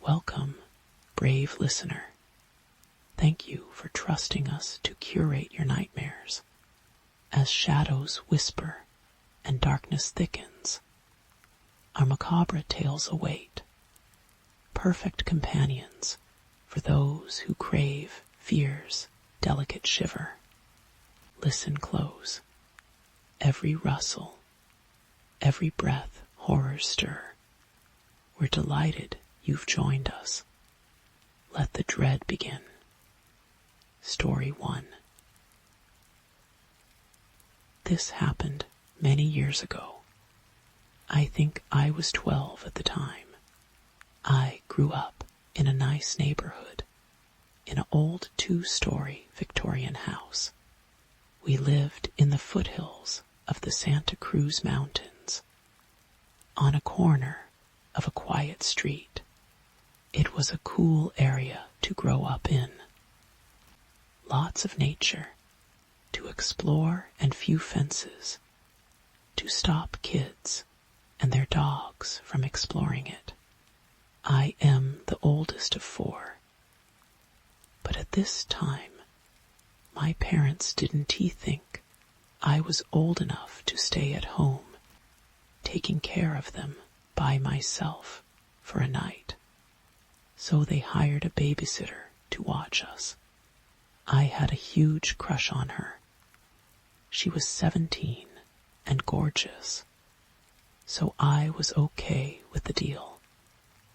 Welcome, brave listener. Thank you for trusting us to curate your nightmares. As shadows whisper and darkness thickens, our macabre tales await, perfect companions for those who crave fear's delicate shiver. Listen close. Every rustle, every breath horror stir. We're delighted you've joined us. Let the dread begin. Story 1. This happened many years ago. I think I was 12 at the time. I grew up in a nice neighborhood, in an old 2-story Victorian house. We lived in the foothills of the Santa Cruz Mountains, on a corner of a quiet street. It was a cool area to grow up in. Lots of nature to explore and few fences to stop kids and their dogs from exploring it. I am the oldest of 4. But at this time, my parents didn't think I was old enough to stay at home, taking care of them by myself for a night. So they hired a babysitter to watch us. I had a huge crush on her. She was 17 and gorgeous, so I was okay with the deal.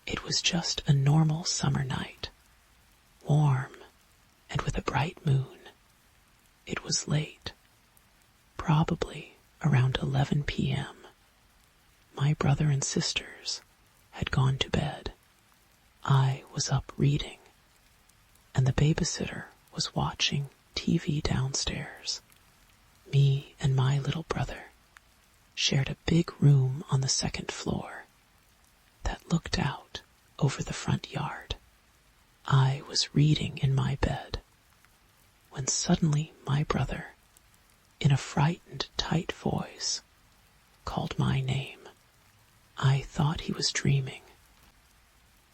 It was just a normal summer night, warm and with a bright moon. It was late, probably around 11 p.m. My brother and sisters had gone to bed. I was up reading, and the babysitter was watching TV downstairs. Me and my little brother shared a big room on the 2nd floor that looked out over the front yard. I was reading in my bed when suddenly my brother, in a frightened, tight voice, called my name. I thought he was dreaming,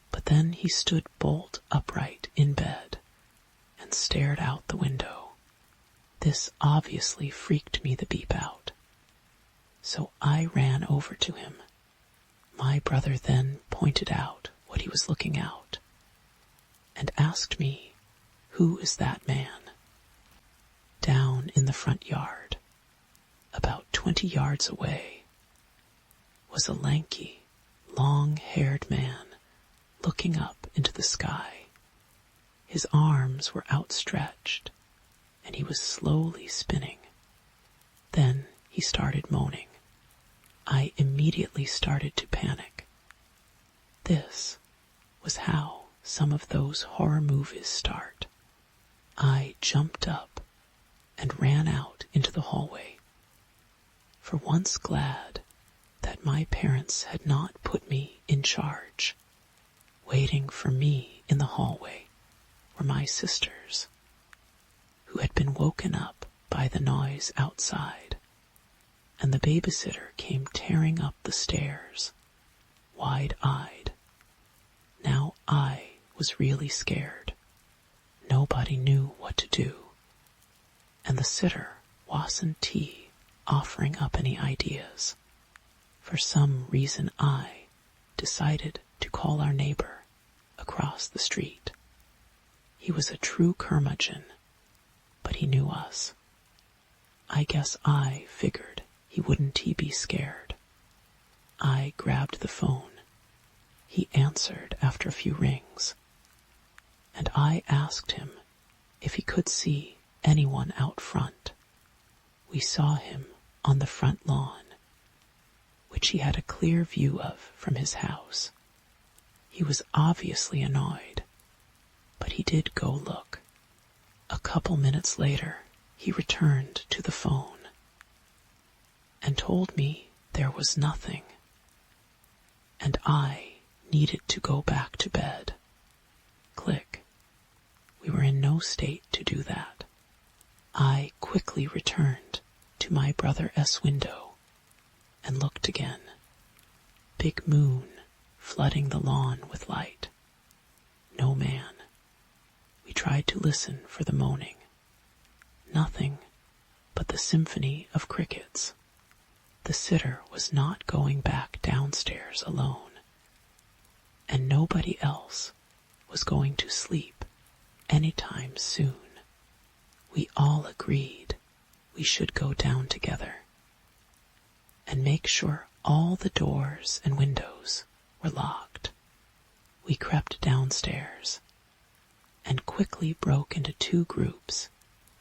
but then he stood bolt upright in bed and stared out the window. This obviously freaked me the beep out, so I ran over to him. My brother then pointed out what he was looking out and asked me, "Who is that man?" Down in the front yard, about 20 yards away, was a lanky, long-haired man looking up into the sky. His arms were outstretched, and he was slowly spinning. Then he started moaning. I immediately started to panic. This was how some of those horror movies start. I jumped up and ran out into the hallway. For once glad that my parents had not put me in charge. Waiting for me in the hallway were my sisters, who had been woken up by the noise outside, and the babysitter came tearing up the stairs, wide-eyed. Now I was really scared. Nobody knew what to do, and the sitter wasn't offering up any ideas. For some reason I decided to call our neighbor across the street. He was a true curmudgeon, but he knew us. I guess I figured he wouldn't be scared. I grabbed the phone. He answered after a few rings, and I asked him if he could see anyone out front. We saw him on the front lawn, which he had a clear view of from his house. He was obviously annoyed, but he did go look. A couple minutes later, he returned to the phone and told me there was nothing, and I needed to go back to bed. Click. We were in no state to do that. I quickly returned to my brother S. window and looked again. Big moon flooding the lawn with light. to listen for the moaning. Nothing but the symphony of crickets. The sitter was not going back downstairs alone, and nobody else was going to sleep anytime soon. We all agreed we should go down together and make sure all the doors and windows were locked. We crept downstairs and quickly broke into 2 groups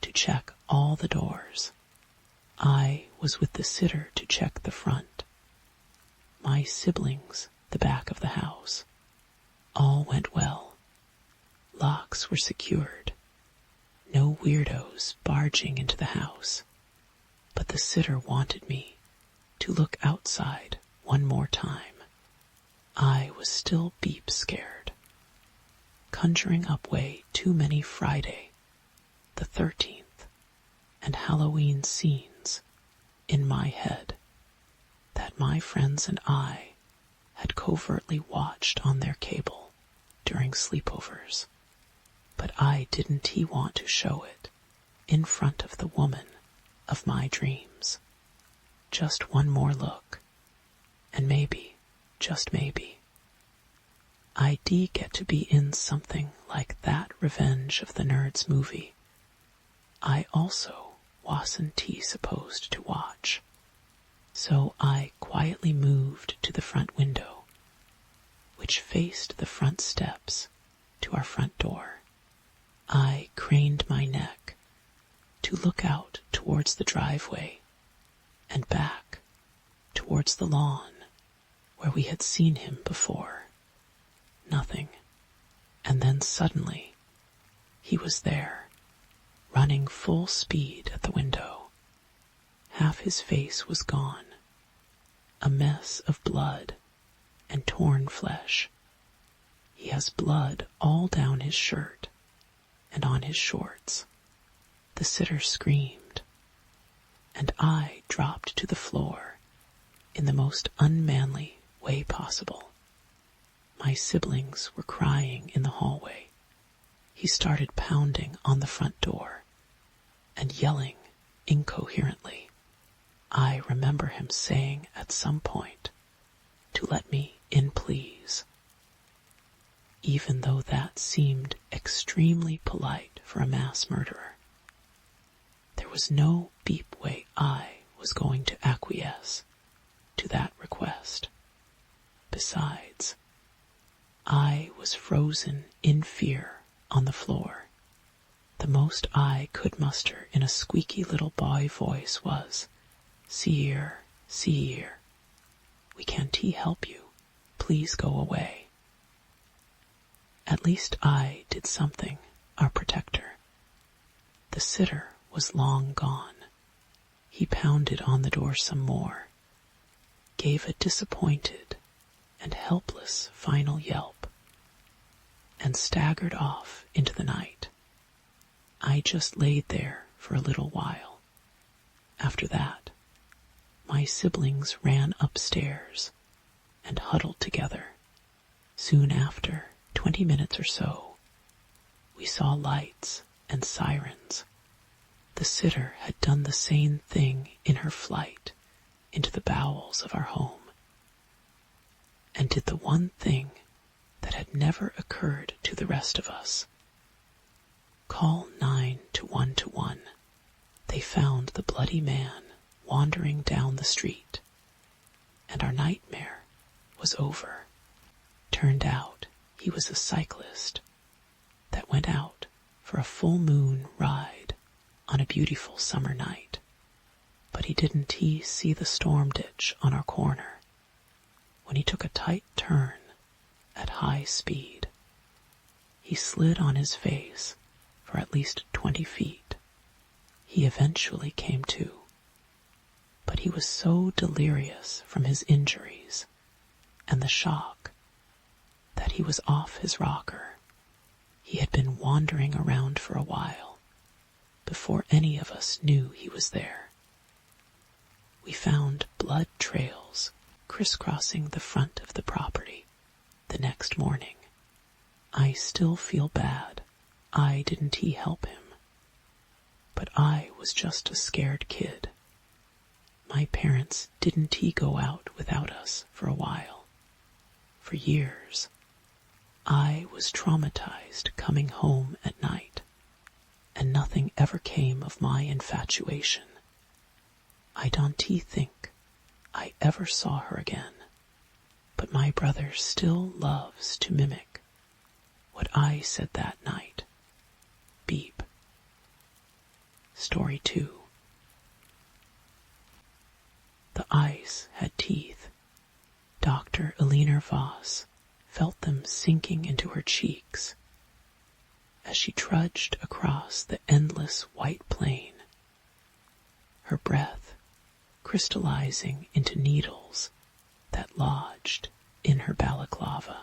to check all the doors. I was with the sitter to check the front. My siblings, the back of the house. All went well. Locks were secured. No weirdos barging into the house. But the sitter wanted me to look outside one more time. I was still beep scared, conjuring up way too many Friday, the 13th, and Halloween scenes in my head that my friends and I had covertly watched on their cable during sleepovers. But I didn't want to show it in front of the woman of my dreams. Just one more look, and maybe, just maybe, I'd get to be in something like that Revenge of the Nerds movie I also wasn't supposed to watch. So I quietly moved to the front window, which faced the front steps to our front door. I craned my neck to look out towards the driveway and back towards the lawn where we had seen him before. Nothing. And then suddenly he was there, running full speed at the window. Half his face was gone, a mess of blood and torn flesh. He has blood all down his shirt and on his shorts. The sitter screamed, and I dropped to the floor in the most unmanly way possible. My siblings were crying in the hallway. He started pounding on the front door and yelling incoherently. I remember him saying at some point to let me in, please, even though that seemed extremely polite for a mass murderer. There was no beep way I was going to acquiesce to that request. Besides, I was frozen in fear on the floor. The most I could muster in a squeaky little boy voice was, "Seer, seer, we can't help you. Please go away." At least I did something, our protector. The sitter was long gone. He pounded on the door some more, gave a disappointed and helpless final yelp, and staggered off into the night. I just laid there for a little while. After that, my siblings ran upstairs and huddled together. Soon after, 20 minutes or so, we saw lights and sirens. The sitter had done the same thing in her flight into the bowels of our home, and did the one thing that had never occurred to the rest of us. Call 911. They found the bloody man wandering down the street, and our nightmare was over. Turned out he was a cyclist that went out for a full moon ride on a beautiful summer night, but he didn't see the storm ditch on our corner when he took a tight turn at high speed. He slid on his face for at least 20 feet. He eventually came to, but he was so delirious from his injuries and the shock that he was off his rocker. He had been wandering around for a while before any of us knew he was there. We found blood trails crisscrossing the front of the property the next morning. I still feel bad. I didn't he help him. But I was just a scared kid. My parents didn't he go out without us for a while. For years. I was traumatized coming home at night, and nothing ever came of my infatuation. I don't think I ever saw her again, but my brother still loves to mimic what I said that night. Beep. Story 2. The ice had teeth. Dr. Elena Voss felt them sinking into her cheeks as she trudged across the endless white plain, her breath crystallizing into needles that lodged in her balaclava.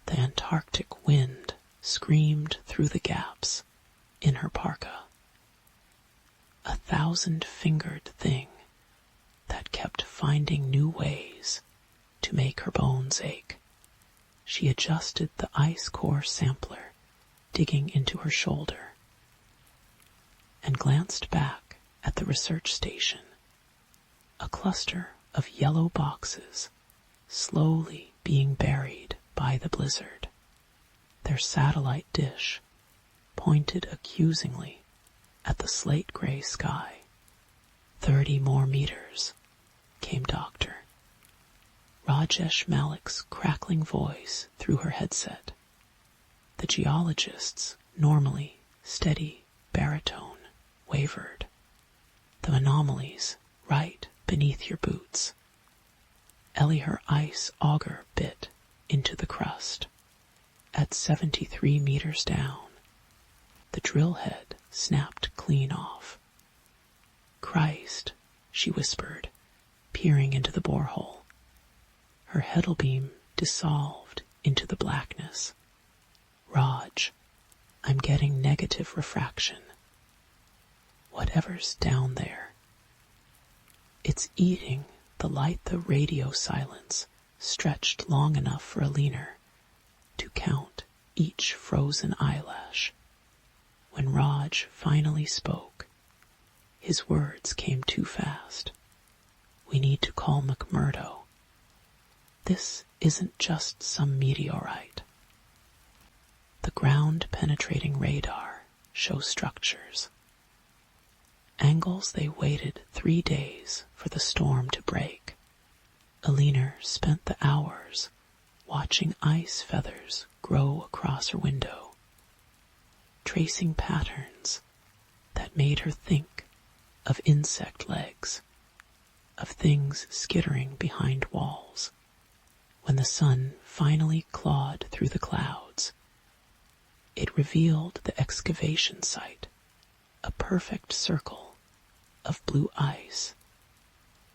The Antarctic wind screamed through the gaps in her parka. A 1,000-fingered thing that kept finding new ways to make her bones ache. She adjusted the ice core sampler digging into her shoulder and glanced back at the research station. A cluster of yellow boxes slowly being buried by the blizzard, their satellite dish pointed accusingly at the slate-gray sky. 30 more meters, came Dr. Rajesh Malik's crackling voice through her headset. The geologist's normally steady baritone wavered. The anomalies right beneath your boots. Ellie, her ice auger bit into the crust. At 73 meters down, the drill head snapped clean off. Christ, she whispered, peering into the borehole. Her heddle beam dissolved into the blackness. Raj, I'm getting negative refraction. Whatever's down there, it's eating the light. The radio silence stretched long enough for a leaner to count each frozen eyelash. When Raj finally spoke, his words came too fast. We need to call McMurdo. This isn't just some meteorite. The ground-penetrating radar shows structures. Angles they waited 3 days for the storm to break. Alina spent the hours watching ice feathers grow across her window, tracing patterns that made her think of insect legs, of things skittering behind walls. When the sun finally clawed through the clouds, it revealed the excavation site, a perfect circle of blue ice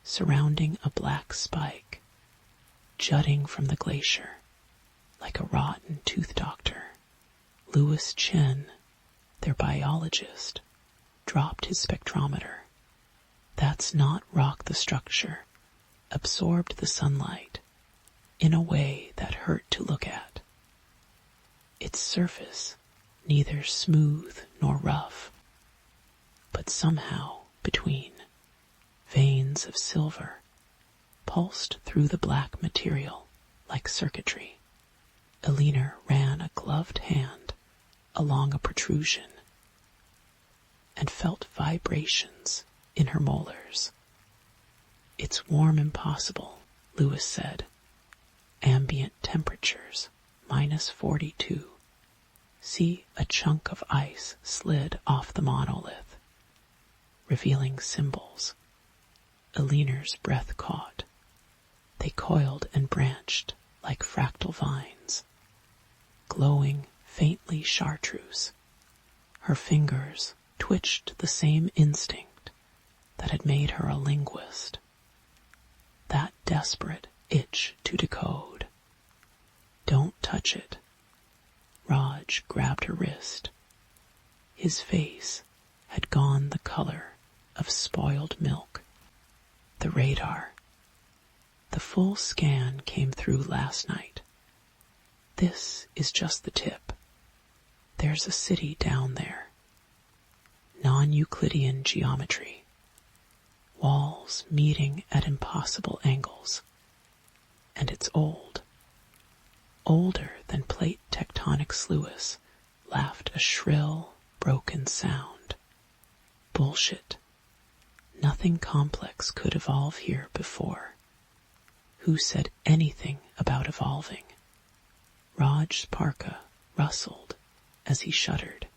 surrounding a black spike jutting from the glacier like a rotten tooth doctor. Louis Chen, their biologist, dropped his spectrometer. That's not rock. The structure absorbed the sunlight in a way that hurt to look at. Its surface neither smooth nor rough, but somehow between. Veins of silver pulsed through the black material like circuitry. Alina ran a gloved hand along a protrusion and felt vibrations in her molars. It's warm impossible, Louis said. Ambient temperatures, -42. See, a chunk of ice slid off the monolith, revealing symbols. Alina's breath caught. They coiled and branched like fractal vines, glowing faintly chartreuse. Her fingers twitched the same instinct that had made her a linguist. That desperate itch to decode. Don't touch it. Raj grabbed her wrist. His face had gone the color of spoiled milk. The radar. The full scan came through last night. This is just the tip. There's a city down there. Non-Euclidean geometry. Walls meeting at impossible angles. And it's old. Older than plate tectonics. Lewis laughed a shrill, broken sound. Bullshit. Nothing complex could evolve here before. Who said anything about evolving? Raj's parka rustled as he shuddered.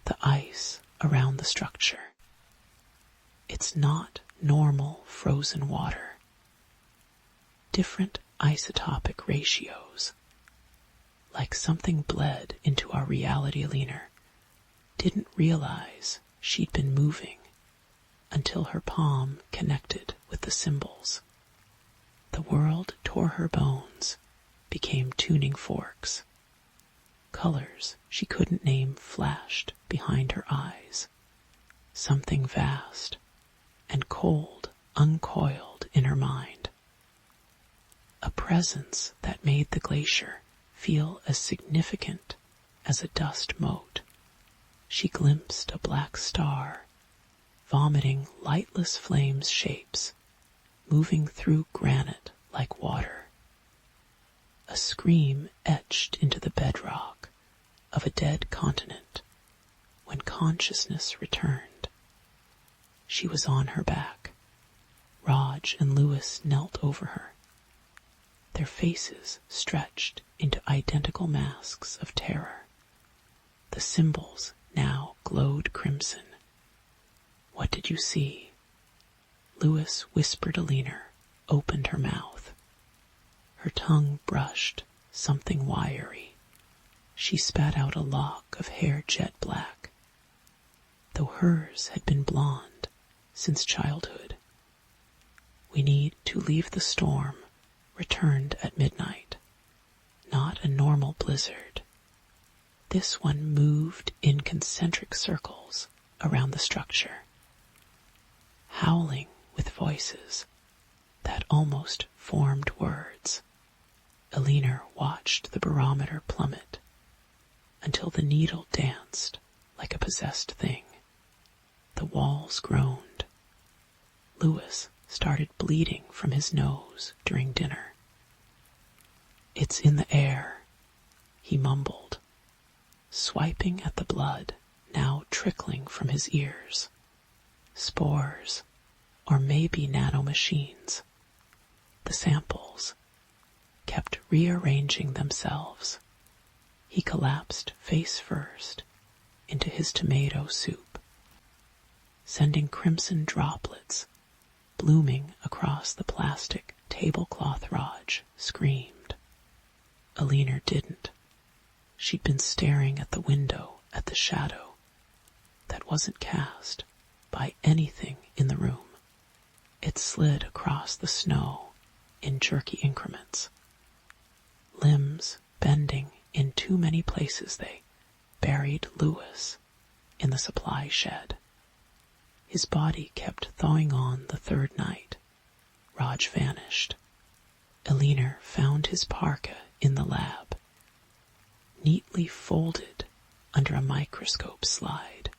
The ice around the structure. It's not normal frozen water. Different isotopic ratios. Like something bled into our reality. Leaner didn't realize she'd been moving until her palm connected with the symbols. The world tore her bones, became tuning forks. Colors she couldn't name flashed behind her eyes. Something vast and cold uncoiled in her mind. A presence that made the glacier feel as significant as a dust mote. She glimpsed a black star, vomiting lightless flames shapes, moving through granite like water. A scream etched into the bedrock of a dead continent when consciousness returned. She was on her back. Raj and Lewis knelt over her. Their faces stretched into identical masks of terror. The symbols now glowed crimson. What did you see? Lewis whispered. Alina opened her mouth. Her tongue brushed something wiry. She spat out a lock of hair jet black, though hers had been blonde since childhood. We need to leave the storm, returned at midnight. Not a normal blizzard. This one moved in concentric circles around the structure, howling with voices that almost formed words. Alina watched the barometer plummet until the needle danced like a possessed thing. The walls groaned. Lewis started bleeding from his nose during dinner. It's in the air, he mumbled, swiping at the blood now trickling from his ears. Spores, or maybe nanomachines. The samples kept rearranging themselves. He collapsed face first into his tomato soup, sending crimson droplets blooming across the plastic tablecloth. Raj screamed. Alina didn't. She'd been staring at the window at the shadow that wasn't cast by anything in the room. It slid across the snow in jerky increments. Limbs bending in too many places, they buried Lewis in the supply shed. His body kept thawing on the third night. Raj vanished. Alina found his parka in the lab, neatly folded under a microscope slide,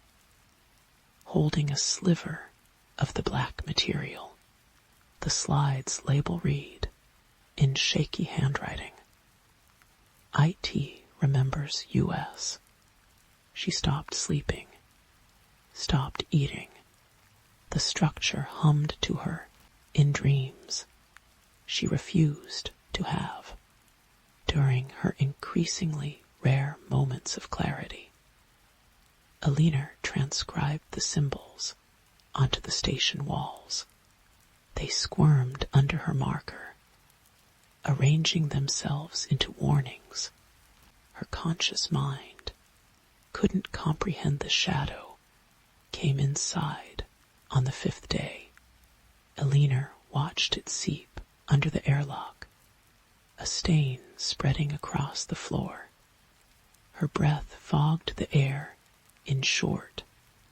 holding a sliver of the black material. The slide's label read, in shaky handwriting, IT remembers US. She stopped sleeping, stopped eating. The structure hummed to her in dreams she refused to have during her increasingly rare moments of clarity. Alina transcribed the symbols onto the station walls. They squirmed under her marker, arranging themselves into warnings. Her conscious mind couldn't comprehend the shadow came inside on the fifth day. Alina watched it seep under the airlock, a stain spreading across the floor. Her breath fogged the air in short,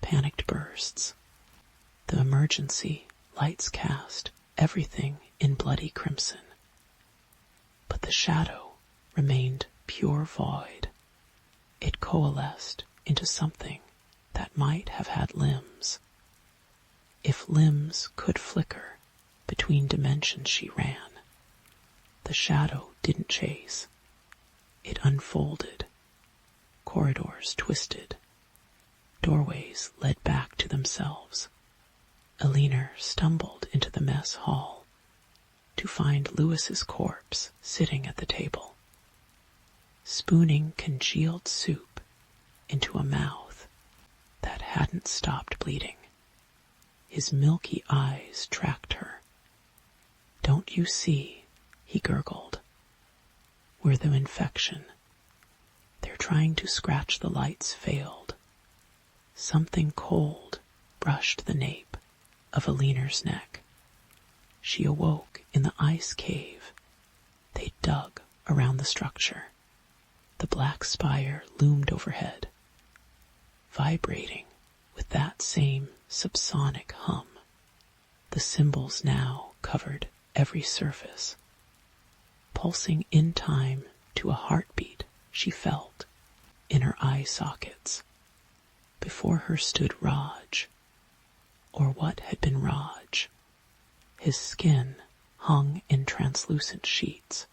panicked bursts. The emergency lights cast everything in bloody crimson. But the shadow remained pure void. It coalesced into something that might have had limbs. If limbs could flicker between dimensions, she ran. The shadow didn't chase. It unfolded. Corridors twisted. Doorways led back to themselves. Alina stumbled into the mess hall to find Lewis's corpse sitting at the table, spooning congealed soup into a mouth that hadn't stopped bleeding. His milky eyes tracked her. "Don't you see?" he gurgled. "We're the infection. They're trying to scratch the lights failed." Something cold brushed the nape of Alina's neck. She awoke in the ice cave they dug around the structure. The black spire loomed overhead, vibrating with that same subsonic hum. The symbols now covered every surface, pulsing in time to a heartbeat she felt in her eye sockets. Before her stood Raj, or what had been Raj. His skin hung in translucent sheets,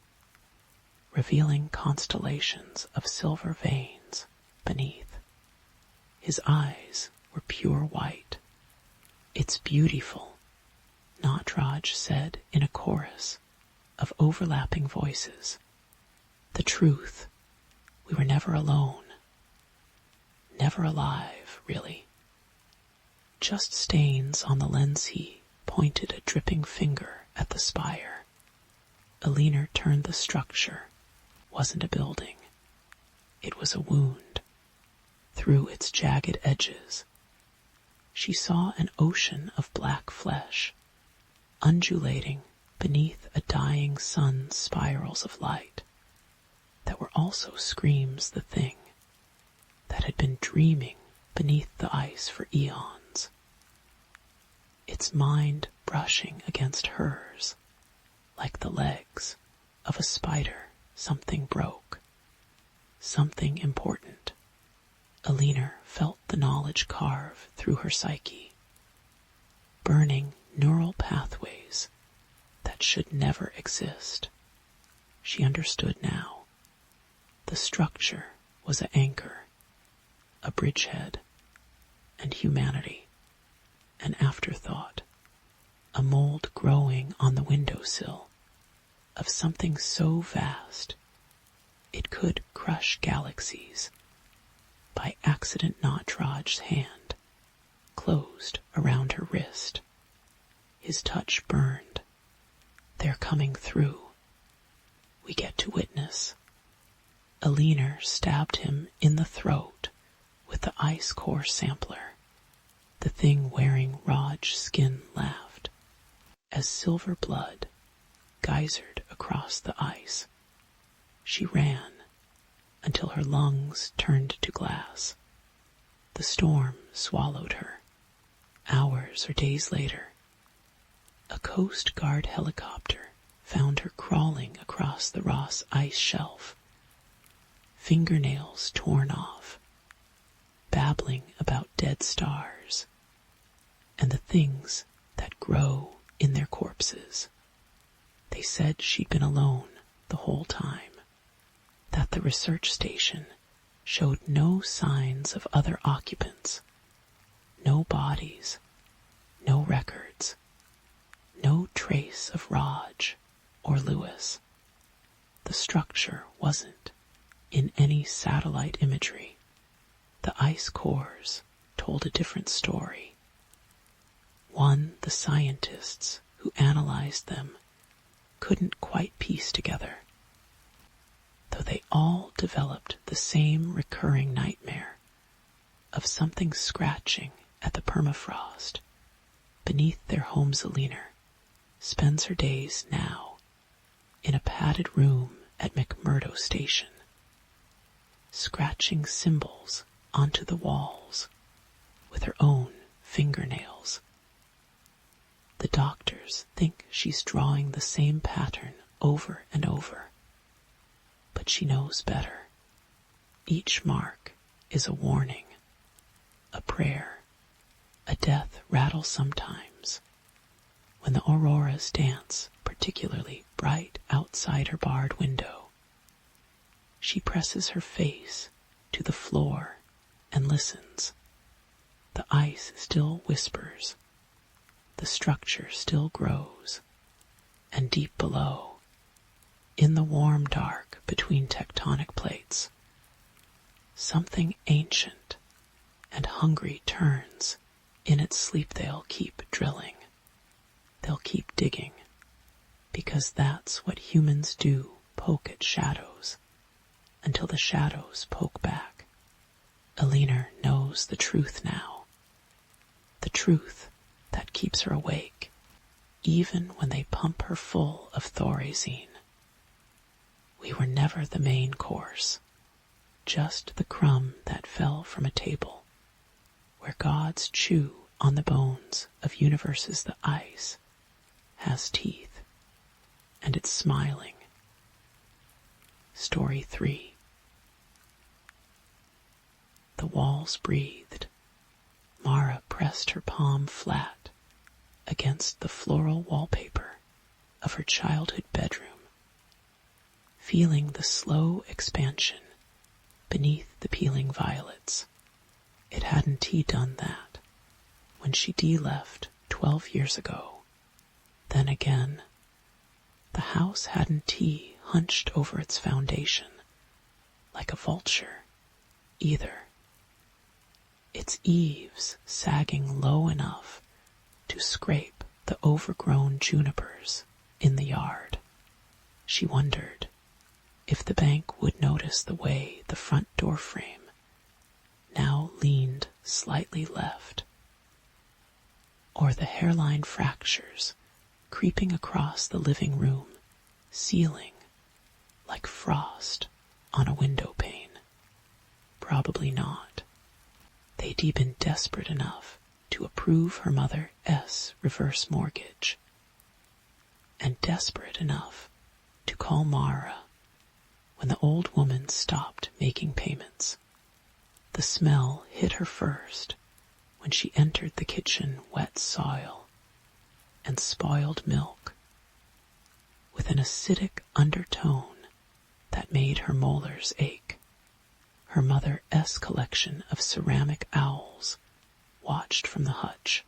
revealing constellations of silver veins beneath. His eyes were pure white. "It's beautiful," Natraj said in a chorus of overlapping voices. "The truth. We were never alone. Never alive, really. Just stains on the lens." He pointed a dripping finger at the spire. Alina turned. The structure wasn't a building. It was a wound. Through its jagged edges, she saw an ocean of black flesh, undulating beneath a dying sun's spirals of light that were also screams. The thing that had been dreaming beneath the ice for eons. Its mind brushing against hers, like the legs of a spider. Something broke. Something important. Alina felt the knowledge carve through her psyche, burning neural pathways that should never exist. She understood now. The structure was an anchor, a bridgehead, and humanity, an afterthought, a mold growing on the windowsill of something so vast it could crush galaxies. By accident, Natraj's hand closed around her wrist. His touch burned. "They're coming through. We get to witness." Alina stabbed him in the throat with the ice core sampler. The thing wearing Raj's skin laughed as silver blood geysered across the ice. She ran until her lungs turned to glass. The storm swallowed her. Hours or days later, a Coast Guard helicopter found her crawling across the Ross ice shelf, fingernails torn off, babbling about dead stars and the things that grow in their corpses. They said she'd been alone the whole time, that the research station showed no signs of other occupants, no bodies, no records, no trace of Raj or Lewis. The structure wasn't in any satellite imagery. The ice cores told a different story, one the scientists who analyzed them couldn't quite piece together, though they all developed the same recurring nightmare of something scratching at the permafrost beneath their homes. Alina spends her days now in a padded room at McMurdo Station, scratching symbols onto the walls with her own fingernails. The doctors think she's drawing the same pattern over and over, but she knows better. Each mark is a warning, a prayer, a death rattle sometimes. When the auroras dance particularly bright outside her barred window, she presses her face to the floor and listens. The ice still whispers, the structure still grows, and deep below, in the warm dark between tectonic plates, something ancient and hungry turns. In its sleep they'll keep drilling. They'll keep digging, because that's what humans do, poke at shadows, until the shadows poke back. Alina knows the truth now, the truth that keeps her awake, even when they pump her full of thorazine. We were never the main course, just the crumb that fell from a table, where gods chew on the bones of universes the ice has teeth, and it's smiling. Story 3. The walls breathed. Mara pressed her palm flat against the floral wallpaper of her childhood bedroom, feeling the slow expansion beneath the peeling violets. It hadn't done that when she left 12 years ago. Then again, the house hadn't hunched over its foundation like a vulture either, its eaves sagging low enough to scrape the overgrown junipers in the yard. She wondered if the bank would notice the way the front door frame now leaned slightly left, or the hairline fractures creeping across the living room ceiling like frost on a window pane. Probably not. They'd been desperate enough to approve her mother's reverse mortgage, and desperate enough to call Mara when the old woman stopped making payments. The smell hit her first when she entered the kitchen, wet soil and spoiled milk, with an acidic undertone that made her molars ache. Her mother's collection of ceramic owls watched from the hutch,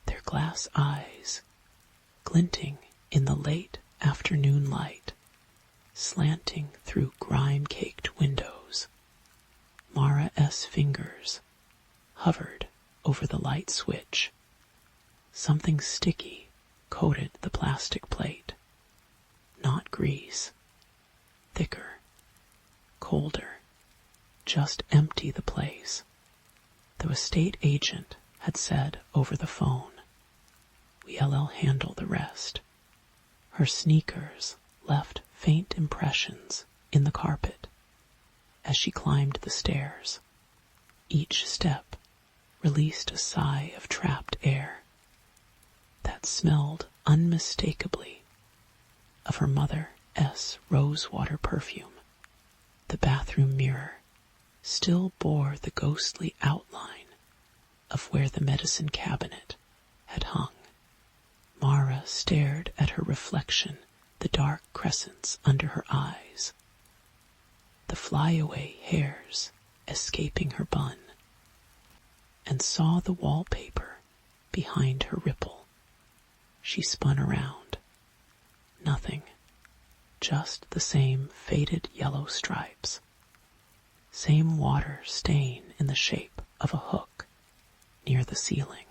their glass eyes glinting in the late afternoon light, slanting through grime-caked windows. Mara's fingers hovered over the light switch. Something sticky coated the plastic plate. Not grease. Thicker. Colder. Just empty the place. The estate agent had said over the phone, "We'll handle the rest." Her sneakers left faint impressions in the carpet as she climbed the stairs. Each step released a sigh of trapped air that smelled unmistakably of her mother's rosewater perfume. The bathroom mirror still bore the ghostly outline of where the medicine cabinet had hung. Mara stared at her reflection, the dark crescents under her eyes, the flyaway hairs escaping her bun, and saw the wallpaper behind her ripple. She spun around. Nothing. Just the same faded yellow stripes. Same water stain in the shape of a hook near the ceiling.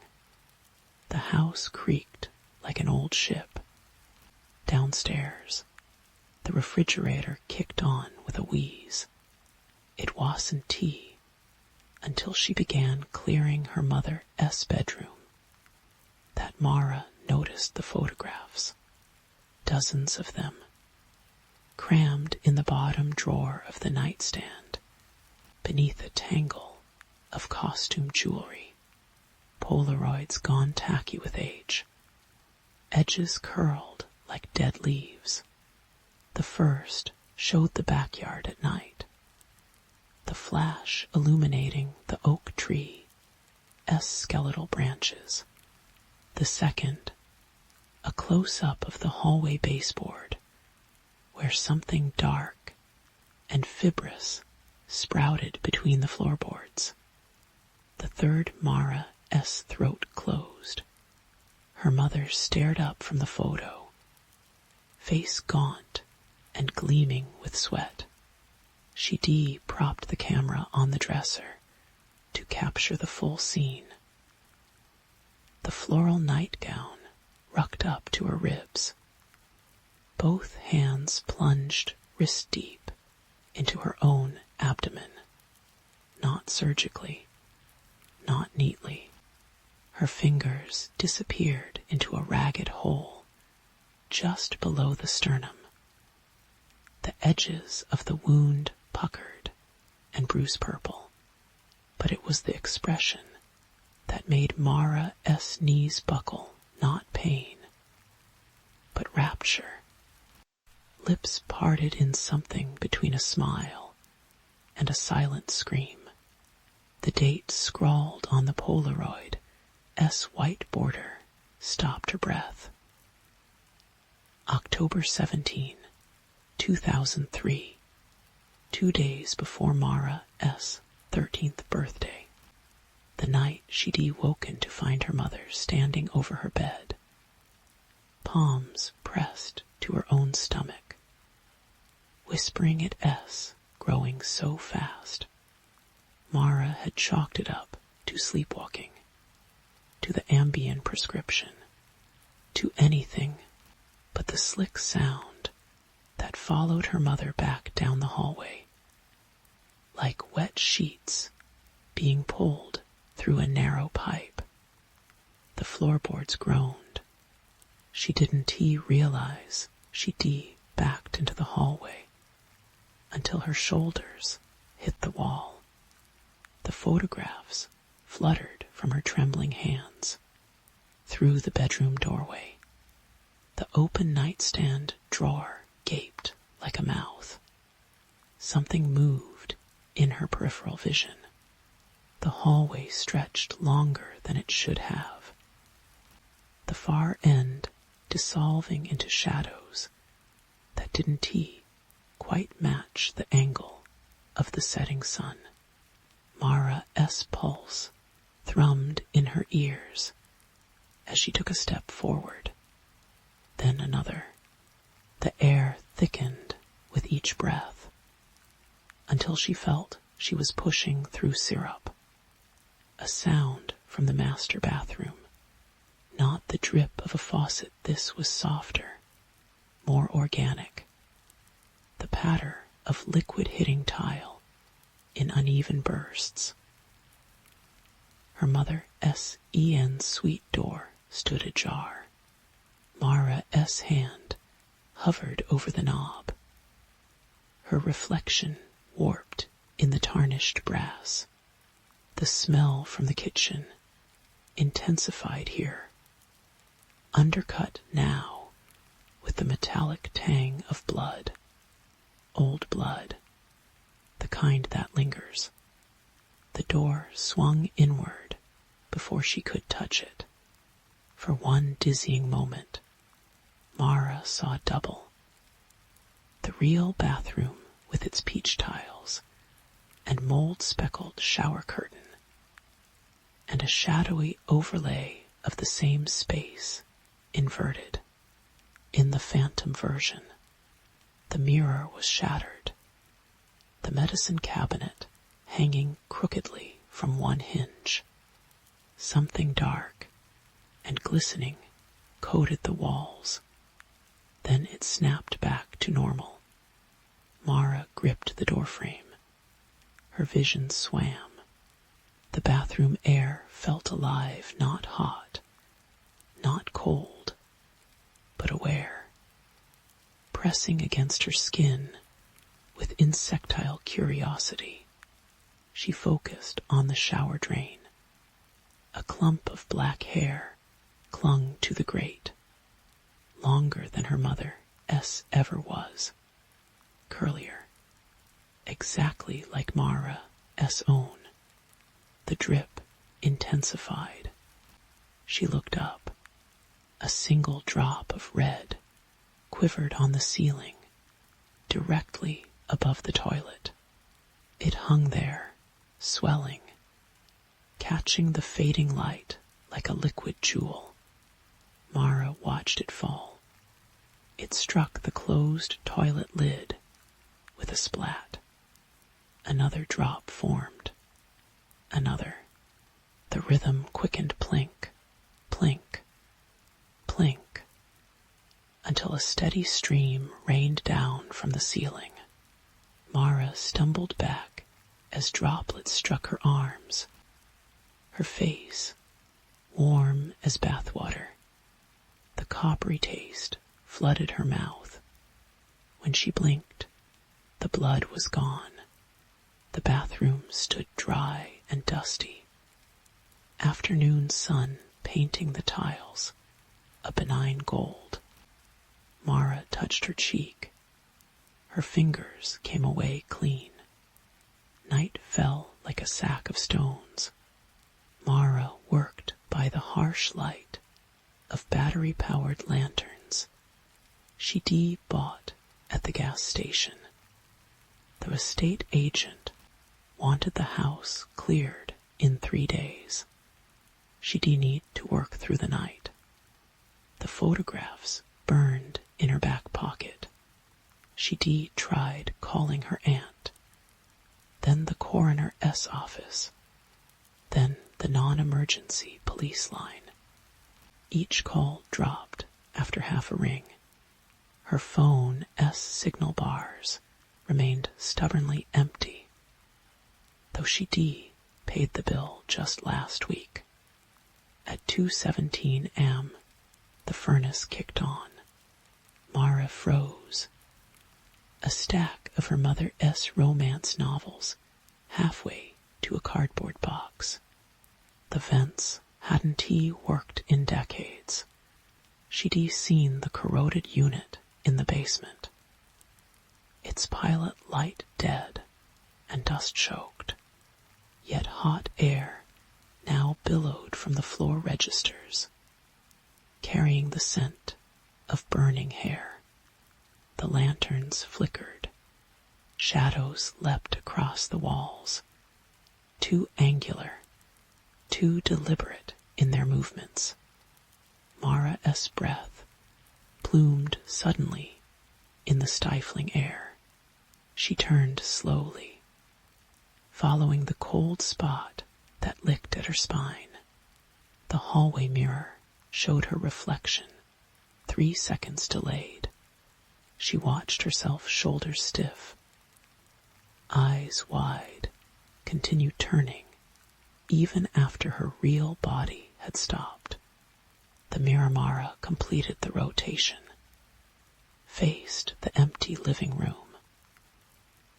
The house creaked like an old ship. Downstairs, the refrigerator kicked on with a wheeze. It wasn't tea until she began clearing her mother's bedroom that Mara noticed the photographs, dozens of them, crammed in the bottom drawer of the nightstand beneath a tangle of costume jewelry, Polaroids gone tacky with age, edges curled like dead leaves. The first showed the backyard at night, flash illuminating the oak tree's skeletal branches. The second, a close-up of the hallway baseboard, where something dark and fibrous sprouted between the floorboards. The third, Mara's throat closed. Her mother stared up from the photo, face gaunt and gleaming with sweat. She propped the camera on the dresser to capture the full scene. The floral nightgown rucked up to her ribs. Both hands plunged wrist deep into her own abdomen, not surgically, not neatly. Her fingers disappeared into a ragged hole just below the sternum. The edges of the wound puckered and bruise purple, but it was the expression that made Mara's knees buckle, not pain, but rapture. Lips parted in something between a smile and a silent scream. The date scrawled on the Polaroid's white border stopped her breath. October 17, 2003, 2 days before Mara's 13th birthday. The night she'd woken to find her mother standing over her bed, palms pressed to her own stomach, whispering at growing so fast. Mara had chalked it up to sleepwalking, to the Ambien prescription, to anything but the slick sound that followed her mother back down the hallway, like wet sheets being pulled through a narrow pipe. The floorboards groaned. She didn't realize she backed into the hallway until her shoulders hit the wall. The photographs fluttered from her trembling hands through the bedroom doorway. The open nightstand drawer gaped like a mouth. Something moved in her peripheral vision. The hallway stretched longer than it should have, the far end dissolving into shadows that didn't quite match the angle of the setting sun. Mara's pulse thrummed in her ears as she took a step forward, then another. The air thickened with each breath until she felt she was pushing through syrup. A sound from the master bathroom, not the drip of a faucet. This was softer, more organic. The patter of liquid hitting tile in uneven bursts. Her mother's suite door stood ajar. Mara's hand hovered over the knob. Her reflection warped in the tarnished brass. The smell from the kitchen intensified here, undercut now with the metallic tang of blood, old blood, the kind that lingers. The door swung inward before she could touch it. For one dizzying moment, Mara saw double. The real bathroom with its peach tiles and mold-speckled shower curtain, and a shadowy overlay of the same space, inverted. In the phantom version, the mirror was shattered, the medicine cabinet hanging crookedly from one hinge. Something dark and glistening coated the walls. Then it snapped back to normal. Mara gripped the doorframe. Her vision swam. The bathroom air felt alive, not hot, not cold, but aware, pressing against her skin with insectile curiosity. She focused on the shower drain. A clump of black hair clung to the grate, longer than her mother's ever was, curlier, exactly like Mara S own. The drip intensified. She looked up. A single drop of red quivered on the ceiling, directly above the toilet. It hung there, swelling, catching the fading light like a liquid jewel. Mara watched it fall. It struck the closed toilet lid with a splat. Another drop formed. Another. The rhythm quickened plink, plink, plink, until a steady stream rained down from the ceiling. Mara stumbled back as droplets struck her arms. Her face, warm as bathwater. The coppery taste flooded her mouth. When she blinked, the blood was gone. The bathroom stood dry and dusty. Afternoon sun painting the tiles, a benign gold. Mara touched her cheek. Her fingers came away clean. Night fell like a sack of stones. Mara worked by the harsh light of battery-powered lanterns she bought at the gas station. The estate agent wanted the house cleared in 3 days. She'd need to work through the night. The photographs burned in her back pocket. She tried calling her aunt, then the coroner's office, then the non-emergency police line. Each call dropped after half a ring. Her phone's signal bars remained stubbornly empty, though she paid the bill just last week. At 2:17 a.m., the furnace kicked on. Mara froze. A stack of her mother's romance novels halfway to a cardboard box. The vents hadn't worked in decades. She'd seen the corroded unit in the basement. Its pilot light dead and dust-choked, yet hot air now billowed from the floor registers, carrying the scent of burning hair. The lanterns flickered. Shadows leapt across the walls, too angular, too deliberate in their movements. Mara's breath plumed suddenly in the stifling air. She turned slowly, following the cold spot that licked at her spine. The hallway mirror showed her reflection, 3 seconds delayed. She watched herself, shoulders stiff, eyes wide, continue turning, even after her real body had stopped. The mirror Mara completed the rotation, faced the empty living room,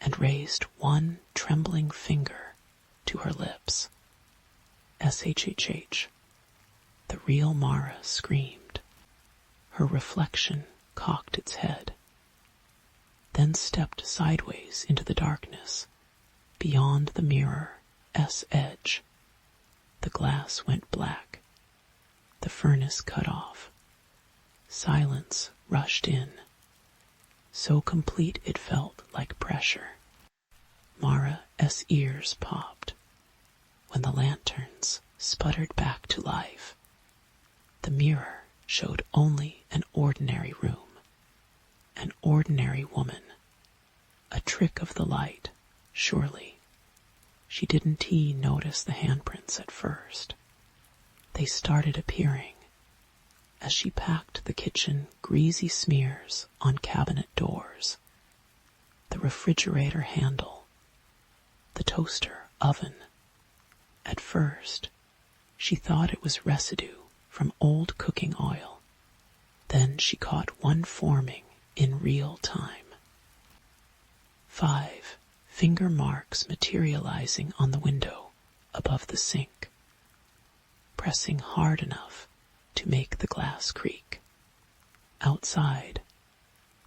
and raised one trembling finger to her lips. SHHH. The real Mara screamed. Her reflection cocked its head, then stepped sideways into the darkness, beyond the mirror's edge. The glass went black. The furnace cut off. Silence rushed in, so complete it felt like pressure. Mara's ears popped when the lanterns sputtered back to life. The mirror showed only an ordinary room, an ordinary woman. A trick of the light, surely. She didn't notice the handprints at first. They started appearing as she packed the kitchen greasy smears on cabinet doors, the refrigerator handle, the toaster oven. At first, she thought it was residue from old cooking oil. Then she caught one forming in real time. 5 finger marks materializing on the window above the sink, pressing hard enough to make the glass creak. Outside,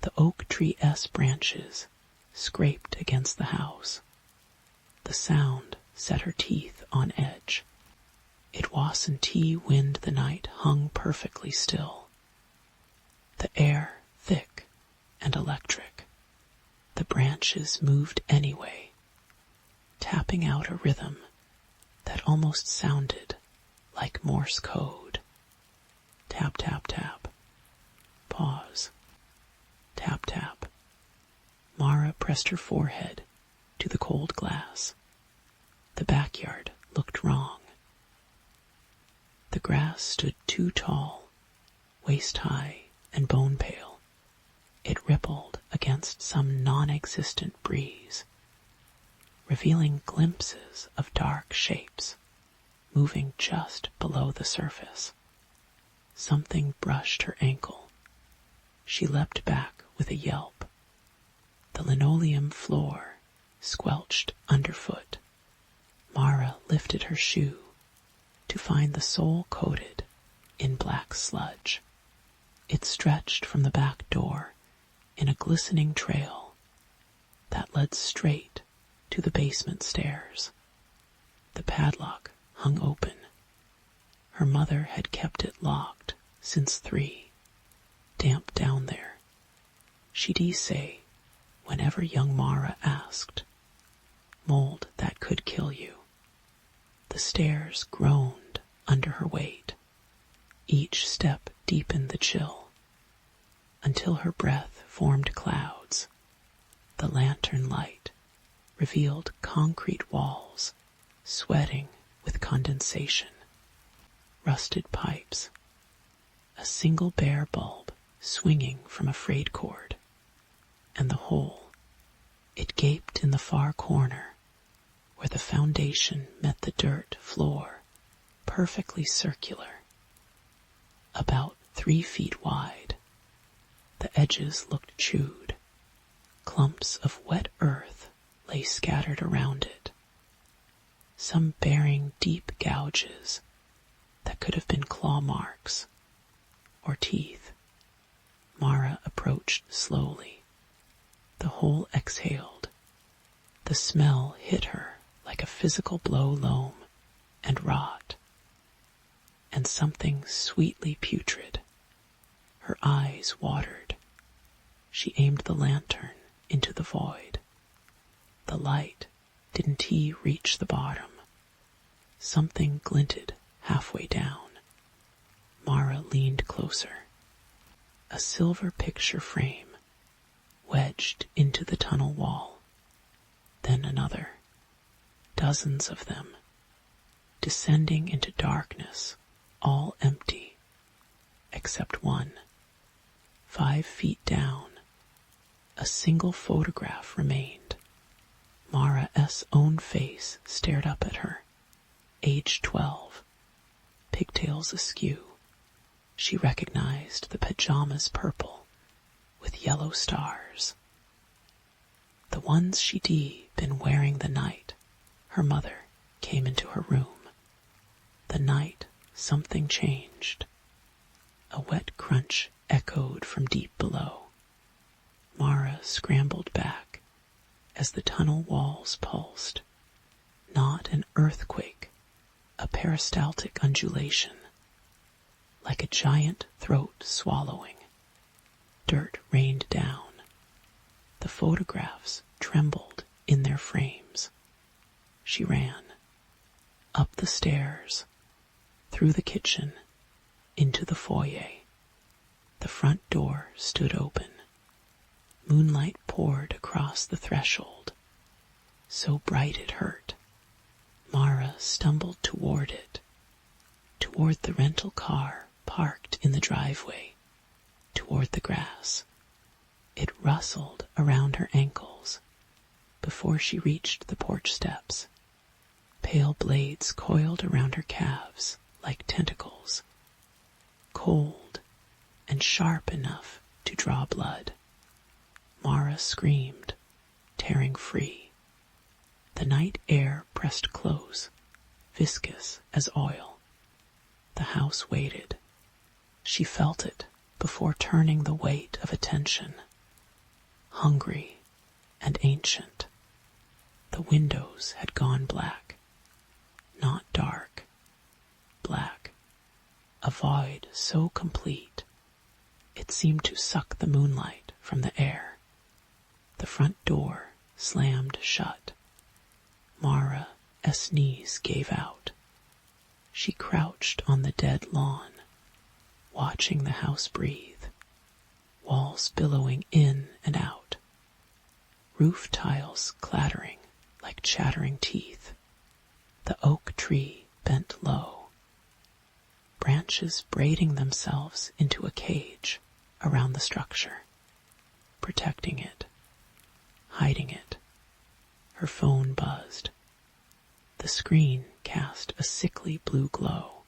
the oak tree's branches scraped against the house. The The sound set her teeth on edge. It wasn't wind the night hung perfectly still. The air thick and electric. The branches moved anyway, tapping out a rhythm that almost sounded like Morse code. Tap, tap, tap. Pause. Tap, tap. Mara pressed her forehead to the cold glass. The backyard looked wrong. The grass stood too tall, waist-high and bone-pale. It rippled against some non-existent breeze, revealing glimpses of dark shapes moving just below the surface. Something brushed her ankle. She leapt back with a yelp. The linoleum floor squelched underfoot. Mara lifted her shoe to find the sole coated in black sludge. It stretched from the back door in a glistening trail that led straight to the basement stairs. The padlock hung open. Her mother had kept it locked since 3. Damp down there, she'd say whenever young Mara asked. Mold that could kill you. The stairs groaned under her weight. Each step deepened the chill, until her breath formed clouds. The lantern light revealed concrete walls, sweating with condensation. Rusted pipes. A single bare bulb swinging from a frayed cord. And the hole, it gaped in the far corner, where the foundation met the dirt floor, perfectly circular. About 3 feet wide. The edges looked chewed. Clumps of wet earth lay scattered around it, some bearing deep gouges that could have been claw marks or teeth. Mara approached slowly. The hole exhaled. The smell hit her like a physical blow loam and rot, and something sweetly putrid. Her eyes watered. She aimed the lantern into the void. The light didn't reach the bottom. Something glinted halfway down. Mara leaned closer. A silver picture frame wedged into the tunnel wall. Then another. Dozens of them, descending into darkness, all empty, except one. 5 feet down, a single photograph remained. Mara's own face stared up at her, age 12, pigtails askew. She recognized the pajamas purple with yellow stars. The ones she'd been wearing the night her mother came into her room. The night something changed. A wet crunch echoed from deep below. Mara scrambled back as the tunnel walls pulsed. Not an earthquake, a peristaltic undulation, like a giant throat swallowing. Dirt rained down. The photographs trembled in their frames. She ran, up the stairs, through the kitchen, into the foyer. The front door stood open. Moonlight poured across the threshold, so bright it hurt. Mara stumbled toward it, toward the rental car parked in the driveway, toward the grass. It rustled around her ankles before she reached the porch steps. Pale blades coiled around her calves like tentacles, cold and sharp enough to draw blood. Mara screamed, tearing free. The night air pressed close, viscous as oil. The house waited. She felt it before turning the weight of attention. Hungry and ancient. The windows had gone black. Not dark. Black. A void so complete, it seemed to suck the moonlight from the air. The front door slammed shut. Mara's knees gave out. She crouched on the dead lawn, watching the house breathe, walls billowing in and out, roof tiles clattering like chattering teeth, the oak tree bent low, branches braiding themselves into a cage around the structure, protecting it, hiding it. Her phone buzzed. The screen cast a sickly blue glow.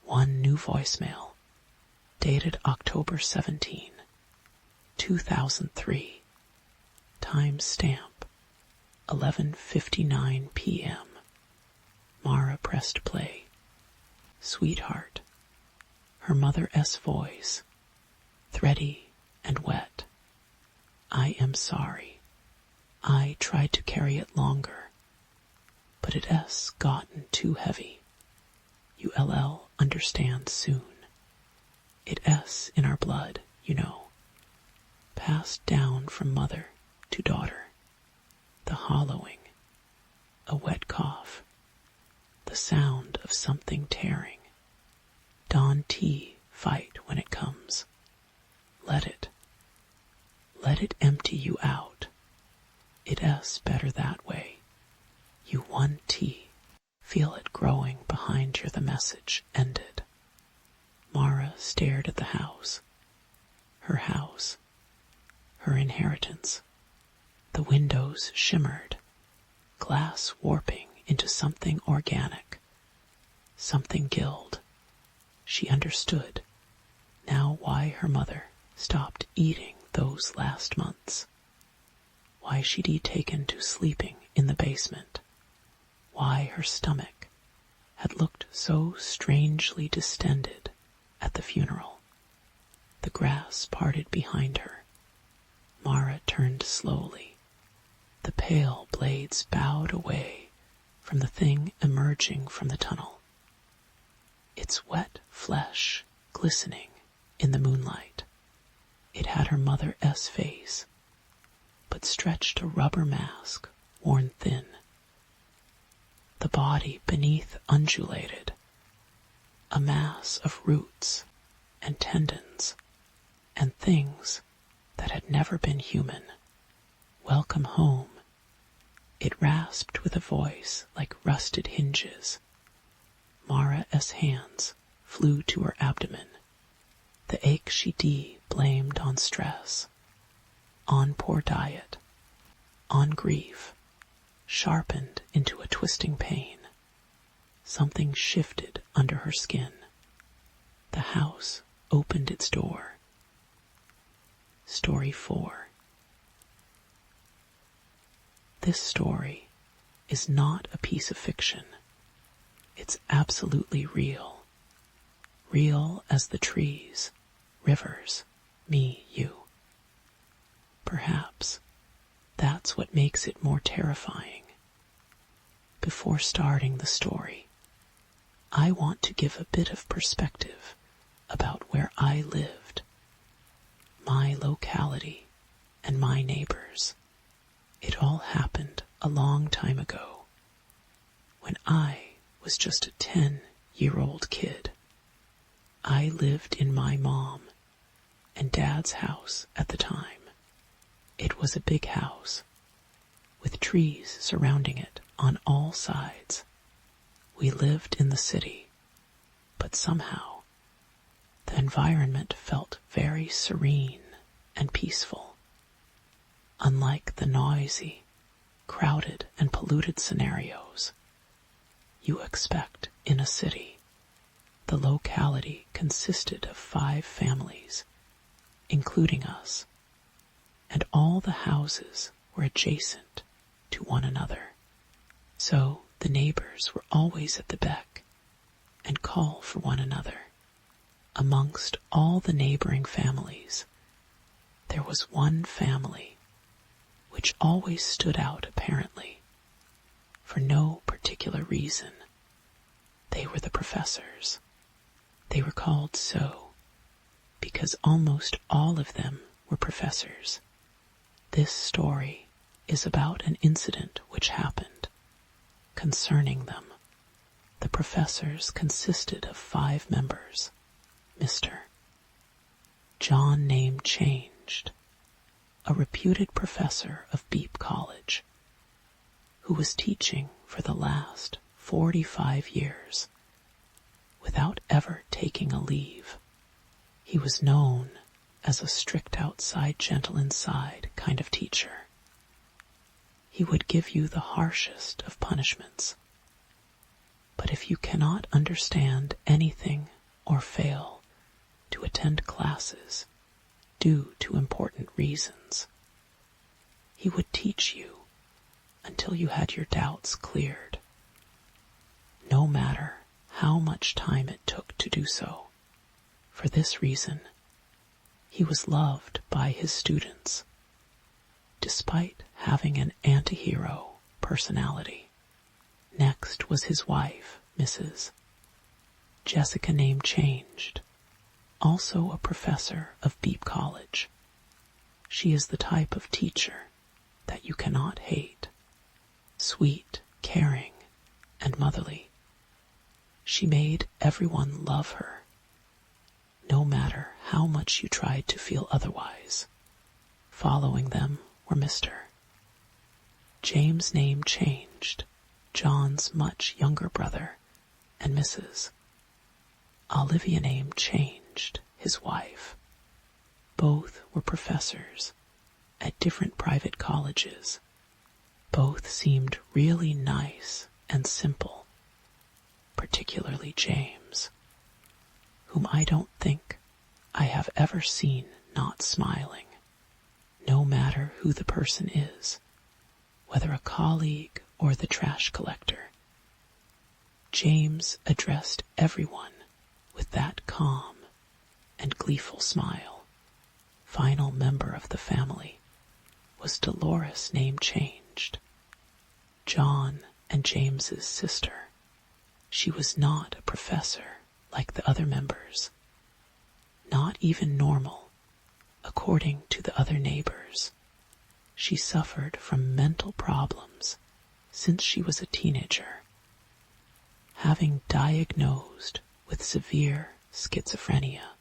One new voicemail, dated October 17, 2003. Time stamp, 11:59 p.m. Mara pressed play. Sweetheart. Her mother's voice, thready and wet. I am sorry. I tried to carry it longer, but it's gotten too heavy. You'll understand soon. It's in our blood, you know. Passed down from mother to daughter. The hollowing, a wet cough, the sound of something tearing. Don T fight when it comes. Let it empty you out. It's better that way. You 1T, feel it growing behind you. The message ended. Mara stared at the house. Her house. Her inheritance. The windows shimmered, glass warping into something organic, something gilled. She understood now why her mother stopped eating those last months, why she'd taken to sleeping in the basement, why her stomach had looked so strangely distended at the funeral. The grass parted behind her. Mara turned slowly. The pale blades bowed away from the thing emerging from the tunnel. Its wet flesh glistening in the moonlight. It had her mother's face, but stretched a rubber mask worn thin. The body beneath undulated, a mass of roots and tendons and things that had never been human. Welcome home. It rasped with a voice like rusted hinges. Mara's hands flew to her abdomen. The ache she blamed on stress, on poor diet, on grief, sharpened into a twisting pain. Something shifted under her skin. The house opened its door. Story 4. This story is not a piece of fiction. It's absolutely real. Real as the trees, rivers, me, you. Perhaps that's what makes it more terrifying. Before starting the story, I want to give a bit of perspective about where I lived, my locality, and my neighbors. It all happened a long time ago, when I was just a 10-year-old kid. I lived in my mom and dad's house at the time. It was a big house, with trees surrounding it on all sides. We lived in the city, but somehow the environment felt very serene and peaceful. Unlike the noisy, crowded, and polluted scenarios you expect in a city, the locality consisted of 5 families, including us, and all the houses were adjacent to one another. So the neighbors were always at the beck and call for one another. Amongst all the neighboring families, there was one family which always stood out apparently for no particular reason. They were the professors. They were called so because almost all of them were professors. This story is about an incident which happened. Concerning them, the professors consisted of 5 members. Mr. John name changed, a reputed professor of Beep College, who was teaching for the last 45 years without ever taking a leave. He was known as a strict outside, gentle inside kind of teacher. He would give you the harshest of punishments. But if you cannot understand anything or fail to attend classes due to important reasons, he would teach you until you had your doubts cleared, no matter how much time it took to do so. For this reason, he was loved by his students, despite having an anti-hero personality. Next was his wife, Mrs. Jessica name changed, also a professor of Beep College. She is the type of teacher that you cannot hate. Sweet, caring, and motherly. She made everyone love her, no matter how much you tried to feel otherwise. Following them were Mr. James name changed, John's much younger brother, and Mrs. Olivia name changed, his wife. Both were professors at different private colleges. Both seemed really nice and simple, particularly James, whom I don't think I have ever seen not smiling, no matter who the person is, whether a colleague or the trash collector. James addressed everyone with that calm and gleeful smile. Final member of the family was Dolores name changed, John and James's sister. She was not a professor like the other members, not even normal, according to the other neighbors. She suffered from mental problems since she was a teenager, having diagnosed with severe schizophrenia,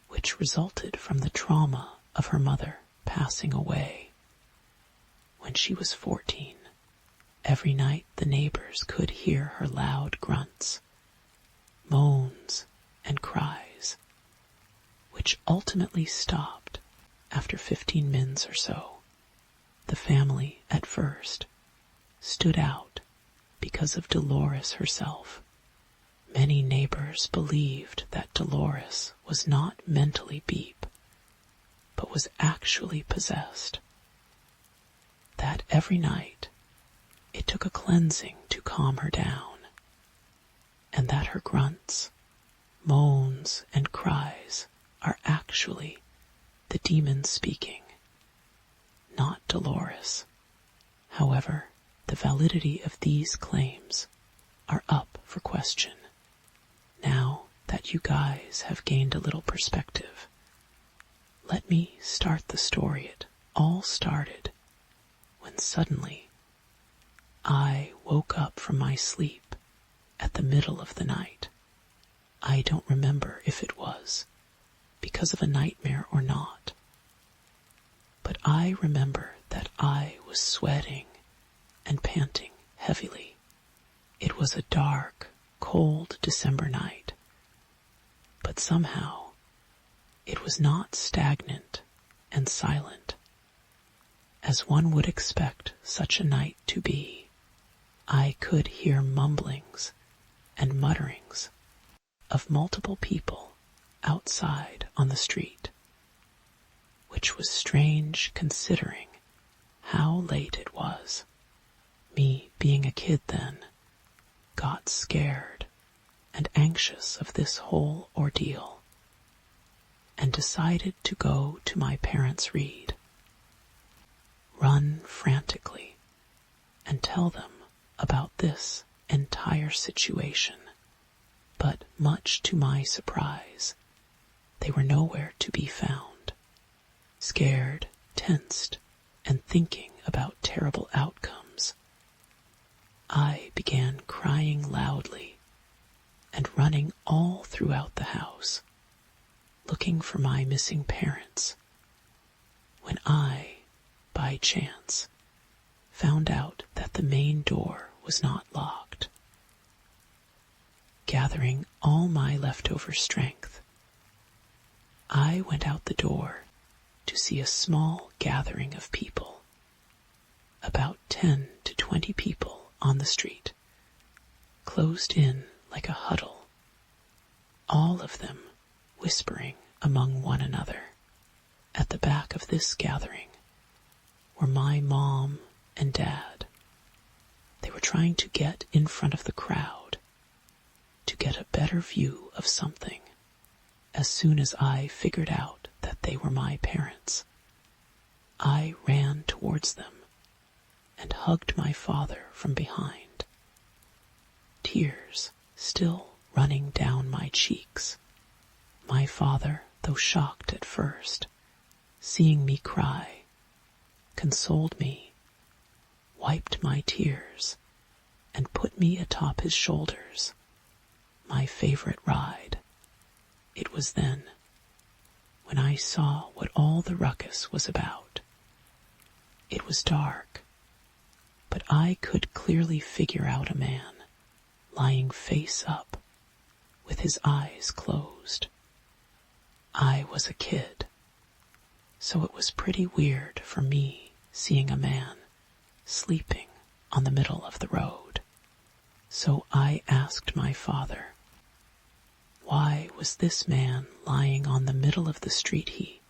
which resulted from the trauma of her mother passing away. When she was 14, every night the neighbors could hear her loud grunts, moans, and cries, which ultimately stopped after 15 minutes or so. The family, at first, stood out because of Dolores herself. Many neighbors believed that Dolores was not mentally Beep, but was actually possessed. That every night it took a cleansing to calm her down, and that her grunts, moans, and cries are actually the demons speaking, not Dolores. However, the validity of these claims are up for question. Now that you guys have gained a little perspective, let me start the story. It all started when suddenly I woke up from my sleep at the middle of the night. I don't remember if it was because of a nightmare or not, but I remember that I was sweating and panting heavily. It was a dark, cold December night, but somehow it was not stagnant and silent, as one would expect such a night to be. I could hear mumblings and mutterings of multiple people outside on the street, which was strange considering how late it was. Me, being a kid then, got scared and anxious of this whole ordeal, and decided to go to my parents' run frantically, and tell them about this entire situation, but much to my surprise, they were nowhere to be found. Scared, tensed, and thinking about terrible outcomes, I began crying loudly and running all throughout the house, looking for my missing parents, when I, by chance, found out that the main door was not locked. Gathering all my leftover strength, I went out the door to see a small gathering of people, about 10 to 20 people on the street, closed in like a huddle, all of them whispering among one another. At the back of this gathering were my mom and dad. They were trying to get in front of the crowd to get a better view of something. As soon as I figured out that they were my parents, I ran towards them and hugged my father from behind, tears still running down my cheeks. My father, though shocked at first, seeing me cry, consoled me, wiped my tears, and put me atop his shoulders. My favorite ride. It was then, when I saw what all the ruckus was about. It was dark, but I could clearly figure out a man lying face up, with his eyes closed. I was a kid, so it was pretty weird for me seeing a man sleeping on the middle of the road. So I asked my father, why was this man lying on the middle of the street? He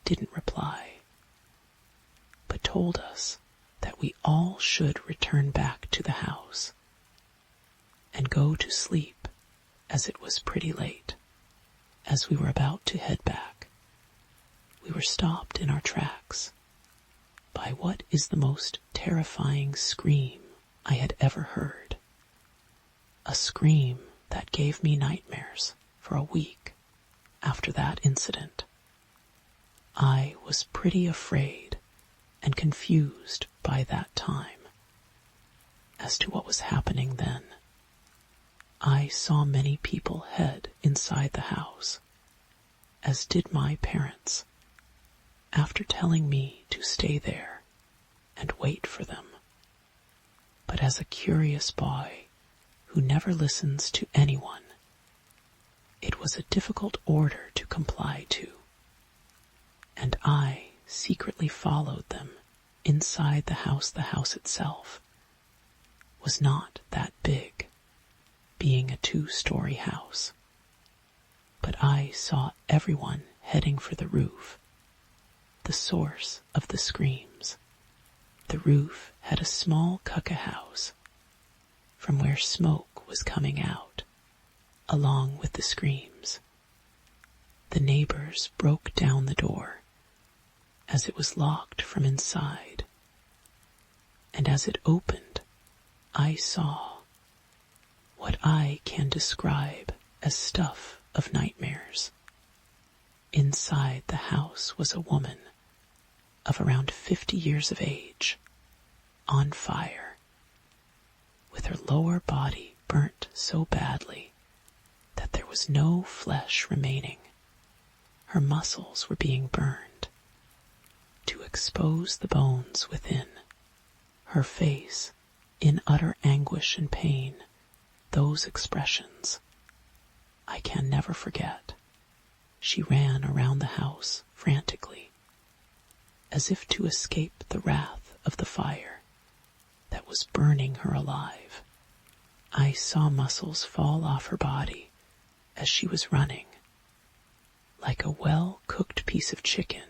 didn't reply, but told us that we all should return back to the house and go to sleep, as it was pretty late. As we were about to head back, we were stopped in our tracks by what is the most terrifying scream I had ever heard. A scream that gave me nightmares for a week after that incident. I was pretty afraid and confused by that time as to what was happening then. I saw many people head inside the house, as did my parents, after telling me to stay there and wait for them. But as a curious boy who never listens to anyone, it was a difficult order to comply to, and I secretly followed them inside the house. The house itself was not that big, being a 2-story house, but I saw everyone heading for the roof, the source of the screams. The roof had a small cuckoo house from where smoke was coming out, along with the screams. The neighbors broke down the door, as it was locked from inside, and as it opened, I saw what I can describe as stuff of nightmares. Inside the house was a woman of around 50 years of age, on fire, with her lower body burnt so badly that there was no flesh remaining. Her muscles were being burned to expose the bones within. Her face, in utter anguish and pain, those expressions I can never forget. She ran around the house frantically, as if to escape the wrath of the fire that was burning her alive. I saw muscles fall off her body as she was running, like a well-cooked piece of chicken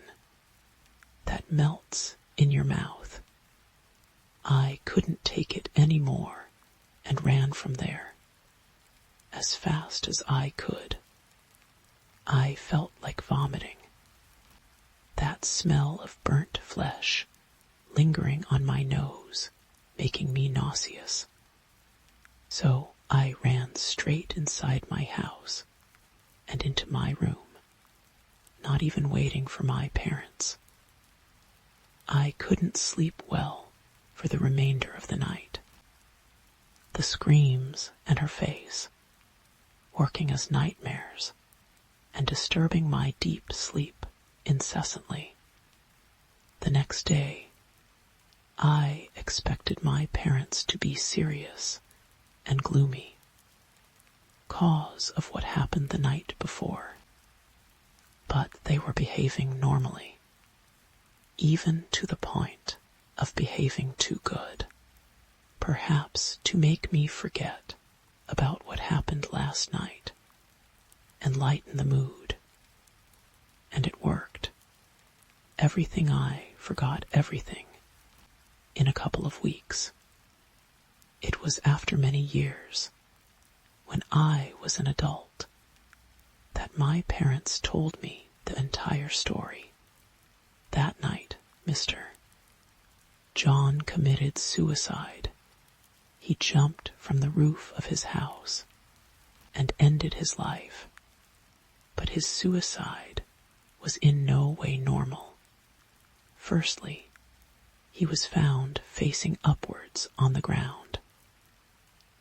that melts in your mouth. I couldn't take it any more and ran from there as fast as I could. I felt like vomiting. That smell of burnt flesh lingering on my nose making me nauseous. So I ran straight inside my house and into my room, not even waiting for my parents. I couldn't sleep well for the remainder of the night. The screams and her face, working as nightmares and disturbing my deep sleep incessantly. The next day, I expected my parents to be serious and gloomy, cause of what happened the night before. But they were behaving normally, even to the point of behaving too good, perhaps to make me forget about what happened last night and lighten the mood. And it worked. I forgot everything in a couple of weeks. It was after many years, when I was an adult, that my parents told me the entire story. That night, Mr. John committed suicide. He jumped from the roof of his house and ended his life. But his suicide was in no way normal. Firstly, he was found facing upwards on the ground.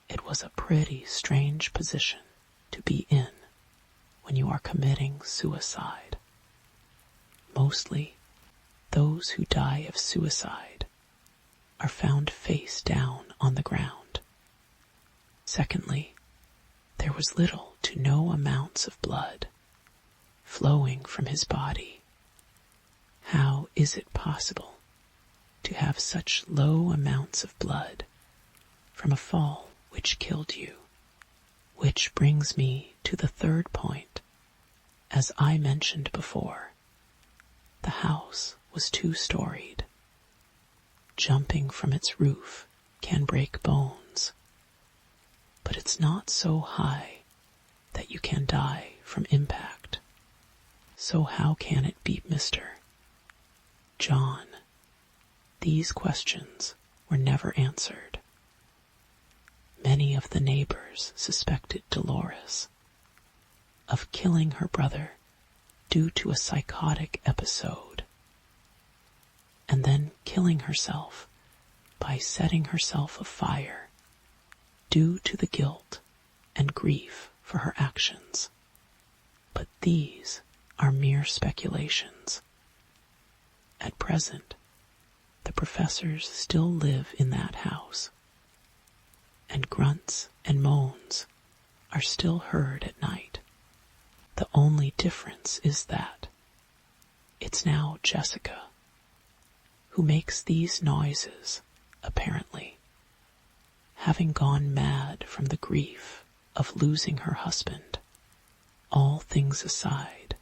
It was a pretty strange position to be in when you are committing suicide. Mostly, those who die of suicide are found face down on the ground. Secondly, there was little to no amounts of blood flowing from his body. How is it possible to have such low amounts of blood from a fall which killed you? Which brings me to the third point. As I mentioned before, the house was 2-storied. Jumping from its roof can break bones, but it's not so high that you can die from impact. So how can it be, Mr. John? These questions were never answered. Many of the neighbors suspected Dolores of killing her brother due to a psychotic episode, and then killing herself by setting herself afire due to the guilt and grief for her actions. But these are mere speculations. At present, the professors still live in that house, and grunts and moans are still heard at night. The only difference is that it's now Jessica who makes these noises, apparently. Having gone mad from the grief of losing her husband, all things aside,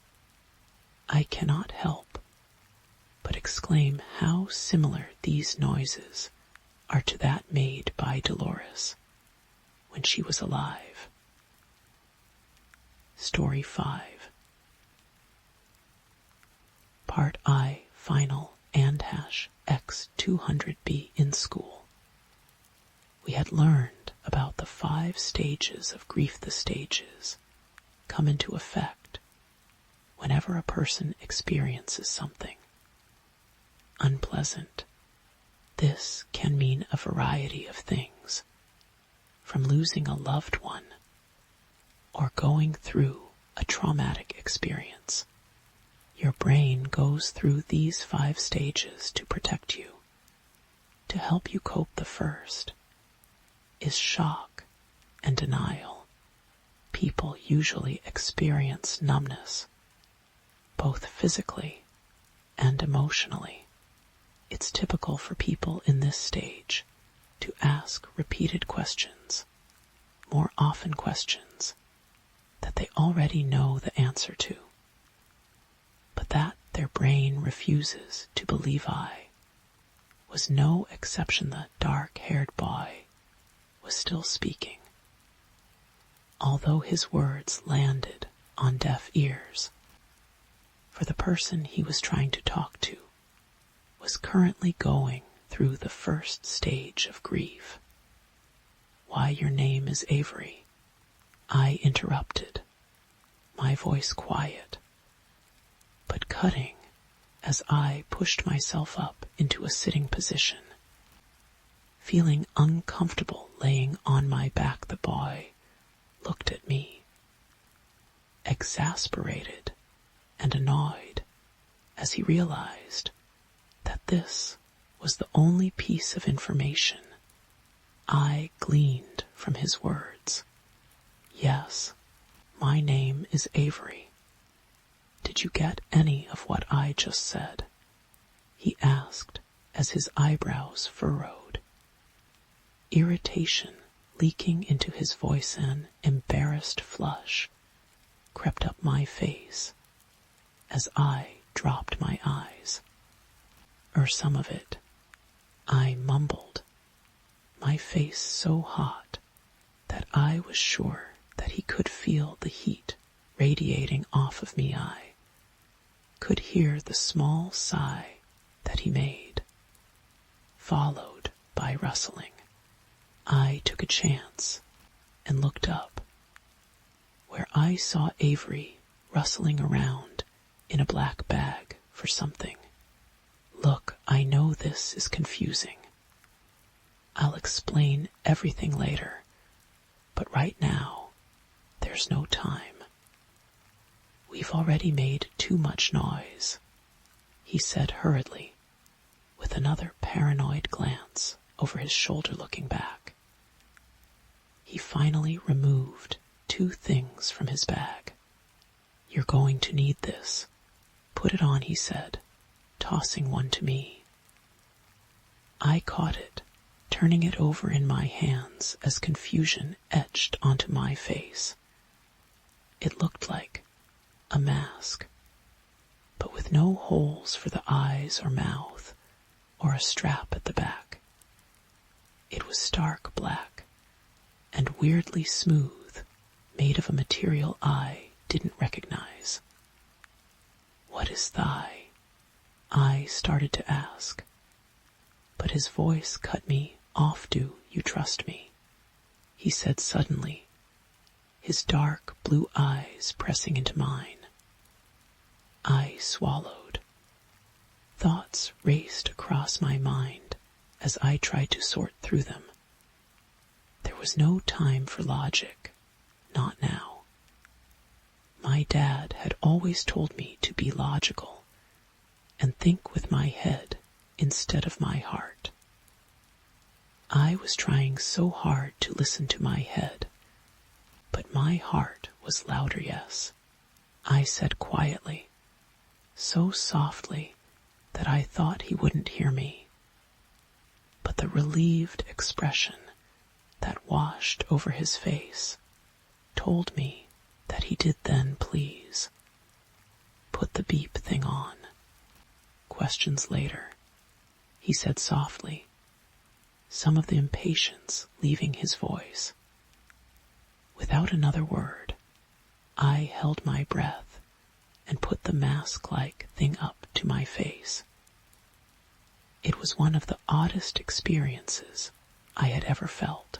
I cannot help but exclaim how similar these noises are to that made by Dolores when she was alive. Story 5. Part I, Final and X200B in school. We had learned about the 5 stages of grief. The stages come into effect whenever a person experiences something unpleasant. This can mean a variety of things, from losing a loved one or going through a traumatic experience. Your brain goes through these 5 stages to protect you. To help you cope, the first is shock and denial. People usually experience numbness, both physically and emotionally. It's typical for people in this stage to ask repeated questions, more often questions that they already know the answer to, but that their brain refuses to believe. I was no exception. The dark-haired boy was still speaking, although his words landed on deaf ears, for the person he was trying to talk to was currently going through the first stage of grief. "Why, your name is Avery," I interrupted, my voice quiet, but cutting as I pushed myself up into a sitting position. Feeling uncomfortable laying on my back, the boy looked at me, exasperated and annoyed, as he realized that this was the only piece of information I gleaned from his words. "Yes, my name is Avery. Did you get any of what I just said?" he asked as his eyebrows furrowed. Irritation leaking into his voice, an embarrassed flush crept up my face as I dropped my eyes. Some of it," I mumbled, my face so hot that I was sure that he could feel the heat radiating off of me. I could hear the small sigh that he made, followed by rustling. I took a chance and looked up, where I saw Avery rustling around in a black bag for something. "Look, I know this is confusing. I'll explain everything later, but right now, there's no time. We've already made too much noise," he said hurriedly, with another paranoid glance over his shoulder looking back. He finally removed 2 things from his bag. "You're going to need this. Put it on," he said, tossing one to me. I caught it, turning it over in my hands as confusion etched onto my face. It looked like a mask, but with no holes for the eyes or mouth, or a strap at the back. It was stark black and weirdly smooth, made of a material I didn't recognize. "What is thy?" I started to ask, but his voice cut me off. "Do you trust me?" he said suddenly, his dark blue eyes pressing into mine. I swallowed. Thoughts raced across my mind as I tried to sort through them. There was no time for logic, not now. My dad had always told me to be logical and think with my head instead of my heart. I was trying so hard to listen to my head, but my heart was louder. "Yes," I said quietly, so softly that I thought he wouldn't hear me. But the relieved expression that washed over his face told me that he did. "Then please, put the beep thing on. Questions later," he said softly, some of the impatience leaving his voice. Without another word, I held my breath and put the mask-like thing up to my face. It was one of the oddest experiences I had ever felt.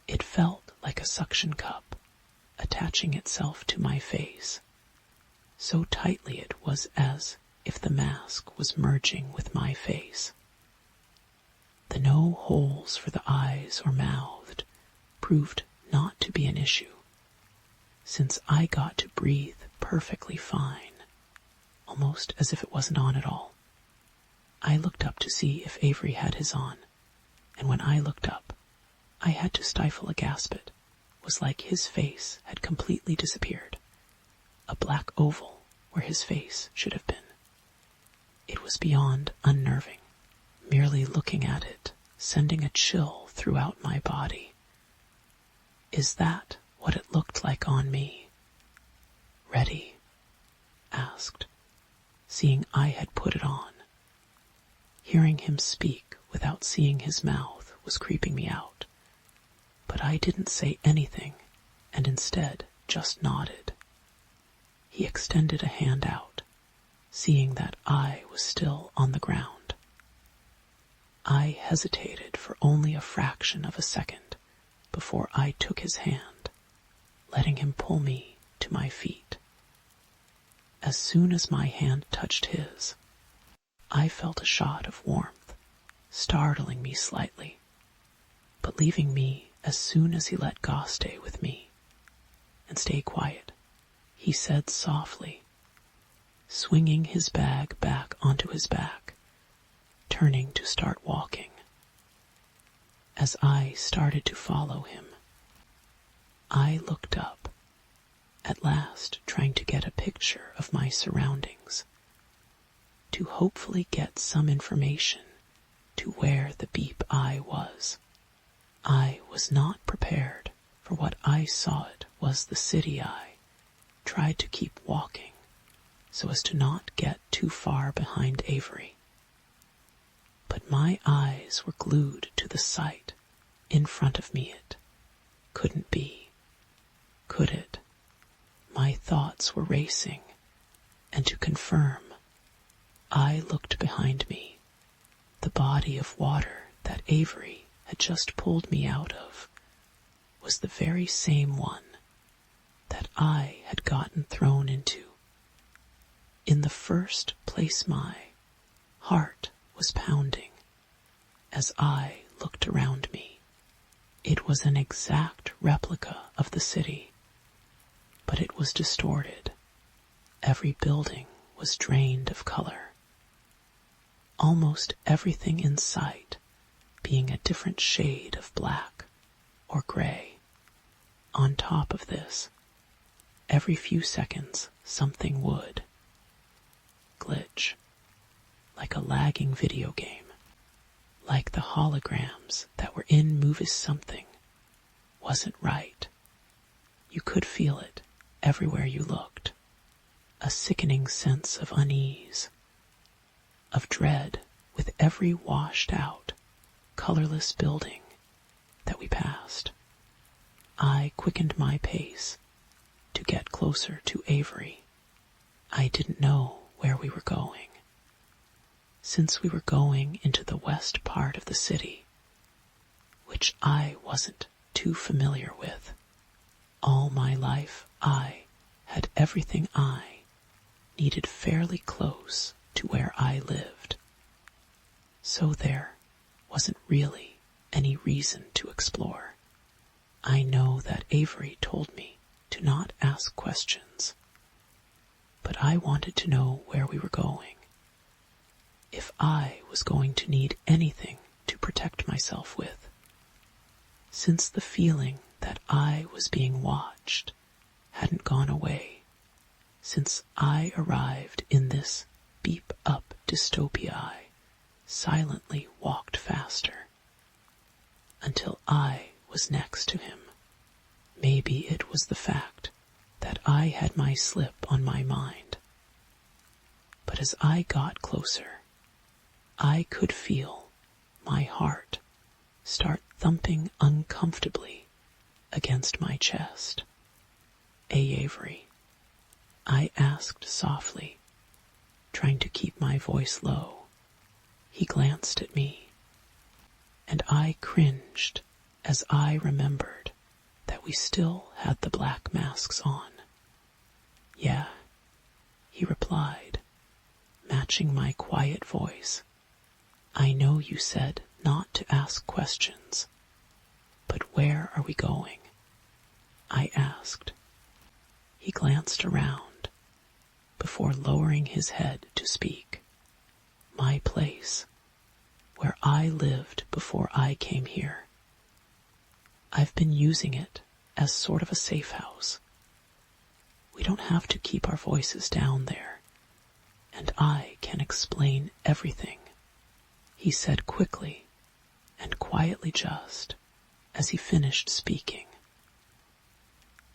It felt like a suction cup attaching itself to my face. So tightly it was as if the mask was merging with my face. The no holes for the eyes or mouth proved not to be an issue, since I got to breathe perfectly fine, almost as if it wasn't on at all. I looked up to see if Avery had his on, and when I looked up, I had to stifle a gasp. It was like his face had completely disappeared, a black oval where his face should have been. It was beyond unnerving, merely looking at it, sending a chill throughout my body. Is that what it looked like on me? "Ready?" asked, seeing I had put it on. Hearing him speak without seeing his mouth was creeping me out, but I didn't say anything and instead just nodded. He extended a hand out, seeing that I was still on the ground. I hesitated for only a fraction of a second before I took his hand, letting him pull me to my feet. As soon as my hand touched his, I felt a shot of warmth, startling me slightly, but leaving me as soon as he let Ga stay with me. And stay quiet, he said softly, swinging his bag back onto his back, turning to start walking. As I started to follow him, I looked up, at last trying to get a picture of my surroundings, to hopefully get some information to where the beep eye was. I was not prepared for what I saw it was the city eye. Tried to keep walking so as to not get too far behind Avery. But my eyes were glued to the sight in front of me. It couldn't be. Could it? My thoughts were racing, and to confirm, I looked behind me. The body of water that Avery had just pulled me out of was the very same one that I had gotten thrown into. In the first place, my heart was pounding as I looked around me. It was an exact replica of the city, but it was distorted. Every building was drained of color. Almost everything in sight being a different shade of black or gray. On top of this, every few seconds something would glitch, like a lagging video game, like the holograms that were in movies. Something wasn't right. You could feel it everywhere you looked, a sickening sense of unease, of dread with every washed out, colorless building that we passed. I quickened my pace to get closer to Avery. I didn't know where we were going. Since we were going into the west part of the city, which I wasn't too familiar with, all my life I had everything I needed fairly close to where I lived. So there wasn't really any reason to explore. I know that Avery told me to not ask questions, but I wanted to know where we were going. If I was going to need anything to protect myself with, since the feeling that I was being watched hadn't gone away, since I arrived in this beep-up dystopia, I silently walked faster until I was next to him. Maybe it was the fact that I had my slip on my mind. But as I got closer, I could feel my heart start thumping uncomfortably against my chest. Avery, I asked softly, trying to keep my voice low. He glanced at me, and I cringed as I remembered that we still had the black masks on. Yeah, he replied, matching my quiet voice. I know you said not to ask questions, but where are we going? I asked. He glanced around before lowering his head to speak. My place, where I lived before I came here. I've been using it as sort of a safe house. We don't have to keep our voices down there, and I can explain everything, he said quickly and quietly just as he finished speaking.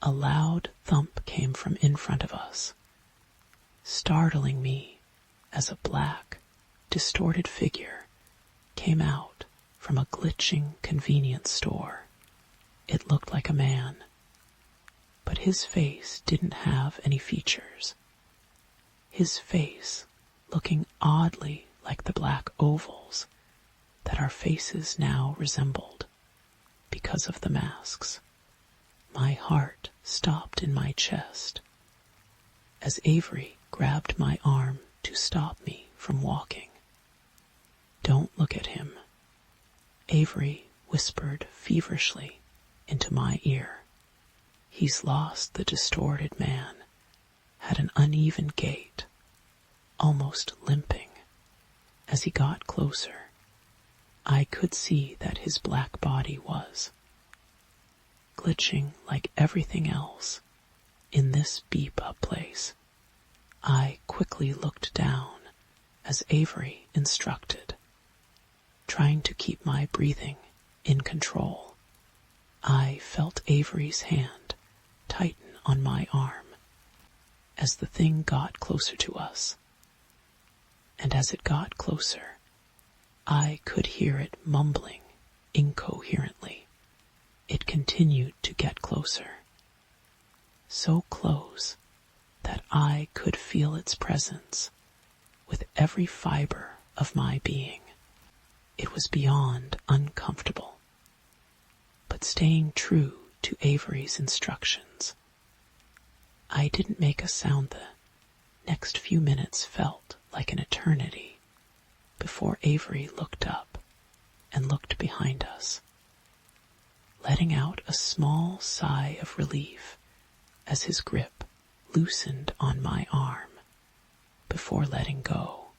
A loud thump came from in front of us, startling me as a black, distorted figure came out from a glitching convenience store. It looked like a man, but his face didn't have any features. His face looking oddly like the black ovals that our faces now resembled because of the masks. My heart stopped in my chest as Avery grabbed my arm to stop me from walking. "Don't look at him," Avery whispered feverishly into my ear. "He's lost the distorted man," had an uneven gait, almost limping. As he got closer, I could see that his black body was glitching like everything else in this beep-up place. I quickly looked down as Avery instructed, trying to keep my breathing in control. I felt Avery's hand tighten on my arm as the thing got closer to us. And as it got closer, I could hear it mumbling incoherently. It continued to get closer, so close that I could feel its presence with every fiber of my being. It was beyond uncomfortable, but staying true to Avery's instructions, I didn't make a sound. The next few minutes felt like an eternity before Avery looked up and looked behind us, letting out a small sigh of relief as his grip loosened on my arm before letting go.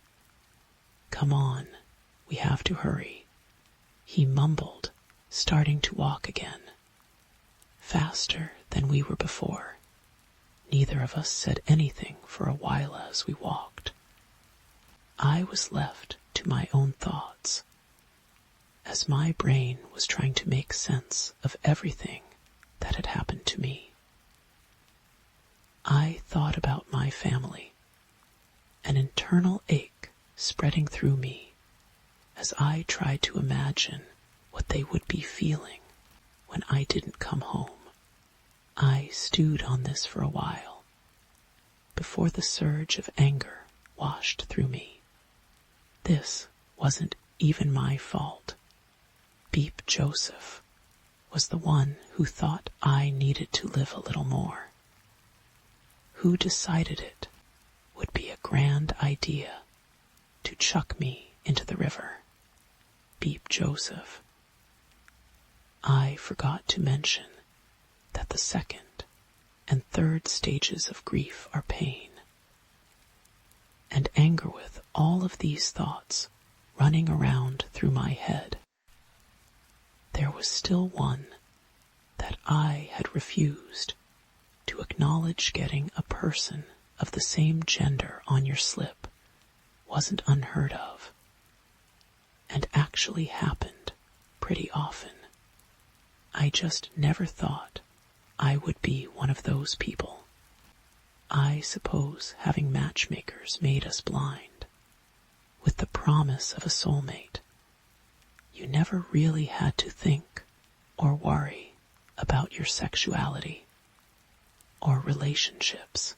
"Come on, we have to hurry," he mumbled, starting to walk again, faster than we were before. Neither of us said anything for a while as we walked. I was left to my own thoughts, as my brain was trying to make sense of everything that had happened to me. I thought about my family, an internal ache spreading through me as I tried to imagine what they would be feeling when I didn't come home. I stewed on this for a while before the surge of anger washed through me. This wasn't even my fault. Beep Joseph was the one who thought I needed to live a little more, who decided it would be a grand idea to chuck me into the river. Beep Joseph. I forgot to mention that the second and third stages of grief are pain and anger. With all of these thoughts running around through my head, there was still one that I had refused to acknowledge. Getting a person of the same gender on your slip wasn't unheard of, and actually happened pretty often. I just never thought I would be one of those people. I suppose having matchmakers made us blind. With the promise of a soulmate, you never really had to think or worry about your sexuality or relationships.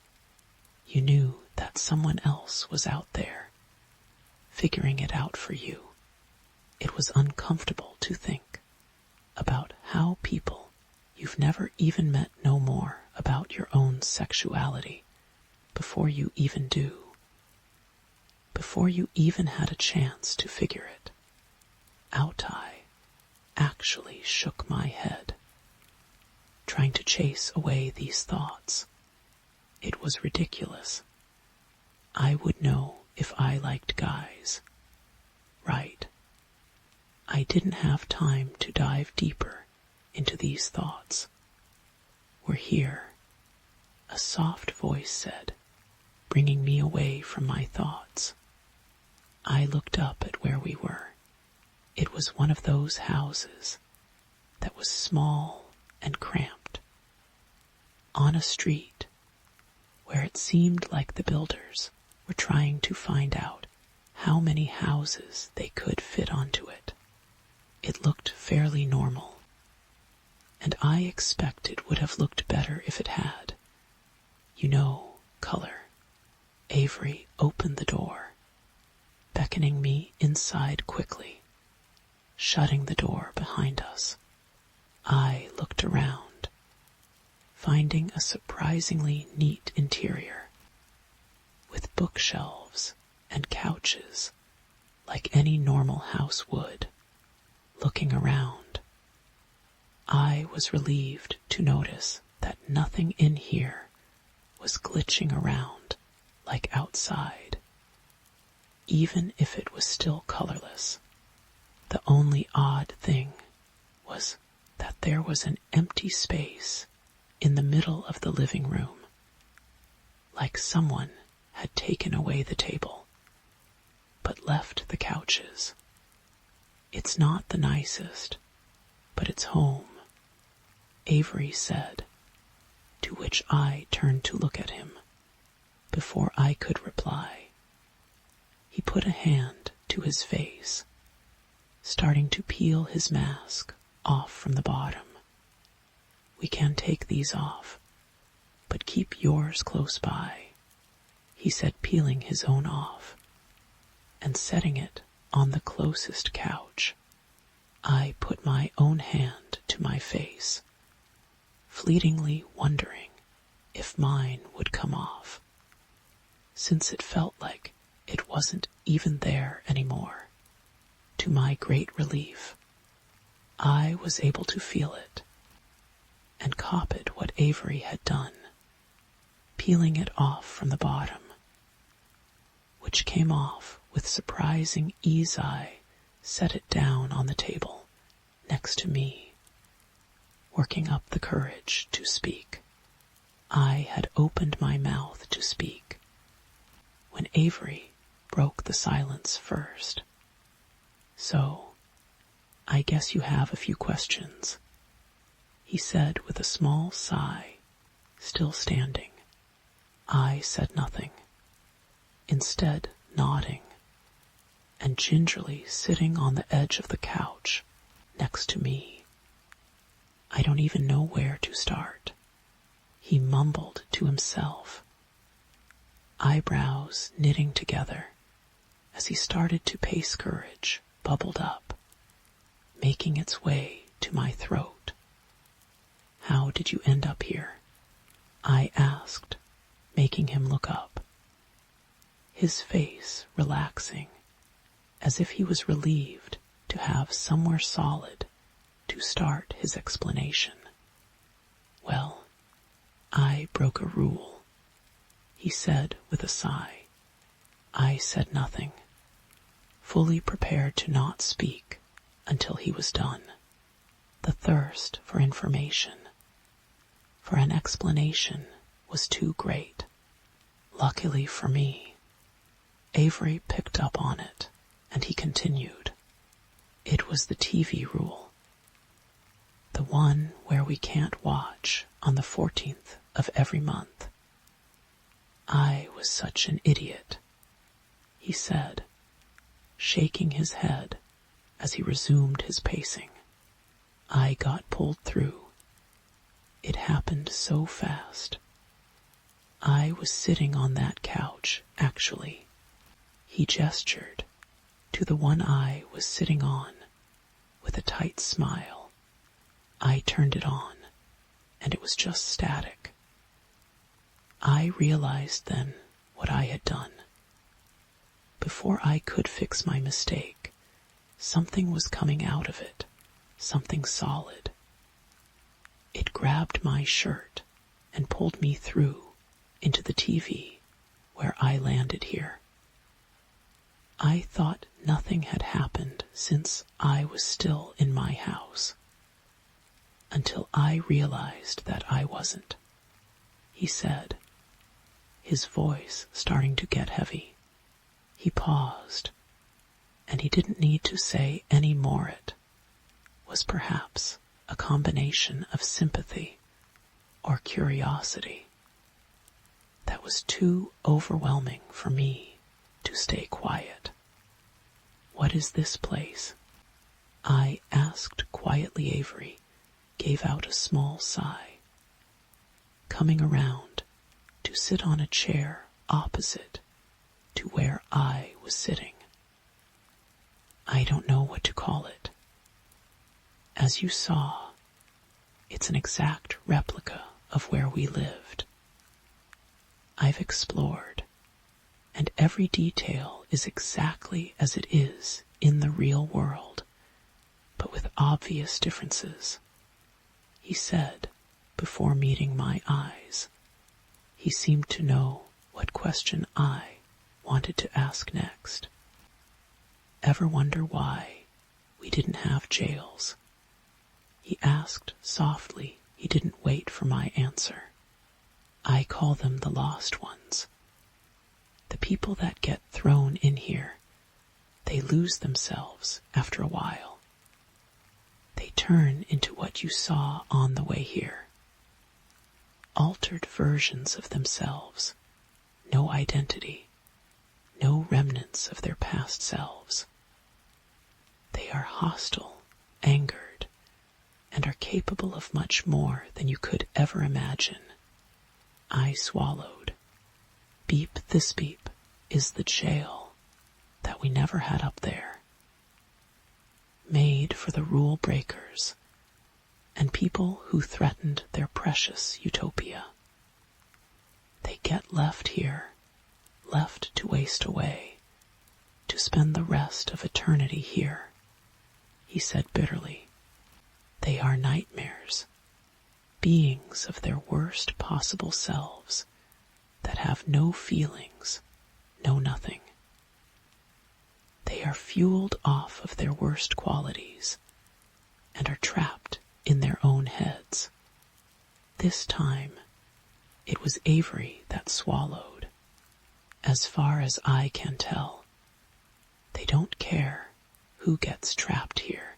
You knew that someone else was out there figuring it out for you. It was uncomfortable to think about how people you've never even met know more about your own sexuality before you even do, before you even had a chance to figure it out. I actually shook my head, trying to chase away these thoughts. It was ridiculous. I would know if I liked guys, right? I didn't have time to dive deeper into these thoughts. "We're here," a soft voice said, bringing me away from my thoughts. I looked up at where we were. It was one of those houses that was small and cramped, on a street where it seemed like the builders were trying to find out how many houses they could fit onto it. It looked fairly normal, and I expect it would have looked better if it had. You know, color. Avery opened the door, beckoning me inside quickly, shutting the door behind us, I looked around, finding a surprisingly neat interior, with bookshelves and couches like any normal house would. Looking around, I was relieved to notice that nothing in here was glitching around like outside. Even if it was still colorless, the only odd thing was that there was an empty space in the middle of the living room, like someone had taken away the table, but left the couches. It's not the nicest, but it's home, Avery said, to which I turned to look at him. Before I could reply, he put a hand to his face, starting to peel his mask off from the bottom. We can take these off, but keep yours close by, he said, peeling his own off and setting it on the closest couch. I put my own hand to my face, fleetingly wondering if mine would come off, since it felt like it wasn't even there anymore. To my great relief, I was able to feel it and copied what Avery had done, peeling it off from the bottom, which came off with surprising ease. I set it down on the table next to me, working up the courage to speak. I had opened my mouth to speak when Avery broke the silence first. So, I guess you have a few questions, he said with a small sigh, still standing. I said nothing, instead nodding and gingerly sitting on the edge of the couch next to me. I don't even know where to start, he mumbled to himself, eyebrows knitting together as he started to pace. Courage bubbled up, making its way to my throat. How did you end up here? I asked, making him look up, his face relaxing, as if he was relieved to have somewhere solid to start his explanation. Well, I broke a rule, he said with a sigh. I said nothing, fully prepared to not speak until he was done. The thirst for information, for an explanation, was too great. Luckily for me, Avery picked up on it, and he continued. It was the TV rule, the one where we can't watch on the 14th of every month. I was such an idiot, he said, shaking his head as he resumed his pacing. I got pulled through. It happened so fast. I was sitting on that couch, actually. He gestured to the one I was sitting on with a tight smile. I turned it on, and it was just static. I realized then what I had done. Before I could fix my mistake, something was coming out of it, something solid. It grabbed my shirt and pulled me through into the TV, where I landed here. I thought nothing had happened since I was still in my house, until I realized that I wasn't, he said, his voice starting to get heavy. He paused, and he didn't need to say any more. It was perhaps a combination of sympathy or curiosity that was too overwhelming for me to stay quiet. What is this place? I asked quietly. Avery gave out a small sigh, coming around to sit on a chair opposite to where I was sitting. I don't know what to call it, As you saw, it's an exact replica of where we lived. I've explored, and every detail is exactly as it is in the real world, but with obvious differences, he said before meeting my eyes. He seemed to know what question I wanted to ask next. Ever wonder why we didn't have jails? He asked softly. He didn't wait for my answer. I call them the lost ones. The people that get thrown in here, they lose themselves after a while. They turn into what you saw on the way here. Altered versions of themselves, no identity, no remnants of their past selves. They are hostile, angered, and are capable of much more than you could ever imagine. I swallowed. Beep, this beep is the jail that we never had up there. Made for the rule breakers and people who threatened their precious utopia. They get left here, left to waste away, to spend the rest of eternity here, he said bitterly. They are nightmares, beings of their worst possible selves that have no feelings, no nothing. They are fueled off of their worst qualities and are trapped in their own heads. This time, it was Avery that swallowed. As far as I can tell, they don't care who gets trapped here.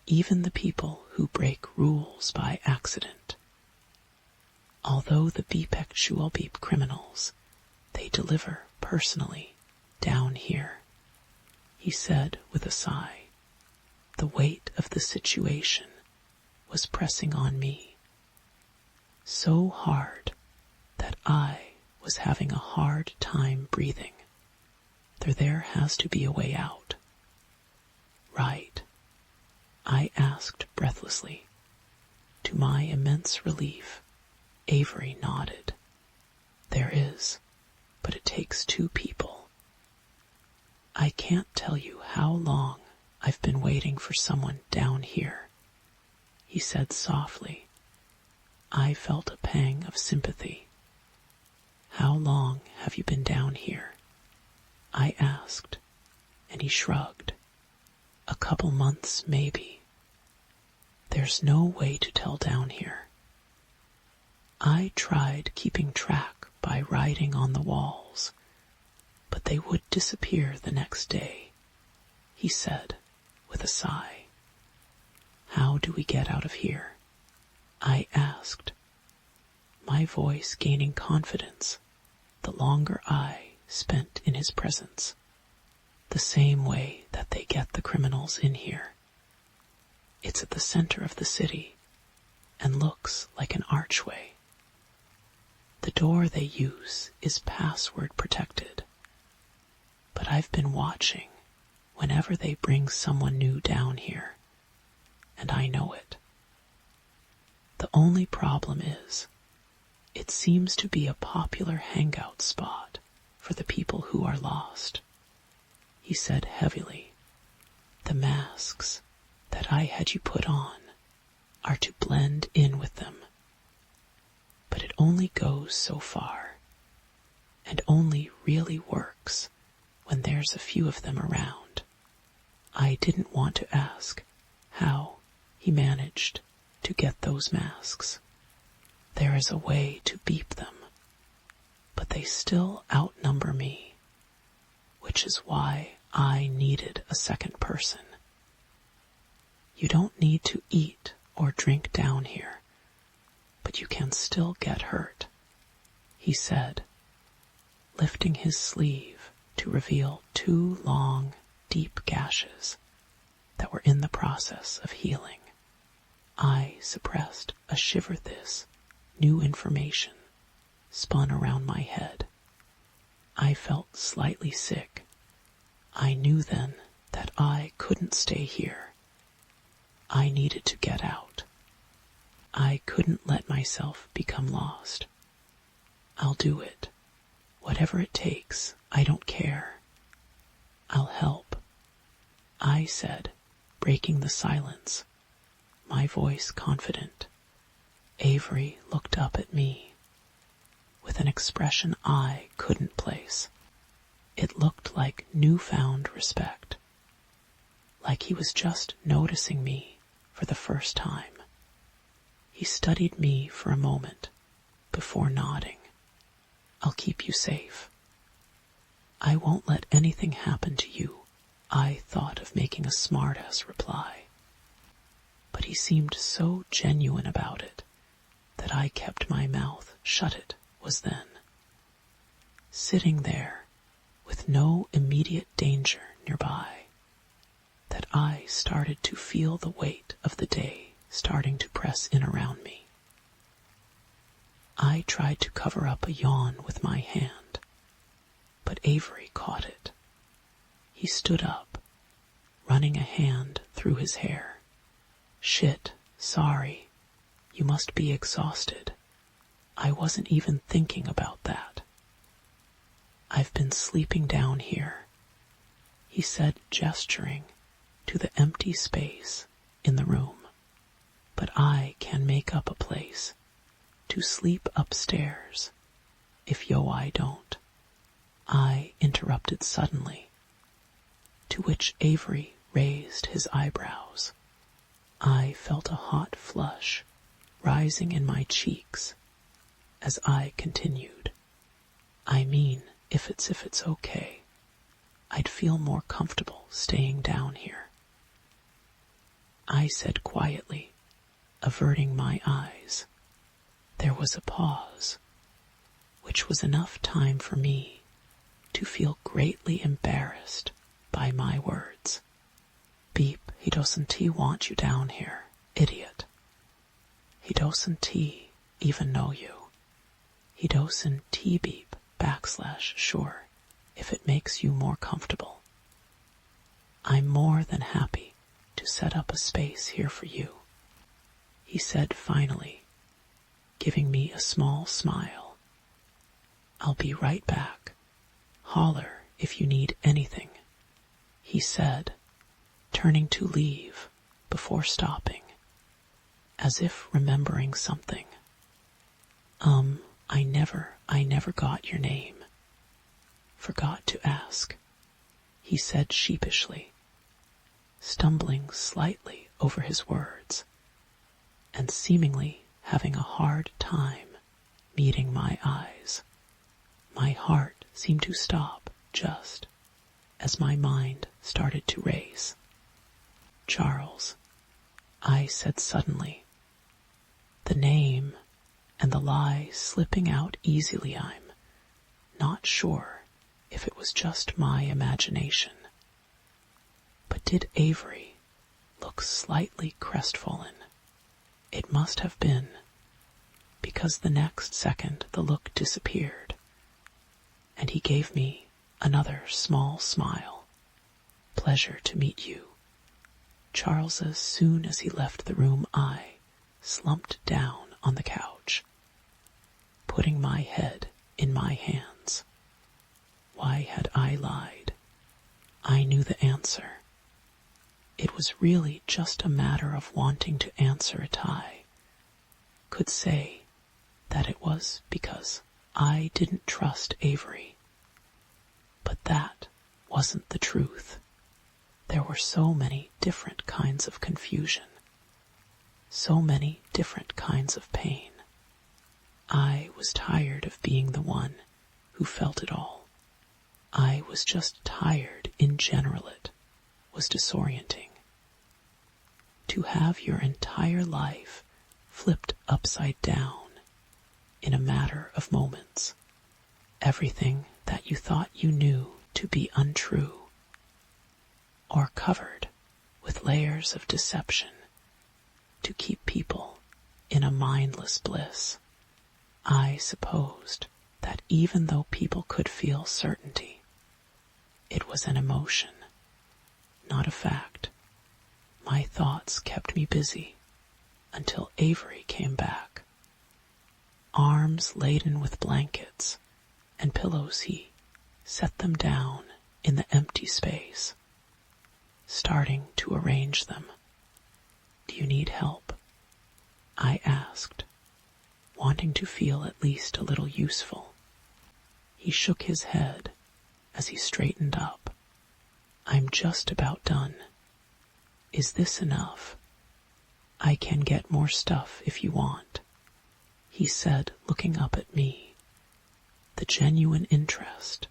Even the people who break rules by accident. Although the beep-actual beep criminals, they deliver personally down here, he said with a sigh. The weight of the situation was pressing on me, so hard that I was having a hard time breathing. There has to be a way out. Right, I asked breathlessly. To my immense relief, Avery nodded. There is, but it takes two people. I can't tell you how long I've been waiting for someone down here, he said softly. I felt a pang of sympathy. How long have you been down here? I asked, and he shrugged. A couple months, maybe. There's no way to tell down here. I tried keeping track by writing on the walls, but they would disappear the next day, he said with a sigh. How do we get out of here? I asked, my voice gaining confidence the longer I spent in his presence. The same way that they get the criminals in here. It's at the center of the city and looks like an archway. The door they use is password protected, but I've been watching whenever they bring someone new down here, and I know it. The only problem is, it seems to be a popular hangout spot for the people who are lost, he said heavily. The masks that I had you put on are to blend in with them, but it only goes so far, and only really works when there's a few of them around. I didn't want to ask how he managed to get those masks. There is a way to beep them, but they still outnumber me, which is why I needed a second person. You don't need to eat or drink down here, but you can still get hurt, he said, lifting his sleeve to reveal two long, deep gashes that were in the process of healing. I suppressed a shiver. This new information spun around my head. I felt slightly sick. I knew then that I couldn't stay here. I needed to get out. I couldn't let myself become lost. I'll do it. Whatever it takes, I don't care. I'll help, I said, breaking the silence, my voice confident. Avery looked up at me with an expression I couldn't place. It looked like newfound respect, like he was just noticing me for the first time. He studied me for a moment before nodding. I'll keep you safe. I won't let anything happen to you. I thought of making a smart-ass reply, but he seemed so genuine about it that I kept my mouth shut. It was then, sitting there with no immediate danger nearby, that I started to feel the weight of the day starting to press in around me. I tried to cover up a yawn with my hand, but Avery caught it. He stood up, running a hand through his hair. Shit, sorry. You must be exhausted. I wasn't even thinking about that. I've been sleeping down here, he said, gesturing to the empty space in the room. But I can make up a place to sleep upstairs if I don't. I interrupted suddenly, to which Avery raised his eyebrows. I felt a hot flush rising in my cheeks as I continued. I mean, if it's okay, I'd feel more comfortable staying down here, I said quietly, averting my eyes. There was a pause, which was enough time for me to feel greatly embarrassed by my words. Beep, he doesn't want you down here, idiot. He doesn't even know you. He doesn't beep / sure, if it makes you more comfortable. I'm more than happy to set up a space here for you, he said finally, giving me a small smile. I'll be right back. Holler if you need anything, he said, turning to leave before stopping, as if remembering something. I never got your name. Forgot to ask, he said sheepishly, stumbling slightly over his words, and seemingly having a hard time meeting my eyes. My heart seemed to stop just as my mind started to race. Charles, I said suddenly, the name and the lie slipping out easily. I'm not sure if it was just my imagination. But did Avery look slightly crestfallen? It must have been, because the next second the look disappeared, and he gave me another small smile. Pleasure to meet you. Charles, as soon as he left the room, I slumped down on the couch, putting my head in my hands. Why had I lied? I knew the answer. It was really just a matter of wanting to answer it. I could say that it was because I didn't trust Avery. But that wasn't the truth. There were so many different kinds of confusion, so many different kinds of pain. I was tired of being the one who felt it all. I was just tired in general. It was disorienting. To have your entire life flipped upside down in a matter of moments. Everything that you thought you knew to be untrue, or covered with layers of deception to keep people in a mindless bliss. I supposed that even though people could feel certainty, it was an emotion, not a fact. My thoughts kept me busy until Avery came back. Arms laden with blankets and pillows, he set them down in the empty space, starting to arrange them. "Do you need help?" I asked, wanting to feel at least a little useful. He shook his head as he straightened up. "I'm just about done. Is this enough? I can get more stuff if you want," he said, looking up at me, the genuine interest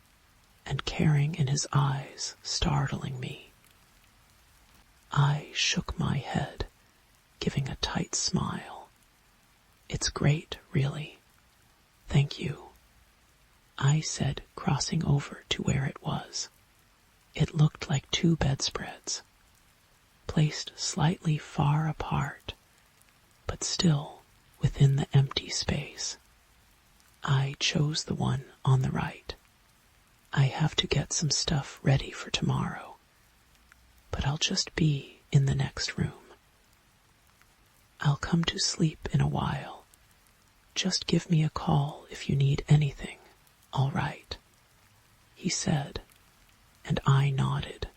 and caring in his eyes startling me. I shook my head, giving a tight smile. "It's great, really. Thank you," I said, crossing over to where it was. It looked like 2 bedspreads, placed slightly far apart, but still within the empty space. I chose the one on the right. I have to get some stuff ready for tomorrow, but I'll just be in the next room. I'll come to sleep in a while. Just give me a call if you need anything, all right?" he said, and I nodded.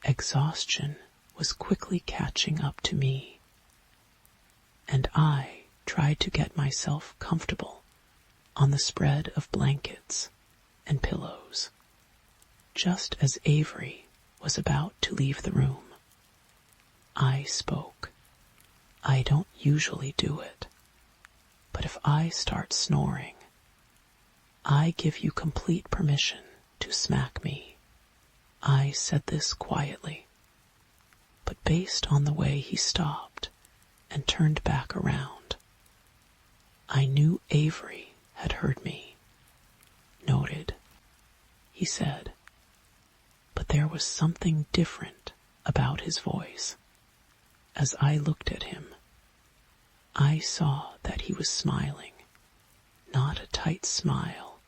Exhaustion was quickly catching up to me, and I tried to get myself comfortable on the spread of blankets and pillows. Just as Avery was about to leave the room, I spoke. I don't usually do it, but if I start snoring, I give you complete permission to smack me. I said this quietly, but based on the way he stopped and turned back around, I knew Avery had heard me. "Noted," he said, but there was something different about his voice. As I looked at him, I saw that he was smiling, not a tight smile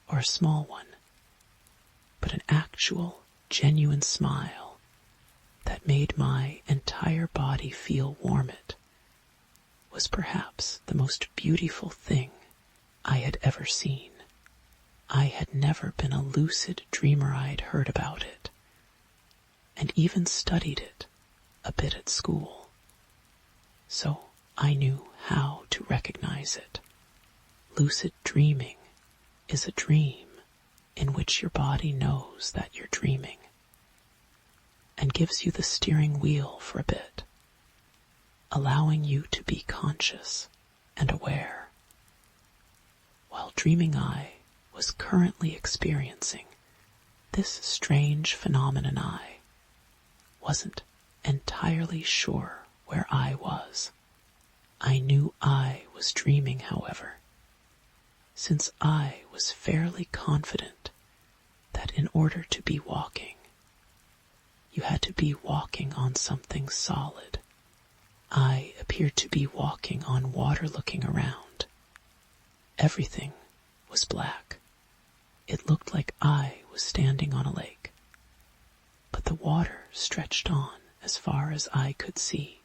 or a small one, but an actual, genuine smile that made my entire body feel warm. It was perhaps the most beautiful thing I had ever seen. I had never been a lucid dreamer. I'd heard about it, and even studied it a bit at school, so I knew how to recognize it. Lucid dreaming is a dream in which your body knows that you're dreaming and gives you the steering wheel for a bit, allowing you to be conscious and aware. While dreaming, I was currently experiencing this strange phenomenon. I wasn't entirely sure where I was. I knew I was dreaming, however, since I was fairly confident that in order to be walking, you had to be walking on something solid. I appeared to be walking on water. Looking around, everything was black. It looked like I was standing on a lake, but the water stretched on as far as I could see.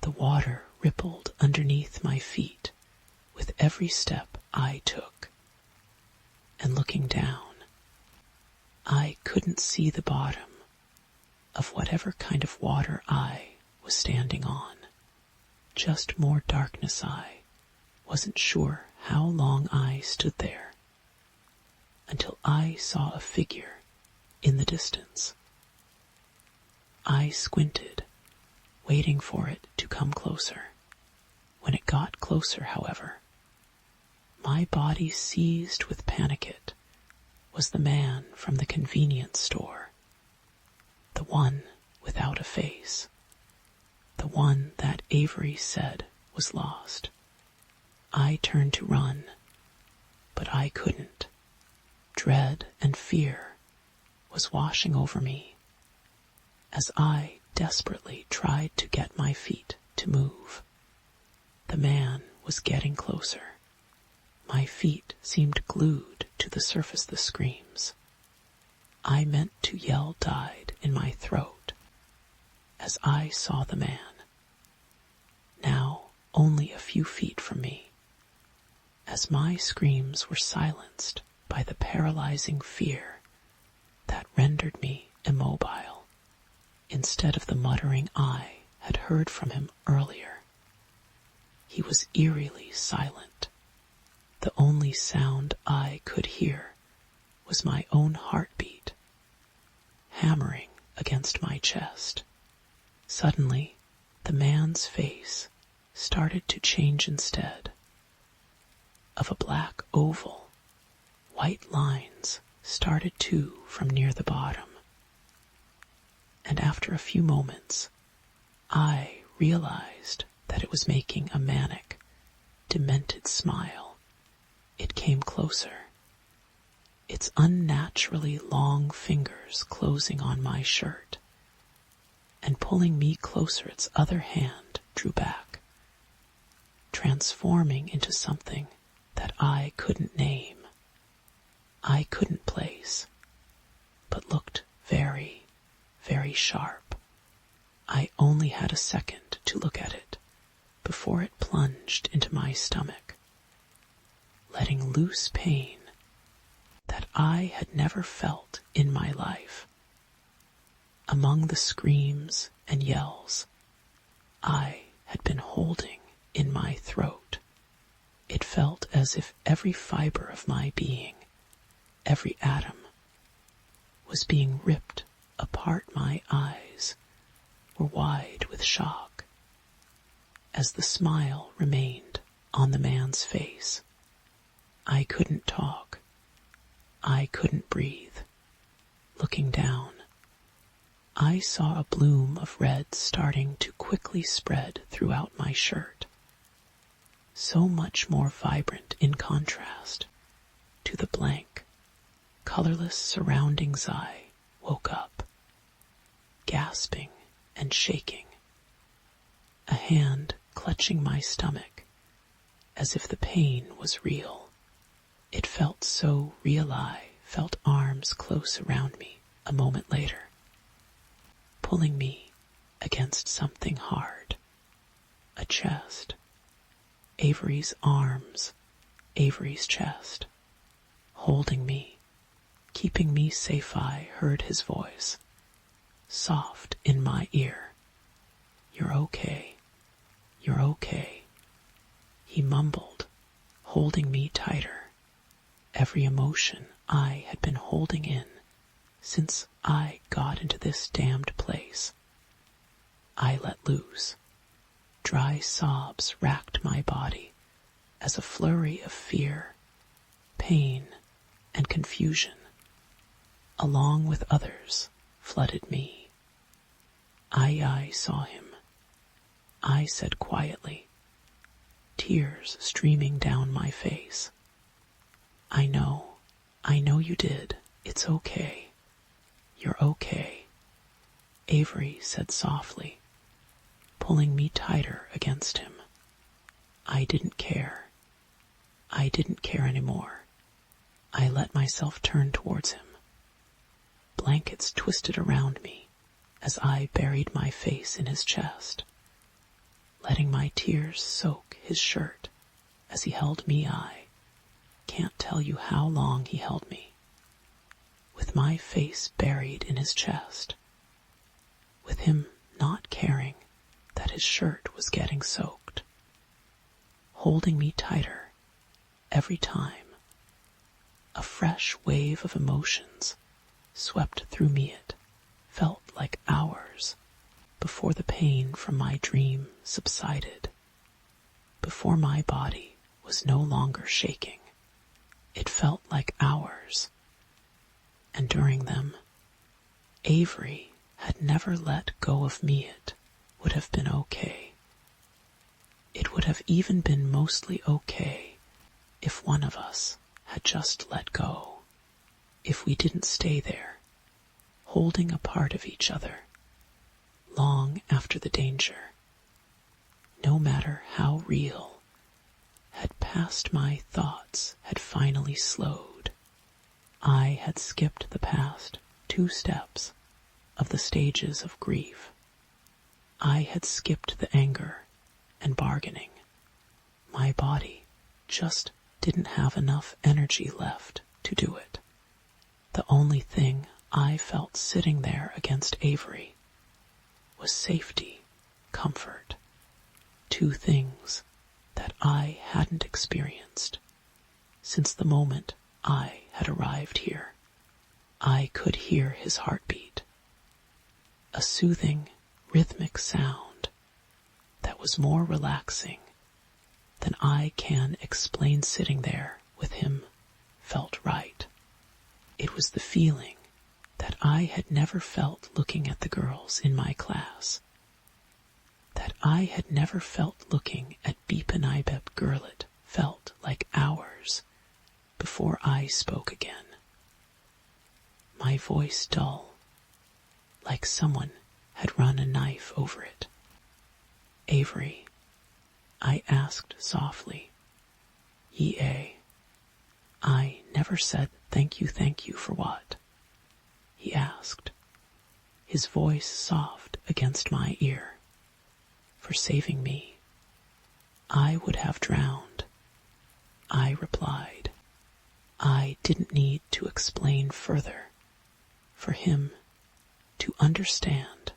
The water rippled underneath my feet with every step I took, and looking down, I couldn't see the bottom of whatever kind of water I was standing on. Just more darkness. I wasn't sure how long I stood there until I saw a figure in the distance. I squinted, waiting for it to come closer. When it got closer, however, my body seized with panic. It was the man from the convenience store, the one without a face, the one that Avery said was lost. I turned to run, but I couldn't. Dread and fear was washing over me as I desperately tried to get my feet to move. The man was getting closer. My feet seemed glued to the surface. The screams I meant to yell died in my throat. as I saw the man, now only a few feet from me, as my screams were silenced by the paralyzing fear that rendered me immobile, instead of the muttering I had heard from him earlier. He was eerily silent. The only sound I could hear was my own heartbeat, hammering against my chest. Suddenly, the man's face started to change instead. Of a black oval, white lines started too from near the bottom. And after a few moments, I realized that it was making a manic, demented smile. It came closer, its unnaturally long fingers closing on my shirt, and pulling me closer. Its other hand drew back, transforming into something that I couldn't name, I couldn't place, but looked very, very sharp. I only had a second to look at it before it plunged into my stomach, letting loose pain that I had never felt in my life. Among the screams and yells I had been holding in my throat, it felt as if every fiber of my being, every atom, was being ripped apart. My eyes were wide with shock as the smile remained on the man's face. I couldn't talk. I couldn't breathe. Looking down, I saw a bloom of red starting to quickly spread throughout my shirt, so much more vibrant in contrast to the blank, colorless surroundings. I woke up, gasping and shaking, a hand clutching my stomach as if the pain was real. It felt so real. I felt arms close around me a moment later, pulling me against something hard, a chest. Avery's arms, Avery's chest, holding me, keeping me safe. I heard his voice, soft in my ear. "You're okay. You're okay," he mumbled, holding me tighter. Every emotion I had been holding in since I got into this damned place, I let loose. Dry sobs racked my body as a flurry of fear, pain, and confusion, along with others, flooded me. I saw him," I said quietly, tears streaming down my face. I know you did. It's okay. You're okay," Avery said softly, pulling me tighter against him. I didn't care. I didn't care anymore. I let myself turn towards him. Blankets twisted around me as I buried my face in his chest, letting my tears soak his shirt as he held me. I can't tell you how long he held me, with my face buried in his chest, with him not caring that his shirt was getting soaked, holding me tighter every time. A fresh wave of emotions swept through me. It felt like hours before the pain from my dream subsided, before my body was no longer shaking. It felt like hours, and during them, Avery had never let go of me. It would have been okay. It would have even been mostly okay if one of us had just let go, if we didn't stay there, holding a part of each other, long after the danger, no matter how real, had passed. My thoughts had finally slowed. I had skipped the past 2 steps of the stages of grief, I had skipped the anger and bargaining. My body just didn't have enough energy left to do it. The only thing I felt sitting there against Avery was safety, comfort, two things that I hadn't experienced since the moment I had arrived here. I could hear his heartbeat, a soothing, rhythmic sound that was more relaxing than I can explain. Sitting there with him felt right. It was the feeling that I had never felt looking at the girls in my class, that I had never felt looking at Beep and Ibeb. Gurlit felt like hours before I spoke again. My voice dull, like someone had run a knife over it. Avery, I asked softly. Ye, I never said thank you for what? He asked, his voice soft against my ear. For saving me. I would have drowned. I replied. I didn't need to explain further for him to understand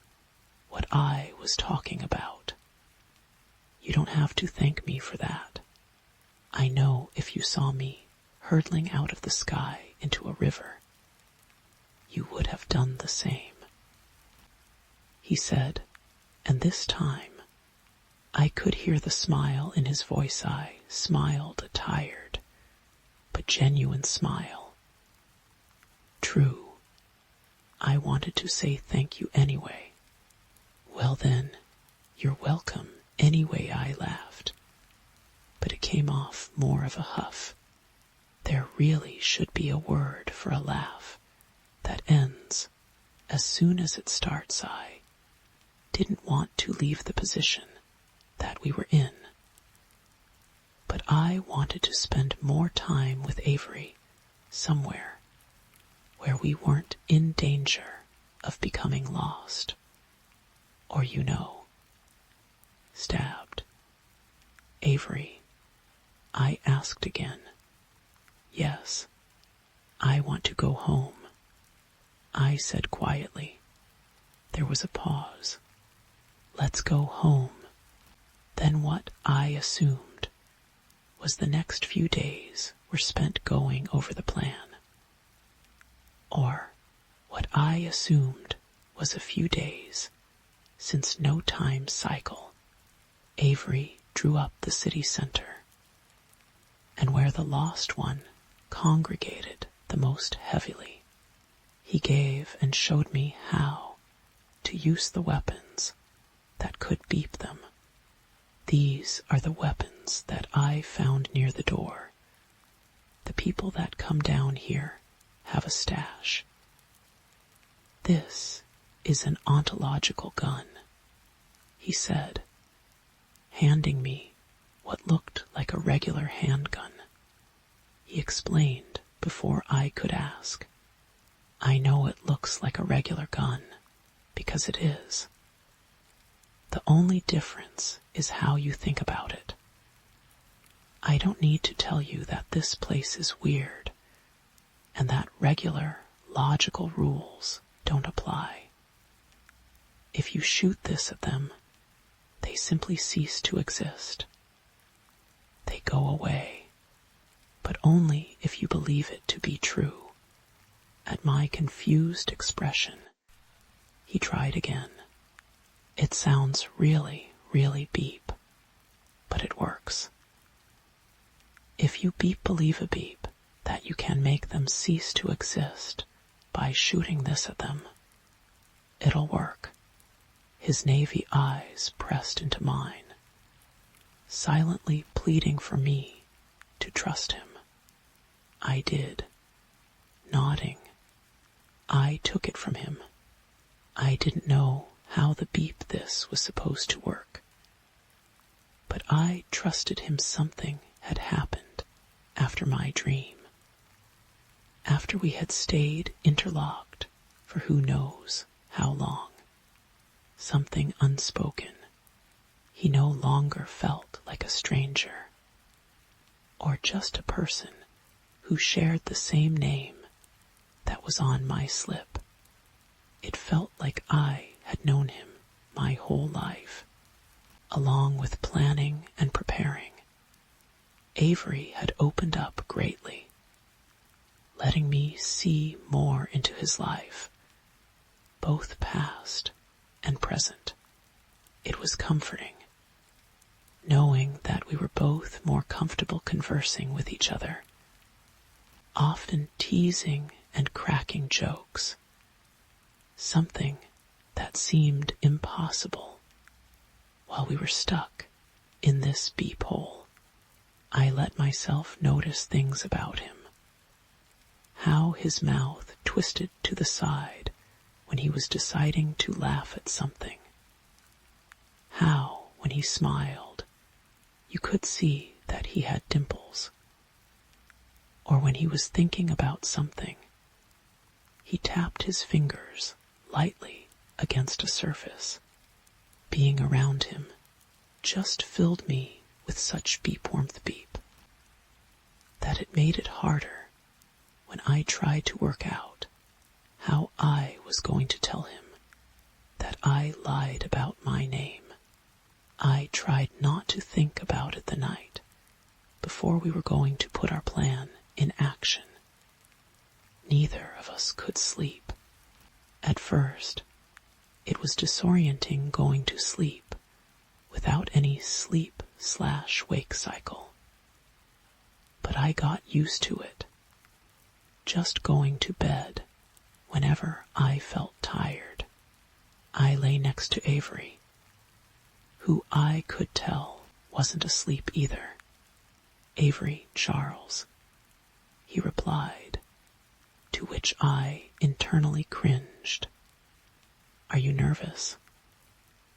what I was talking about. You don't have to thank me for that. I know if you saw me hurtling out of the sky into a river, you would have done the same. He said, and this time I could hear the smile in his voice. I smiled a tired but genuine smile. True, I wanted to say thank you anyway. Well then, you're welcome anyway, I laughed. But it came off more of a huff. There really should be a word for a laugh that ends as soon as it starts. I didn't want to leave the position that we were in, but I wanted to spend more time with Avery somewhere where we weren't in danger of becoming lost, or stabbed. Avery, I asked again. Yes, I want to go home, I said quietly. There was a pause. Let's go home. Then what I assumed was the next few days were spent going over the plan. Or what I assumed was a few days, since no time cycle, Avery drew up the city center, and where the lost one congregated the most heavily, he gave and showed me how to use the weapons that could beep them. These are the weapons that I found near the door. The people that come down here have a stash. This is an ontological gun, he said, handing me what looked like a regular handgun. He explained before I could ask. I know it looks like a regular gun, because it is. The only difference is how you think about it. I don't need to tell you that this place is weird, and that regular, logical rules don't apply. If you shoot this at them, they simply cease to exist. They go away, but only if you believe it to be true. At my confused expression, he tried again. It sounds really, really beep, but it works. If you believe a beep, that you can make them cease to exist by shooting this at them, it'll work. His navy eyes pressed into mine, silently pleading for me to trust him. I did, nodding. I took it from him. I didn't know how the beep this was supposed to work, but I trusted him. Something had happened after my dream. After we had stayed interlocked for who knows how long, something unspoken. He no longer felt like a stranger, or just a person who shared the same name that was on my slip. It felt like I had known him my whole life. Along with planning and preparing, Avery had opened up greatly, letting me see more into his life, both past and present. It was comforting, knowing that we were both more comfortable conversing with each other, often teasing and cracking jokes, something that seemed impossible while we were stuck in this beep hole. I let myself notice things about him, how his mouth twisted to the side when he was deciding to laugh at something, how, when he smiled, you could see that he had dimples, or when he was thinking about something, he tapped his fingers lightly against a surface. Being around him just filled me with such beep warmth beep that it made it harder when I tried to work out how I was going to tell him that I lied about my name. I tried not to think about it the night before we were going to put our plan in action. Neither of us could sleep. At first, it was disorienting going to sleep without any sleep/wake cycle. But I got used to it, just going to bed whenever I felt tired. I lay next to Avery, who I could tell wasn't asleep either. "Avery Charles," he replied, to which I internally cringed. "Are you nervous?"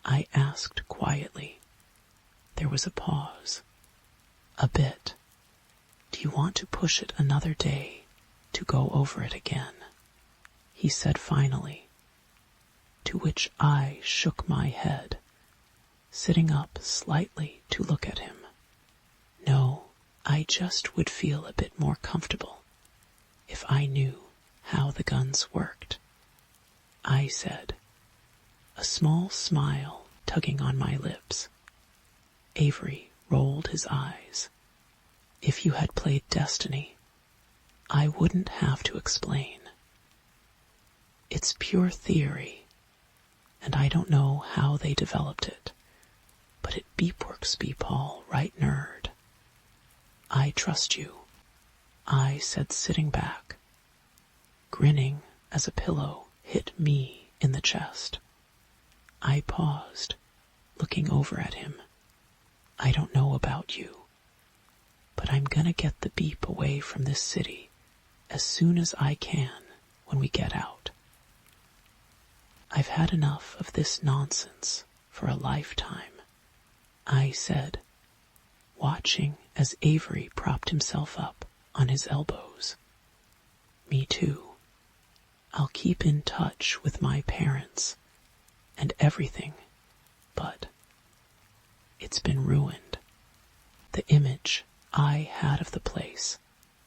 I asked quietly. There was a pause. "A bit. Do you want to push it another day to go over it again?" he said finally, to which I shook my head, sitting up slightly to look at him. No, I just would feel a bit more comfortable if I knew how the guns worked, I said, a small smile tugging on my lips. Avery rolled his eyes. "If you had played Destiny, I wouldn't have to explain. It's pure theory, and I don't know how they developed it, but it beepworks Paul, right, nerd? I trust you," I said, sitting back, grinning as a pillow hit me in the chest. I paused, looking over at him. "I don't know about you, but I'm gonna get the beep away from this city as soon as I can when we get out. I've had enough of this nonsense for a lifetime," I said, watching as Avery propped himself up on his elbows. "Me too. I'll keep in touch with my parents and everything, but it's been ruined. The image I had of the place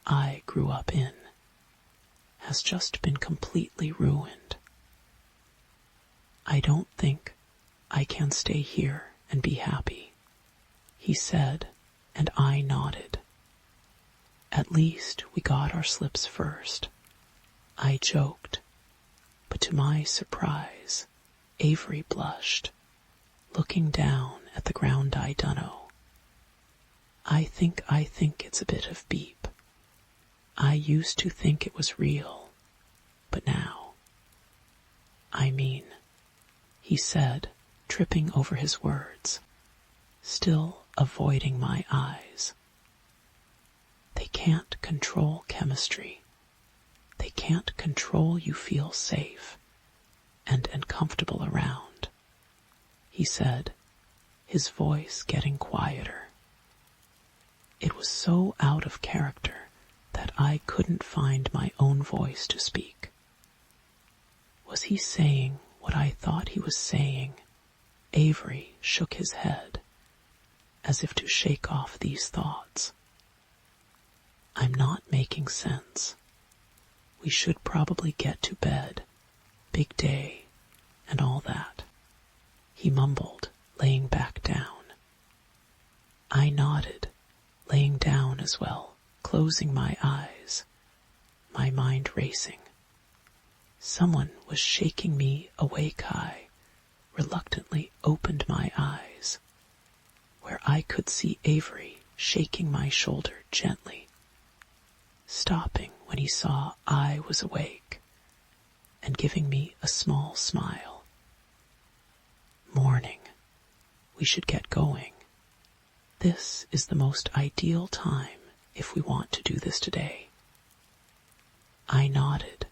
I grew up in has just been completely ruined. I don't think I can stay here and be happy," he said, and I nodded. "At least we got our slips first," I joked, but to my surprise, Avery blushed, looking down at the ground I dunno. I think it's a bit of beep. I used to think it was real, but now. I mean," he said, tripping over his words, still avoiding my eyes. "They can't control chemistry. They can't control you feel safe and comfortable around," he said, his voice getting quieter. It was so out of character that I couldn't find my own voice to speak. Was he saying what I thought he was saying Avery shook his head, as if to shake off these thoughts. I'm not making sense. We should probably get to bed. Big day, and all that, he mumbled, laying back down. I nodded, laying down as well, closing my eyes, my mind racing. Someone was shaking me awake. I reluctantly opened my eyes, where I could see Avery shaking my shoulder gently, stopping when he saw I was awake, and giving me a small smile. Morning. We should get going. This is the most ideal time if we want to do this today. I nodded,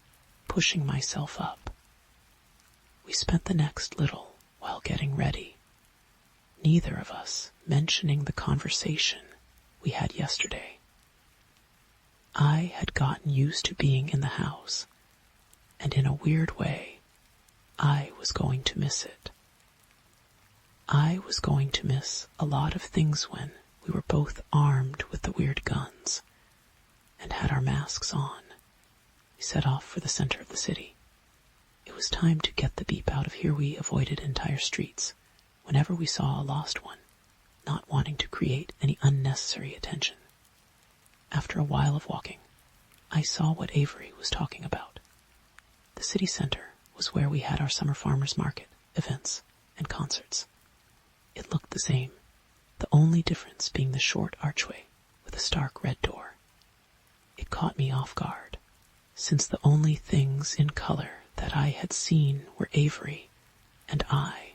pushing myself up. We spent the next little while getting ready, neither of us mentioning the conversation we had yesterday. I had gotten used to being in the house, and in a weird way, I was going to miss it. I was going to miss a lot of things when we were both armed with the weird guns and had our masks on. We set off for the center of the city. It was time to get the beep out of here. We avoided entire streets whenever we saw a lost one, not wanting to create any unnecessary attention. After a while of walking, I saw what Avery was talking about. The city center was where we had our summer farmers market, events, and concerts. It looked the same, the only difference being the short archway with a stark red door. It caught me off guard, since the only things in color that I had seen were Avery and I.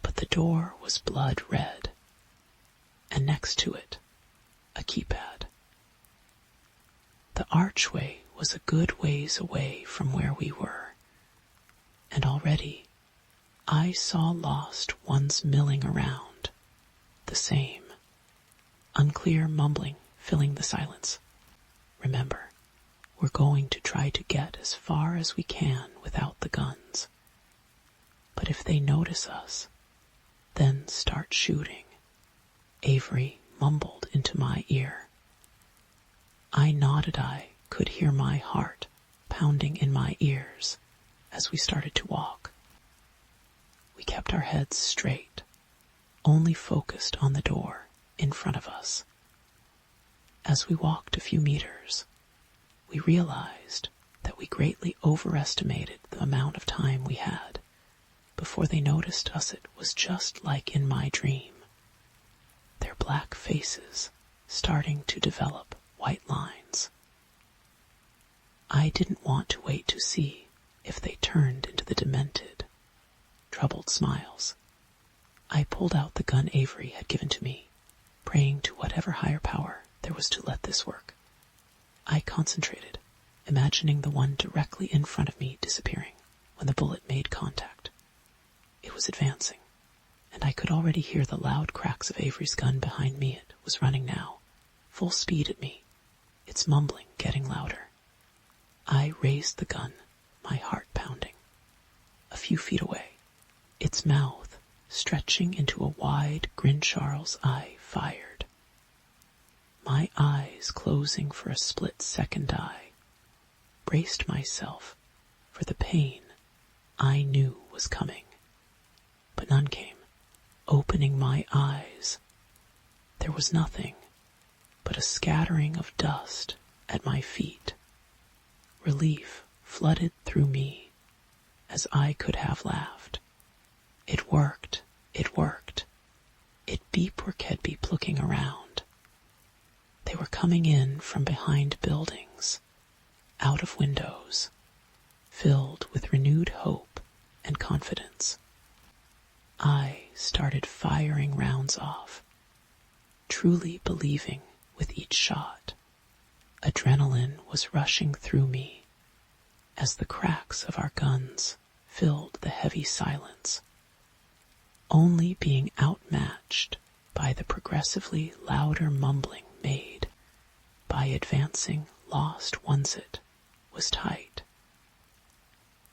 But the door was blood red, and next to it, a keypad. The archway was a good ways away from where we were, and already I saw lost ones milling around, the same, unclear mumbling filling the silence. Remember, we're going to try to get as far as we can without the guns. But if they notice us, then start shooting, Avery mumbled into my ear. I nodded. I could hear my heart pounding in my ears as we started to walk. We kept our heads straight, only focused on the door in front of us. As we walked a few meters, we realized that we greatly overestimated the amount of time we had. Before they noticed us, it was just like in my dream. Their black faces starting to develop white lines. I didn't want to wait to see if they turned into the demented, troubled smiles. I pulled out the gun Avery had given to me, praying to whatever higher power there was to let this work. I concentrated, imagining the one directly in front of me disappearing when the bullet made contact. It was advancing, and I could already hear the loud cracks of Avery's gun behind me. It was running now, full speed at me, its mumbling getting louder. I raised the gun, my heart pounding. A few feet away, its mouth stretching into a wide grin, Charles, I fired. My eyes closing for a split second, I braced myself for the pain I knew was coming. But none came. Opening my eyes, there was nothing but a scattering of dust at my feet. Relief flooded through me as I could have laughed. It worked. It worked. It beep were Kedbeep looking around. They were coming in from behind buildings, out of windows, filled with renewed hope and confidence. I started firing rounds off, truly believing with each shot. Adrenaline was rushing through me as the cracks of our guns filled the heavy silence, only being outmatched by the progressively louder mumbling made by advancing lost ones. It was tight.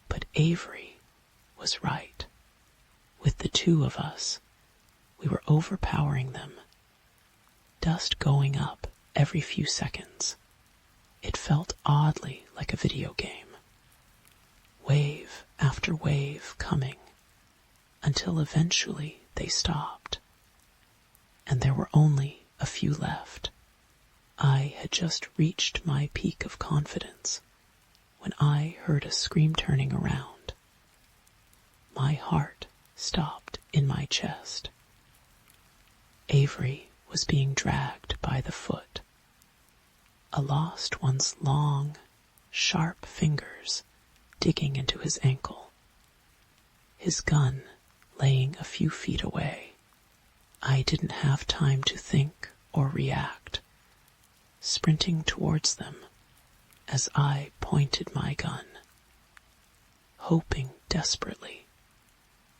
But Avery was right. With the two of us, we were overpowering them. Dust going up every few seconds. It felt oddly like a video game. Wave after wave coming, until eventually they stopped. And there were only a few left. I had just reached my peak of confidence when I heard a scream turning around. My heart stopped in my chest. Avery was being dragged by the foot. A lost one's long, sharp fingers digging into his ankle. His gun laying a few feet away. I didn't have time to think or react, sprinting towards them as I pointed my gun, hoping desperately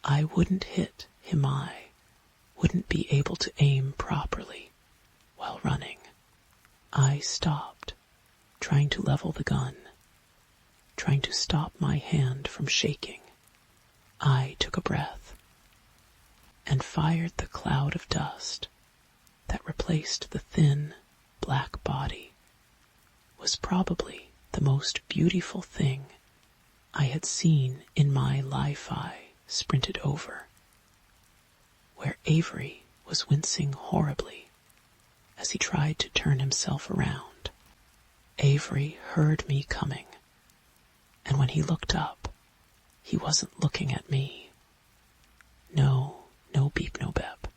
I wouldn't hit him. I wouldn't be able to aim properly while running. I stopped, trying to level the gun, trying to stop my hand from shaking. I took a breath and fired the cloud of dust that replaced the thin, black body. Was probably the most beautiful thing I had seen in my life. I sprinted over, where Avery was wincing horribly as he tried to turn himself around. Avery heard me coming, and when he looked up, he wasn't looking at me. No beep, no bep.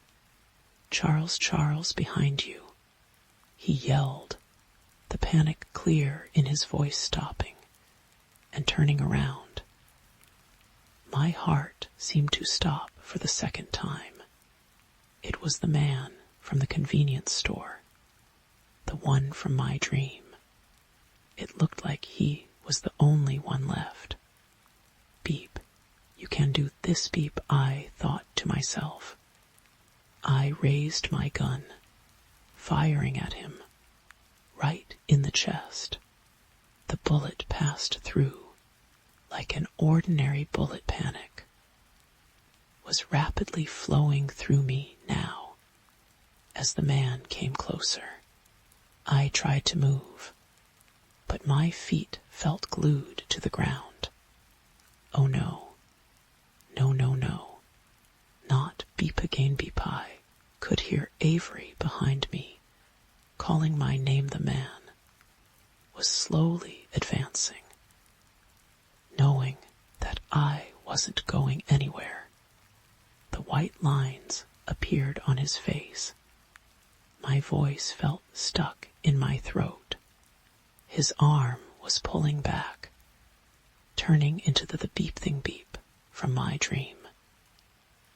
Charles, behind you. He yelled, the panic clear in his voice, stopping and turning around. My heart seemed to stop for the second time. It was the man from the convenience store, the one from my dream. It looked like he was the only one left. Beep, you can do this, beep, I thought to myself. I raised my gun, firing at him, right in the chest. The bullet passed through like an ordinary bullet. Panic was rapidly flowing through me now as the man came closer. I tried to move, but my feet felt glued to the ground. Oh no. Not beep again, beep. I could hear Avery behind me calling my name. The man was slowly advancing, knowing that I wasn't going anywhere. The white lines appeared on his face. My voice felt stuck in my throat. His arm was pulling back, turning into the beep thing, beep from my dream.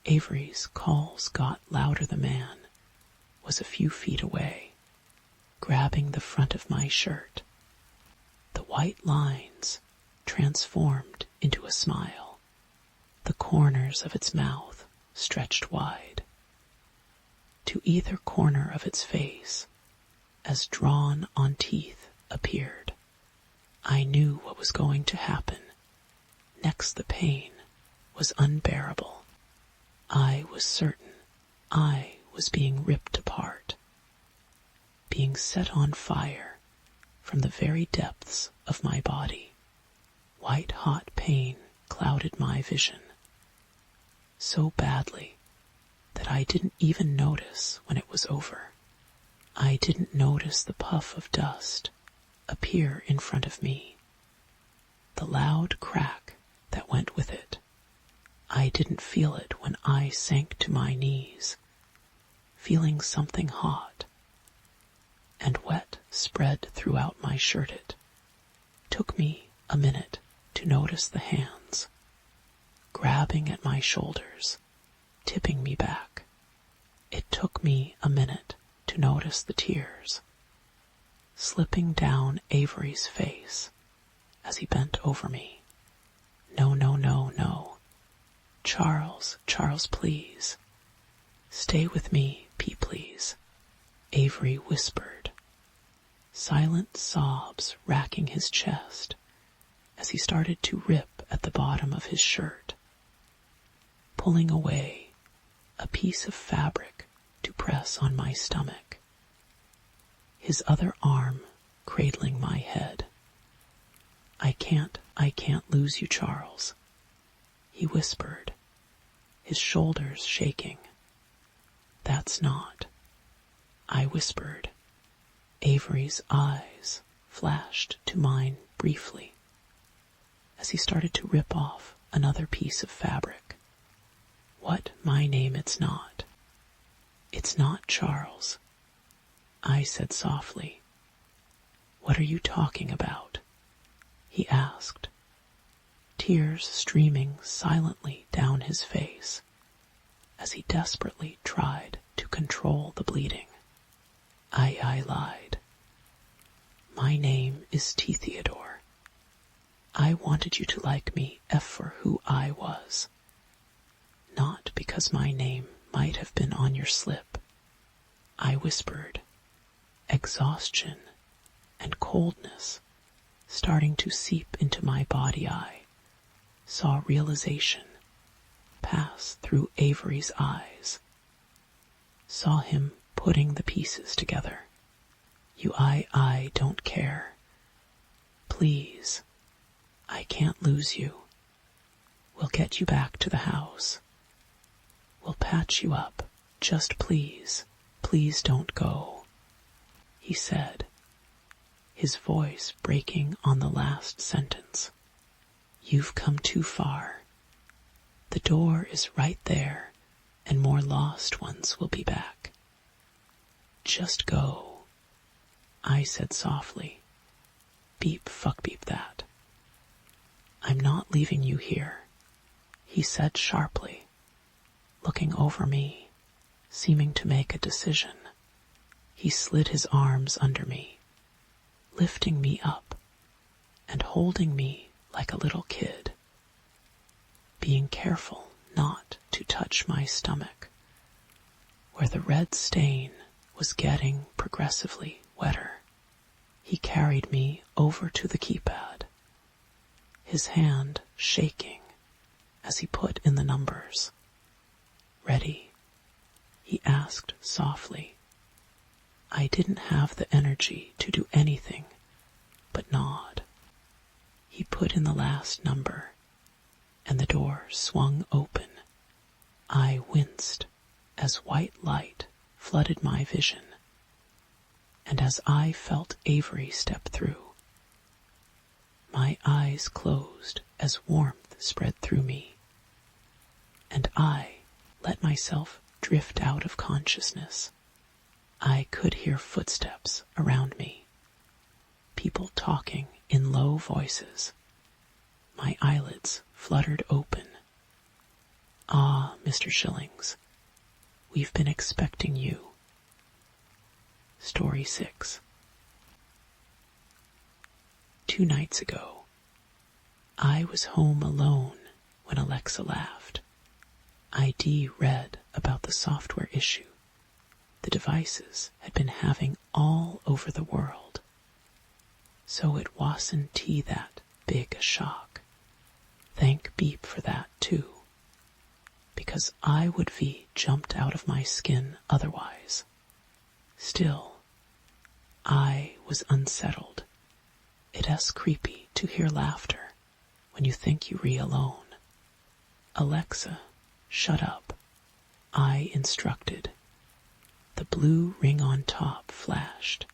Avery's calls got louder. The man was a few feet away, grabbing the front of my shirt. The white lines transformed into a smile. The corners of its mouth stretched wide to either corner of its face as drawn-on teeth appeared. I knew what was going to happen. Next, the pain was unbearable. I was certain I was being ripped apart, being set on fire from the very depths of my body. White-hot pain clouded my vision so badly that I didn't even notice when it was over. I didn't notice the puff of dust appear in front of me, the loud crack that went with it. I didn't feel it when I sank to my knees, feeling something hot and wet spread throughout my shirt. It took me a minute to notice the hands grabbing at my shoulders, tipping me back. It took me a minute to notice the tears slipping down Avery's face as he bent over me. No. Charles, please. Stay with me, P, please, Avery whispered, silent sobs racking his chest as he started to rip at the bottom of his shirt. pulling away a piece of fabric to press on my stomach, his other arm cradling my head. I can't lose you, Charles," he whispered, his shoulders shaking. "That's not," I whispered. Avery's eyes flashed to mine briefly as he started to rip off another piece of fabric. "What, my name it's not. It's not Charles," I said softly. "What are you talking about?" he asked, tears streaming silently down his face as he desperately tried to control the bleeding. I lied. "My name is T. Theodore. I wanted you to like me for who I was, not because my name might have been on your slip," I whispered, exhaustion and coldness starting to seep into my body. I saw realization pass through Avery's eyes, saw him putting the pieces together. I don't care. Please, I can't lose you. We'll get you back to the house. We'll patch you up. Just please don't go," he said, his voice breaking on the last sentence. "You've come too far. The door is right there, and more lost ones will be back. Just go," I said softly. "Beep, fuck beep that." "I'm not leaving you here," he said sharply, looking over me, seeming to make a decision. He slid his arms under me, lifting me up and holding me like a little kid, being careful not to touch my stomach, where the red stain was getting progressively wetter. He carried me over to the keypad, his hand shaking as he put in the numbers. "Ready?" he asked softly. I didn't have the energy to do anything but nod. He put in the last number, and the door swung open. I winced as white light flooded my vision, and as I felt Avery step through, my eyes closed as warmth spread through me, and I let myself drift out of consciousness. I could hear footsteps around me, people talking in low voices. My eyelids fluttered open. "Ah, Mr. Shillings, we've been expecting you." Story 6. 2 nights ago, I was home alone when Alexa laughed. ID read about the software issue the devices had been having all over the world, so it wasn't that big a shock. Thank Beep for that too, because I would be jumped out of my skin otherwise. Still, I was unsettled. It's creepy to hear laughter when you think you're alone. "Alexa, shut up," I instructed. The blue ring on top flashed,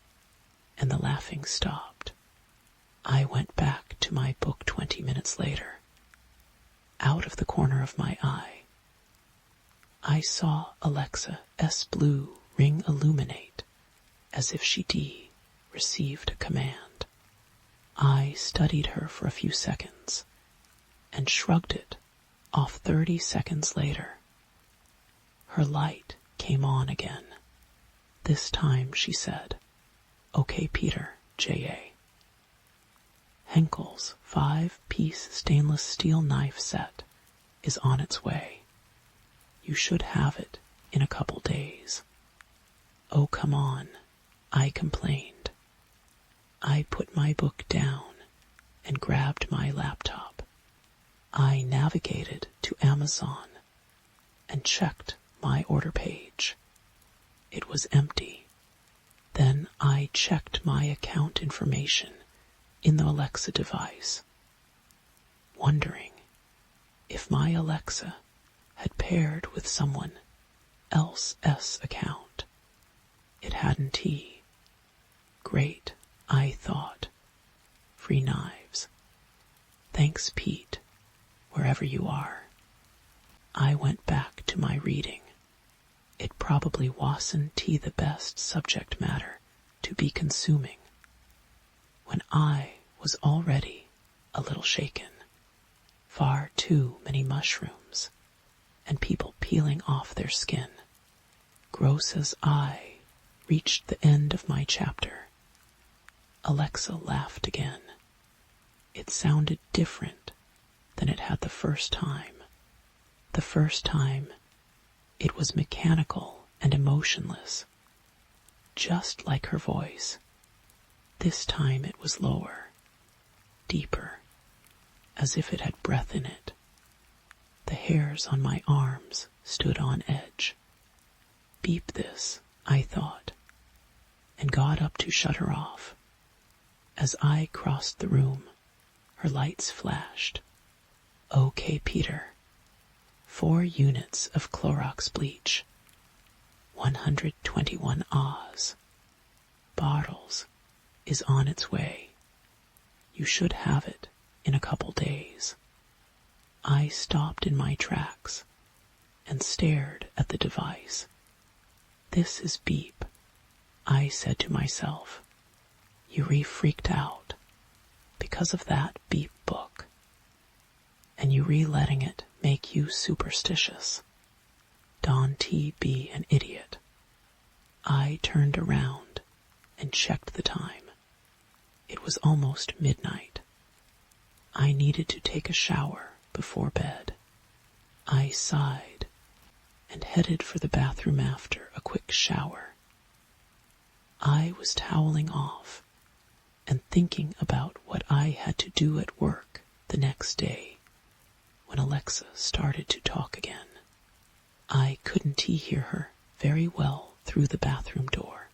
and the laughing stopped. I went back to my book 20 minutes later. Out of the corner of my eye, I saw Alexa's blue ring illuminate as if she received a command. I studied her for a few seconds and shrugged it off 30 seconds later. Her light came on again. This time she said, "Okay, Peter, J.A. Henkel's 5-piece stainless steel knife set is on its way. You should have it in a couple days." "Oh, come on," I complained. I put my book down and grabbed my laptop. I navigated to Amazon and checked my order page. It was empty. Then I checked my account information in the Alexa device, wondering if my Alexa had paired with someone else's account. It hadn't. Great, I thought. Free knives. Thanks, Pete, wherever you are. I went back to my reading. It probably wasn't the best subject matter to be consuming when I was already a little shaken. Far too many mushrooms and people peeling off their skin. Gross as I reached the end of my chapter, Alexa laughed again. It sounded different than it had the first time. The first time, it was mechanical and emotionless, just like her voice. This time it was lower, deeper, as if it had breath in it. The hairs on my arms stood on edge. Beep this, I thought, and got up to shut her off. As I crossed the room, her lights flashed. Okay, Peter. 4 units of Clorox bleach. 121 Oz. Bottles is on its way. You should have it in a couple days. I stopped in my tracks and stared at the device. This is Beep, I said to myself. You freaked out because of that Beep book, and you letting it make you superstitious. Don't be an idiot. I turned around and checked the time. It was almost midnight. I needed to take a shower before bed. I sighed and headed for the bathroom after a quick shower. I was toweling off and thinking about what I had to do at work the next day when Alexa started to talk again. I couldn't hear her very well through the bathroom door,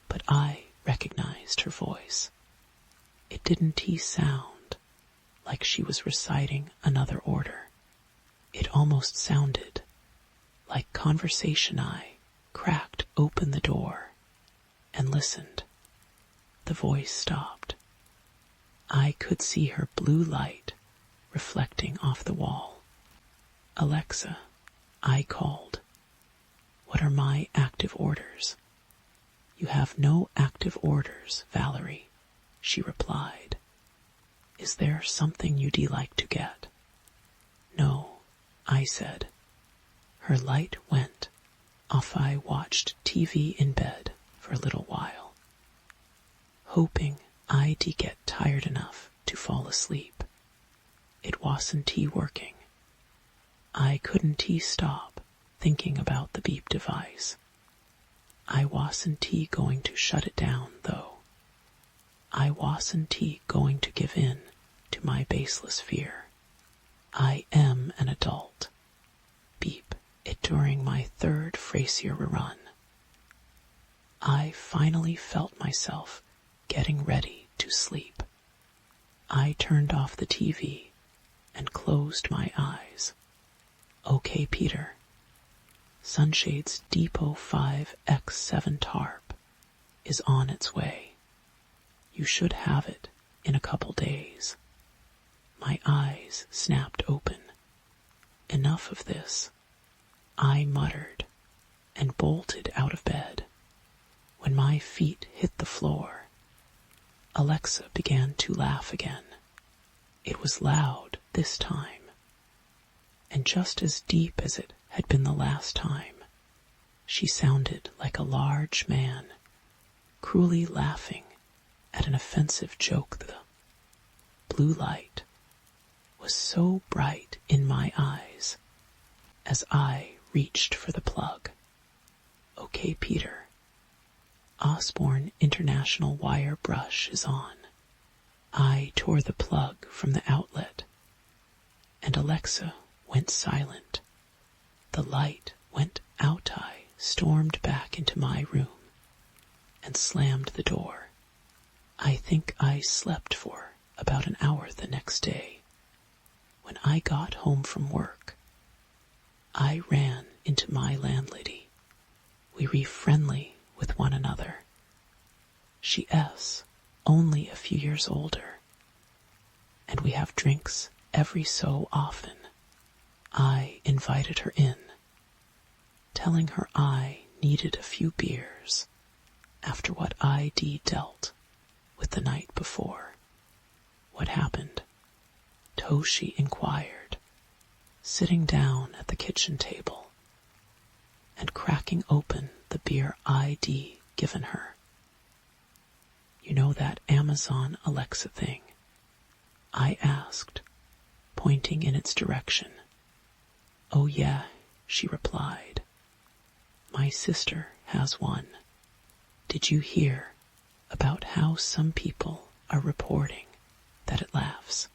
but I recognized her voice. It didn't sound like she was reciting another order. It almost sounded like conversation. I cracked open the door and listened. The voice stopped. I could see her blue light reflecting off the wall. Alexa, I called. What are my active orders? You have no active orders, Valerie, she replied. Is there something you'd like to get? No, I said. Her light went off. I watched TV in bed for a little while, hoping I'd get tired enough to fall asleep. It wasn't working. I couldn't stop thinking about the Beep device. I wasn't going to shut it down, though. I wasn't going to give in to my baseless fear. I am an adult. Beep it during my 3rd Frasier run. I finally felt myself getting ready to sleep. I turned off the TV and closed my eyes. Okay, Peter. Sunshade's Depot 5X7 tarp is on its way. You should have it in a couple days. My eyes snapped open. Enough of this, I muttered and bolted out of bed. When my feet hit the floor, Alexa began to laugh again. It was loud this time, and just as deep as it had been the last time. She sounded like a large man, cruelly laughing at an offensive joke. The blue light was so bright in my eyes as I reached for the plug. Okay, Peter. Osborne International wire brush is on. I tore the plug from the outlet, and Alexa went silent. The light went out. I stormed back into my room and slammed the door. I think I slept for about an hour the next day. When I got home from work, I ran into my landlady. We were friendly with one another. She's only a few years older, and we have drinks every so often. I invited her in, telling her I needed a few beers after what I dealt with the night before. What happened? Toshi inquired, sitting down at the kitchen table and cracking open the beer I'd given her. You know that Amazon Alexa thing? I asked, pointing in its direction. Oh yeah, she replied. My sister has one. Did you hear about how some people are reporting that it laughs?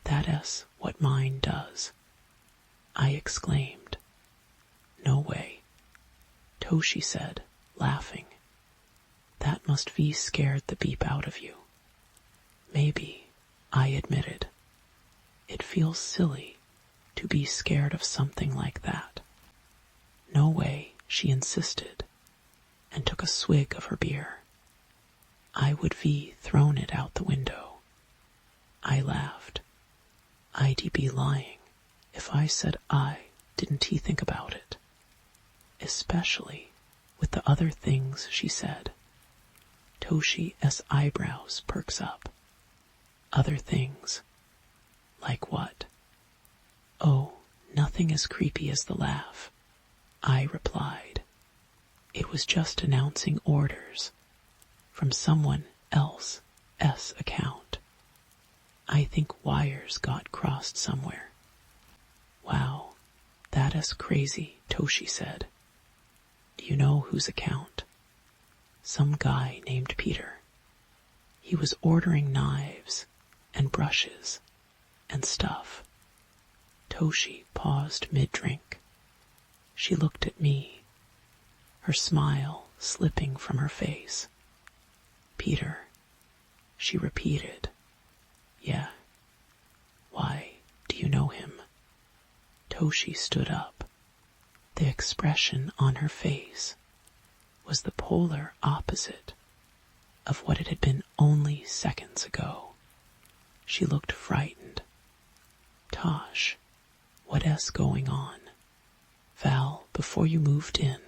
That's what mine does, I exclaimed. No way, Toshi said, laughing. That must be scared the beep out of you. Maybe, I admitted. It feels silly to be scared of something like that. No way, she insisted, and took a swig of her beer. I would be thrown it out the window. I laughed. I'd be lying if I said I didn't think about it, especially with the other things she said. Toshi's eyebrows perks up. Other things? Like what? Oh, nothing as creepy as the laugh, I replied. It was just announcing orders from someone else's account. I think wires got crossed somewhere. Wow, that is crazy, Toshi said. Do you know whose account? Some guy named Peter. He was ordering knives and brushes and stuff. Toshi paused mid-drink. She looked at me, her smile slipping from her face. Peter, she repeated. Yeah. Why, do you know him? Toshi stood up. The expression on her face was the polar opposite of what it had been only seconds ago. She looked frightened. Tosh, what's going on? Val, before you moved in,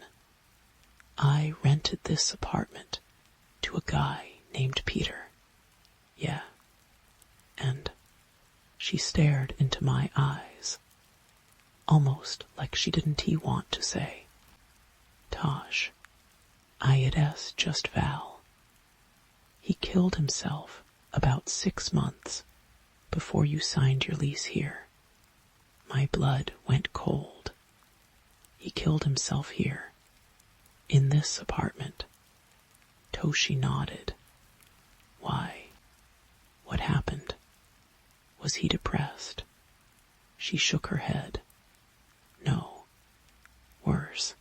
I rented this apartment to a guy named Peter. Yeah. And she stared into my eyes, almost like she didn't want to say. Tosh, I had just Val. He killed himself about 6 months before you signed your lease here. My blood went cold. He killed himself here, in this apartment. Toshi nodded. Why? What happened? Was he depressed? She shook her head. No. Worse.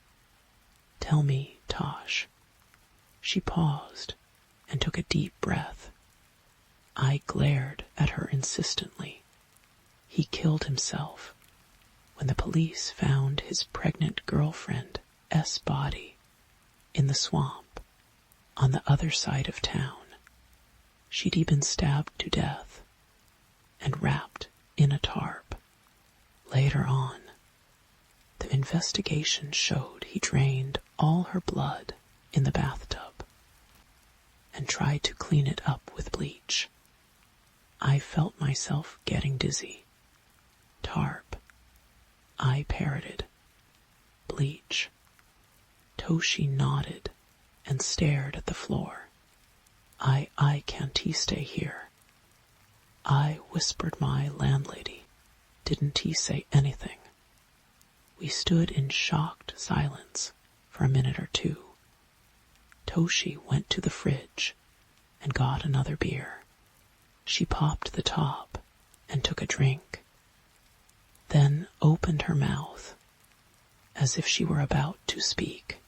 Tell me, Tosh. She paused and took a deep breath. I glared at her insistently. He killed himself when the police found his pregnant girlfriend's body in the swamp on the other side of town. She'd been stabbed to death and wrapped in a tarp. Later on, the investigation showed he drained all her blood in the bathtub and tried to clean it up with bleach. I felt myself getting dizzy. Tarp, I parroted. Bleach. Toshi nodded and stared at the floor. I can't stay here. I whispered my landlady. Didn't he say anything? We stood in shocked silence for a minute or two. Toshi went to the fridge and got another beer. She popped the top and took a drink, then opened her mouth as if she were about to speak.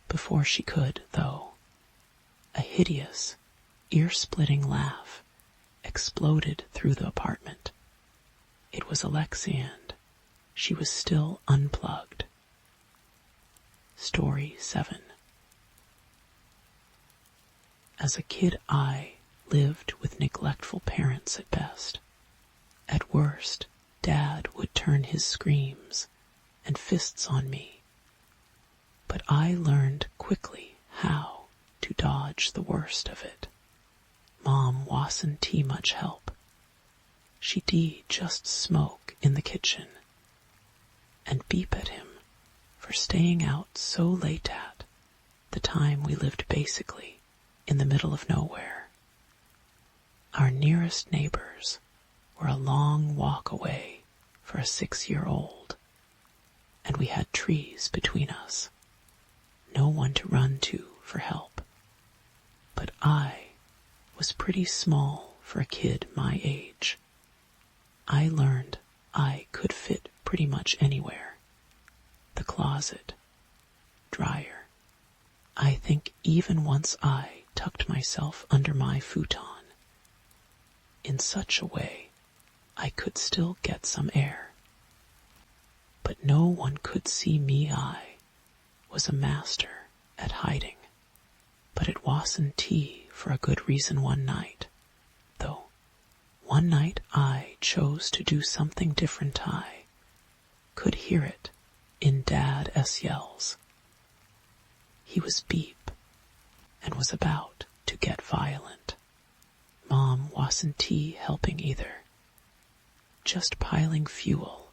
Before she could, though, a hideous, ear-splitting laugh exploded through the apartment. It was Alexia, and she was still unplugged. Story 7. As a kid, I lived with neglectful parents at best. At worst, Dad would turn his screams and fists on me. But I learned quickly how to dodge the worst of it. Mom wasn't much help. She'd just smoke in the kitchen and beep at him for staying out so late at the time we lived basically in the middle of nowhere. Our nearest neighbors were a long walk away for a 6-year-old, and we had trees between us. No one to run to for help. But I was pretty small for a kid my age. I learned I could fit pretty much anywhere. The closet, dryer. I think even once I tucked myself under my futon. In such a way, I could still get some air. But no one could see me. I was a master at hiding. But it wasn't for a good reason one night, though. One night I chose to do something different. I could hear it in Dad's yells. He was beep and was about to get violent. Mom wasn't helping either, just piling fuel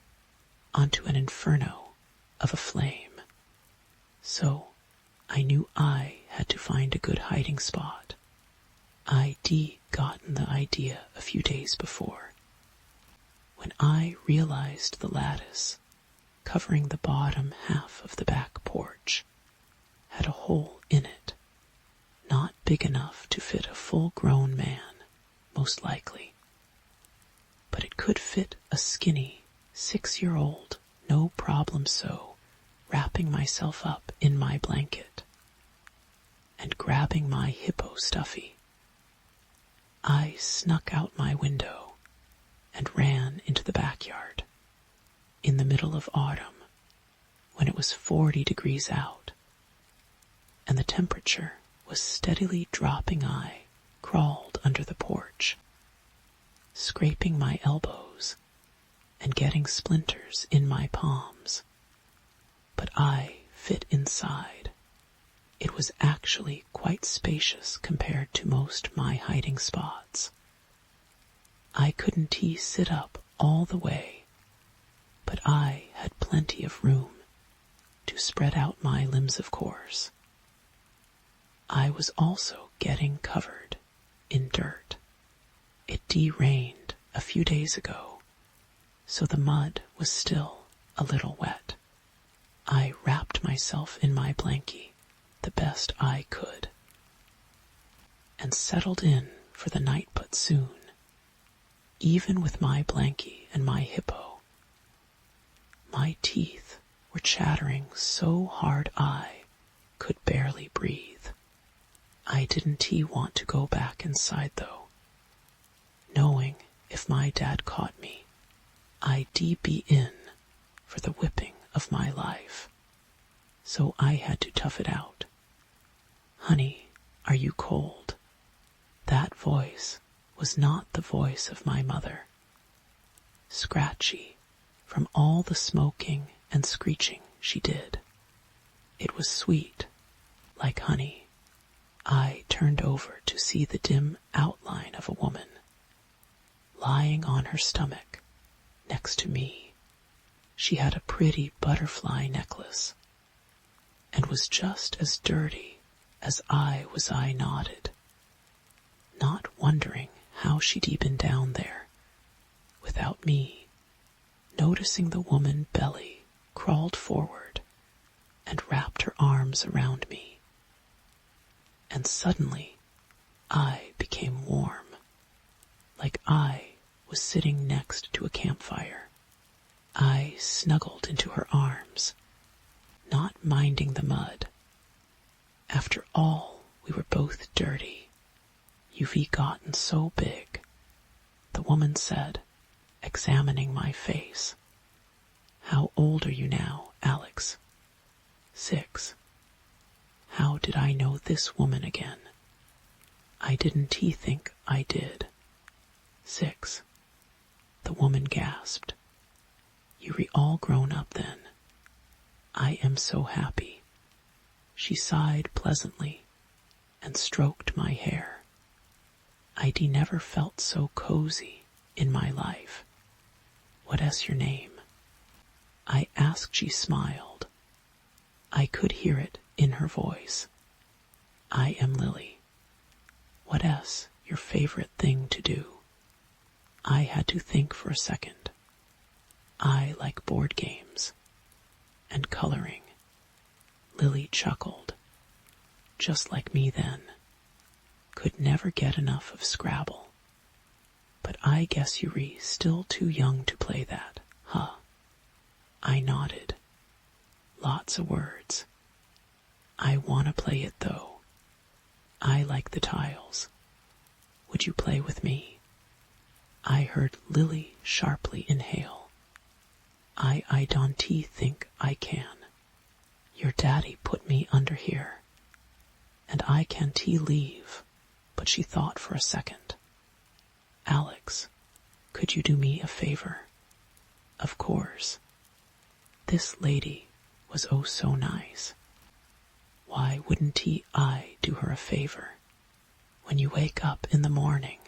onto an inferno of a flame. So I knew I had to find a good hiding spot. I'd gotten the idea a few days before, when I realized the lattice covering the bottom half of the back porch had a hole in it, not big enough to fit a full-grown man, most likely. But it could fit a skinny 6-year-old, no problem. So, wrapping myself up in my blanket and grabbing my hippo stuffy, I snuck out my window and ran into the backyard in the middle of autumn when it was 40 degrees out and the temperature was steadily dropping. I crawled under the porch, scraping my elbows and getting splinters in my palms. But I fit inside. It was actually quite spacious compared to most my hiding spots. I couldn't sit up all the way, but I had plenty of room to spread out my limbs, of course. I was also getting covered in dirt. It rained a few days ago, so the mud was still a little wet. I wrapped myself in my blankie the best I could and settled in for the night. But soon, even with my blankie and my hippo, my teeth were chattering so hard I could barely breathe. I didn't want to go back inside, though, knowing if my dad caught me, I'd be in for the whipping of my life. So I had to tough it out. "Honey, are you cold?" That voice was not the voice of my mother. Scratchy from all the smoking and screeching she did. It was sweet, like honey. I turned over to see the dim outline of a woman, lying on her stomach next to me. She had a pretty butterfly necklace and was just as dirty as I was. I nodded, not wondering how she'd been down there without me. Noticing the woman belly crawled forward and wrapped her arms around me. And suddenly I became warm, like I was sitting next to a campfire. I snuggled into her arms not minding the mud. After all, we were both dirty. You've gotten so big, the woman said, examining my face. How old are you now, Alex? 6. How did I know this woman again? I didn't think I did. 6. The woman gasped. You all grown up then. I am so happy. She sighed pleasantly and stroked my hair. I never felt so cozy in my life. What is your name? I asked. She smiled. I could hear it in her voice. I am Lily. What is your favorite thing to do? I had to think for a second. I like board games and coloring. Lily chuckled. Just like me then. Could never get enough of Scrabble. But I guess you're still too young to play that, huh? I nodded. Lots of words. I want to play it though. I like the tiles. Would you play with me? I heard Lily sharply inhale. I don't think I can. Your daddy put me under here. And I can't leave. But she thought for a second. Alex, could you do me a favor? Of course. This lady was oh so nice. Why wouldn't I do her a favor? When you wake up in the morning,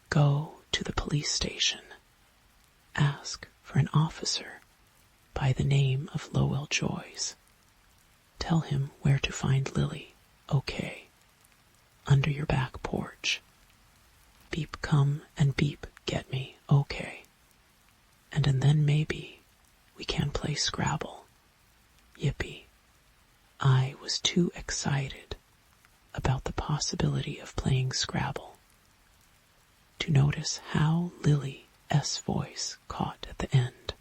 go to the police station. Ask for an officer by the name of Lowell Joyce. Tell him where to find Lily, okay? Under your back porch. Beep come and beep get me, okay? And then maybe we can play Scrabble. Yippee. I was too excited about the possibility of playing Scrabble to notice how Lily's voice caught at the end.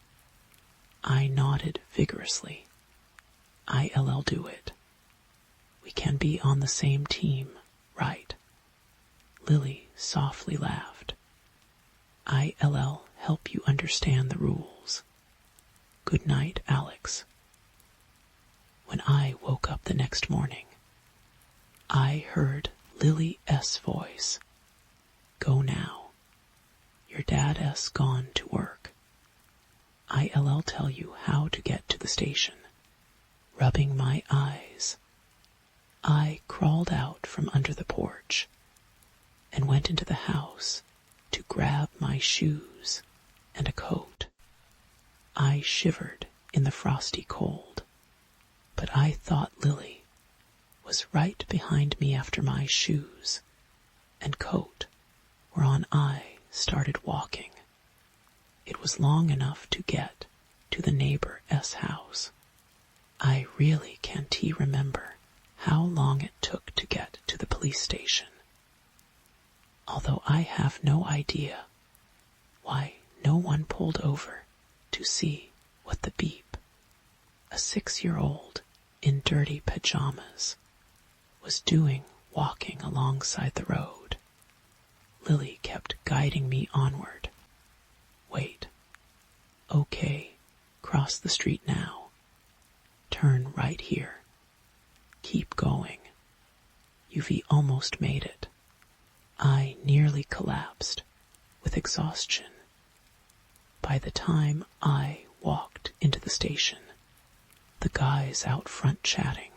I nodded vigorously. I'll do it. We can be on the same team, right? Lily softly laughed. I'll help you understand the rules. Good night, Alex. When I woke up the next morning, I heard Lily's voice. Go now. Your dad's gone to work. I'll tell you how to get to the station. Rubbing my eyes, I crawled out from under the porch and went into the house to grab my shoes and a coat. I shivered in the frosty cold, but I thought Lily was right behind me after my shoes and coat, whereon I started walking. It was long enough to get to the neighbor's house. I really can't remember how long it took to get to the police station, although I have no idea why no one pulled over to see what the beep, a 6-year-old in dirty pajamas, was doing walking alongside the road. Lily kept guiding me onward. Wait. Okay, cross the street now. Turn right here. Keep going. You've almost made it. I nearly collapsed with exhaustion. By the time I walked into the station, the guys out front chatting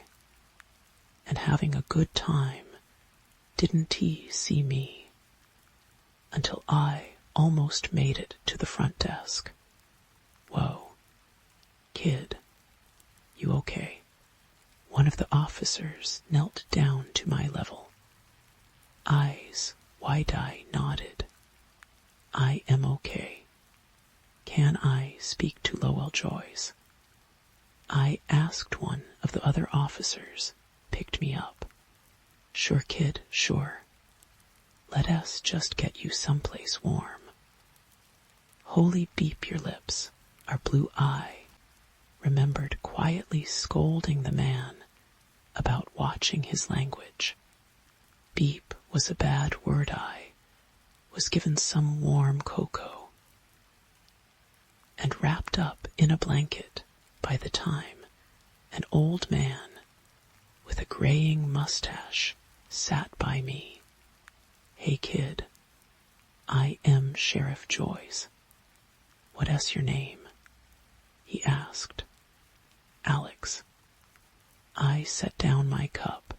and having a good time didn't see me until I almost made it to the front desk. Whoa. Kid, you okay? One of the officers knelt down to my level. Eyes wide-eyed nodded. I am okay. Can I speak to Lowell Joyce? I asked. One of the other officers picked me up. Sure, kid, sure. Let us just get you someplace warm. Holy beep your lips, our blue eye. remembered quietly scolding the man about watching his language. Beep was a bad word. I was given some warm cocoa and wrapped up in a blanket by the time an old man with a graying mustache sat by me. "Hey kid, I am Sheriff Joyce. What's your name?" he asked. "Alex." I set down my cup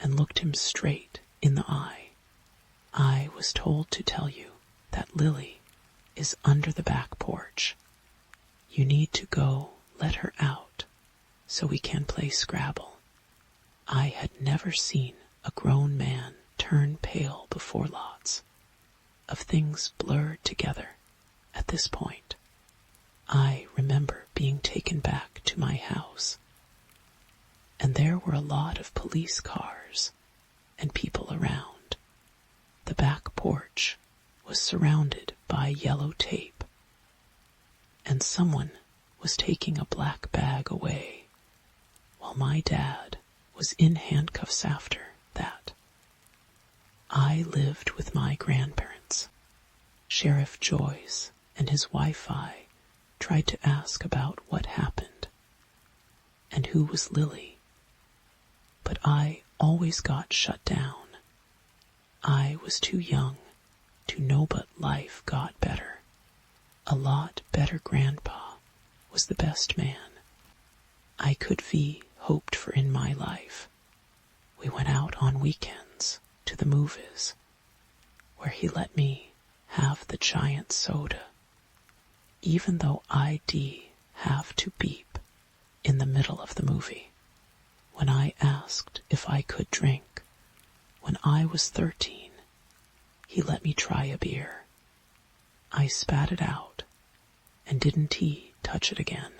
and looked him straight in the eye. "I was told to tell you that Lily is under the back porch. You need to go let her out so we can play Scrabble." I had never seen a grown man turn pale before. Lots of things blurred together at this point. I remember being taken back to my house, and there were a lot of police cars and people around. The back porch was surrounded by yellow tape, and someone was taking a black bag away, while my dad was in handcuffs after that. I lived with my grandparents. Sheriff Joyce and his Wi-Fi tried to ask about what happened and who was Lily, but I always got shut down. I was too young to know, but life got better. A lot better. Grandpa was the best man I could be hoped for in my life. We went out on weekends to the movies, where he let me have the giant soda, even though I'd have to beep in the middle of the movie. When I asked if I could drink when I was 13, he let me try a beer. I spat it out, and didn't he touch it again.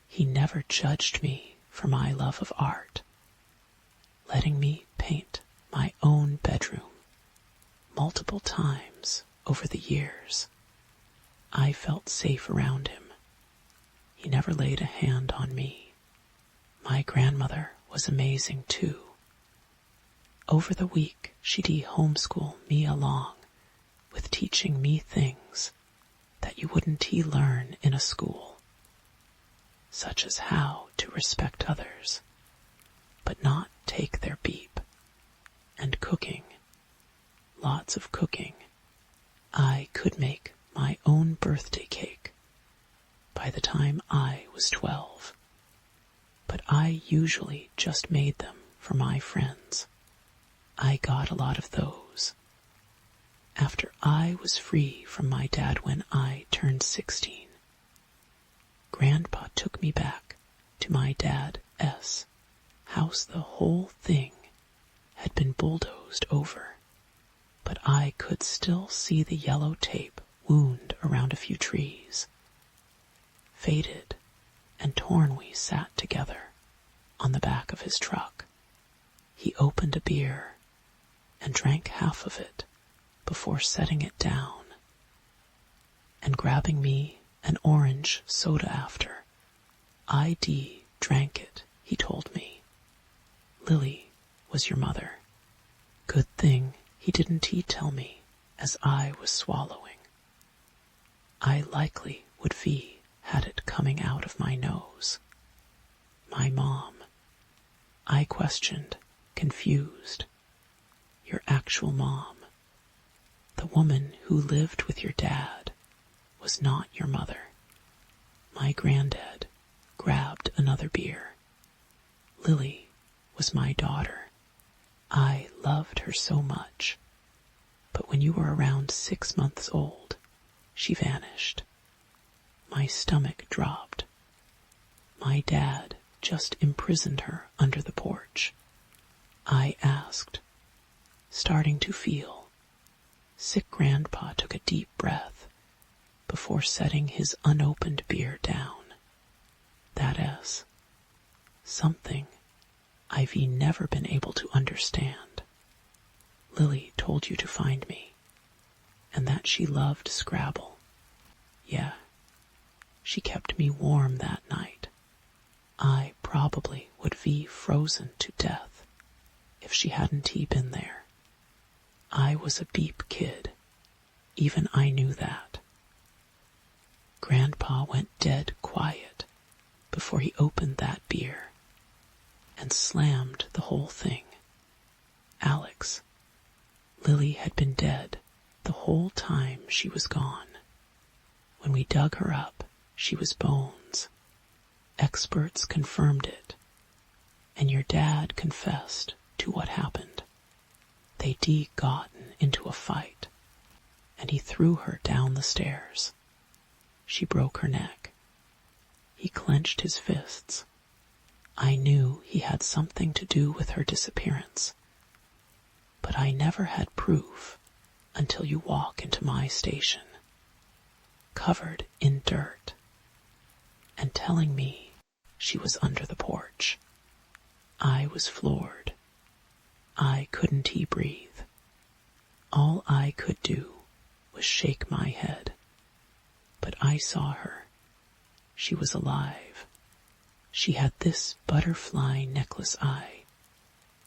He never judged me for my love of art, letting me paint my own bedroom multiple times over the years. I felt safe around him. He never laid a hand on me. My grandmother was amazing too. Over the week, she'd homeschool me along with teaching me things that you wouldn't learn in a school, such as how to respect others, but not take their beep, and cooking, lots of cooking. I could make my own birthday cake by the time I was 12, but I usually just made them for my friends. I got a lot of those. After I was free from my dad when I turned 16, Grandpa took me back to my dad's house. The whole thing had been bulldozed over, but I could still see the yellow tape wound around a few trees. Faded and torn, we sat together on the back of his truck. He opened a beer and drank half of it before setting it down and grabbing me an orange soda after. I drank it, he told me. Lily was your mother. Good thing he didn't tell me as I was swallowing. I likely would had it coming out of my nose. My mom, I questioned, confused. Your actual mom, the woman who lived with your dad, was not your mother. My granddad grabbed another beer. Lily was my daughter. I loved her so much, but when you were around 6 months old, she vanished. My stomach dropped. My dad just imprisoned her under the porch. I asked, starting to feel sick. Grandpa took a deep breath before setting his unopened beer down. That's something I've never been able to understand. Lily told you to find me, and that she loved Scrabble. Yeah, She kept me warm that night. I probably would be frozen to death if she hadn't been there. I was a beep kid. Even I knew that. Grandpa went dead quiet before he opened that beer and slammed the whole thing. Alex, Lily had been dead the whole time she was gone. When we dug her up, she was bones. Experts confirmed it, and your dad confessed to what happened. They'd gotten into a fight, and he threw her down the stairs. She broke her neck. He clenched his fists. I knew he had something to do with her disappearance, but I never had proof until you walk into my station, covered in dirt, and telling me she was under the porch. I was floored. I couldn't breathe. All I could do was shake my head. But I saw her. She was alive. She had this butterfly necklace eye,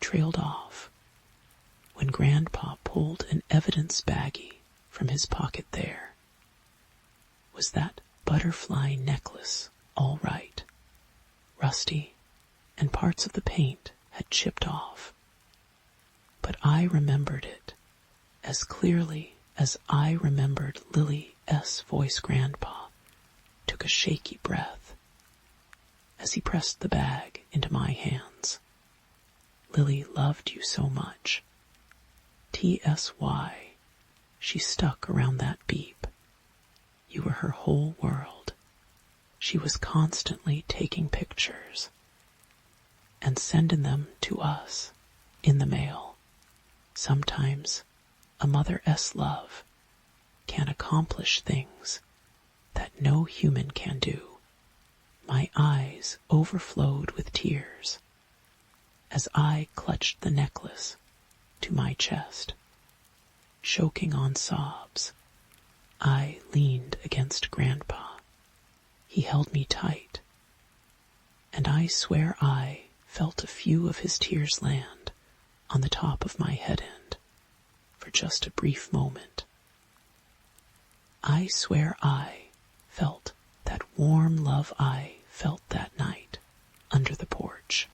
trailed off. When Grandpa pulled an evidence baggie from his pocket there, was that butterfly necklace all right? Rusty, and parts of the paint had chipped off. But I remembered it as clearly as I remembered Lily S. voice. Grandpa took a shaky breath as he pressed the bag into my hands. Lily loved you so much. TSY, she stuck around that beep. You were her whole world. She was constantly taking pictures and sending them to us in the mail. Sometimes a mother's love can accomplish things that no human can do. My eyes overflowed with tears as I clutched the necklace to my chest. Choking on sobs, I leaned against Grandpa. He held me tight, and I swear I felt a few of his tears land on the top of my head end for just a brief moment. I swear I felt that warm love I felt that night under the porch.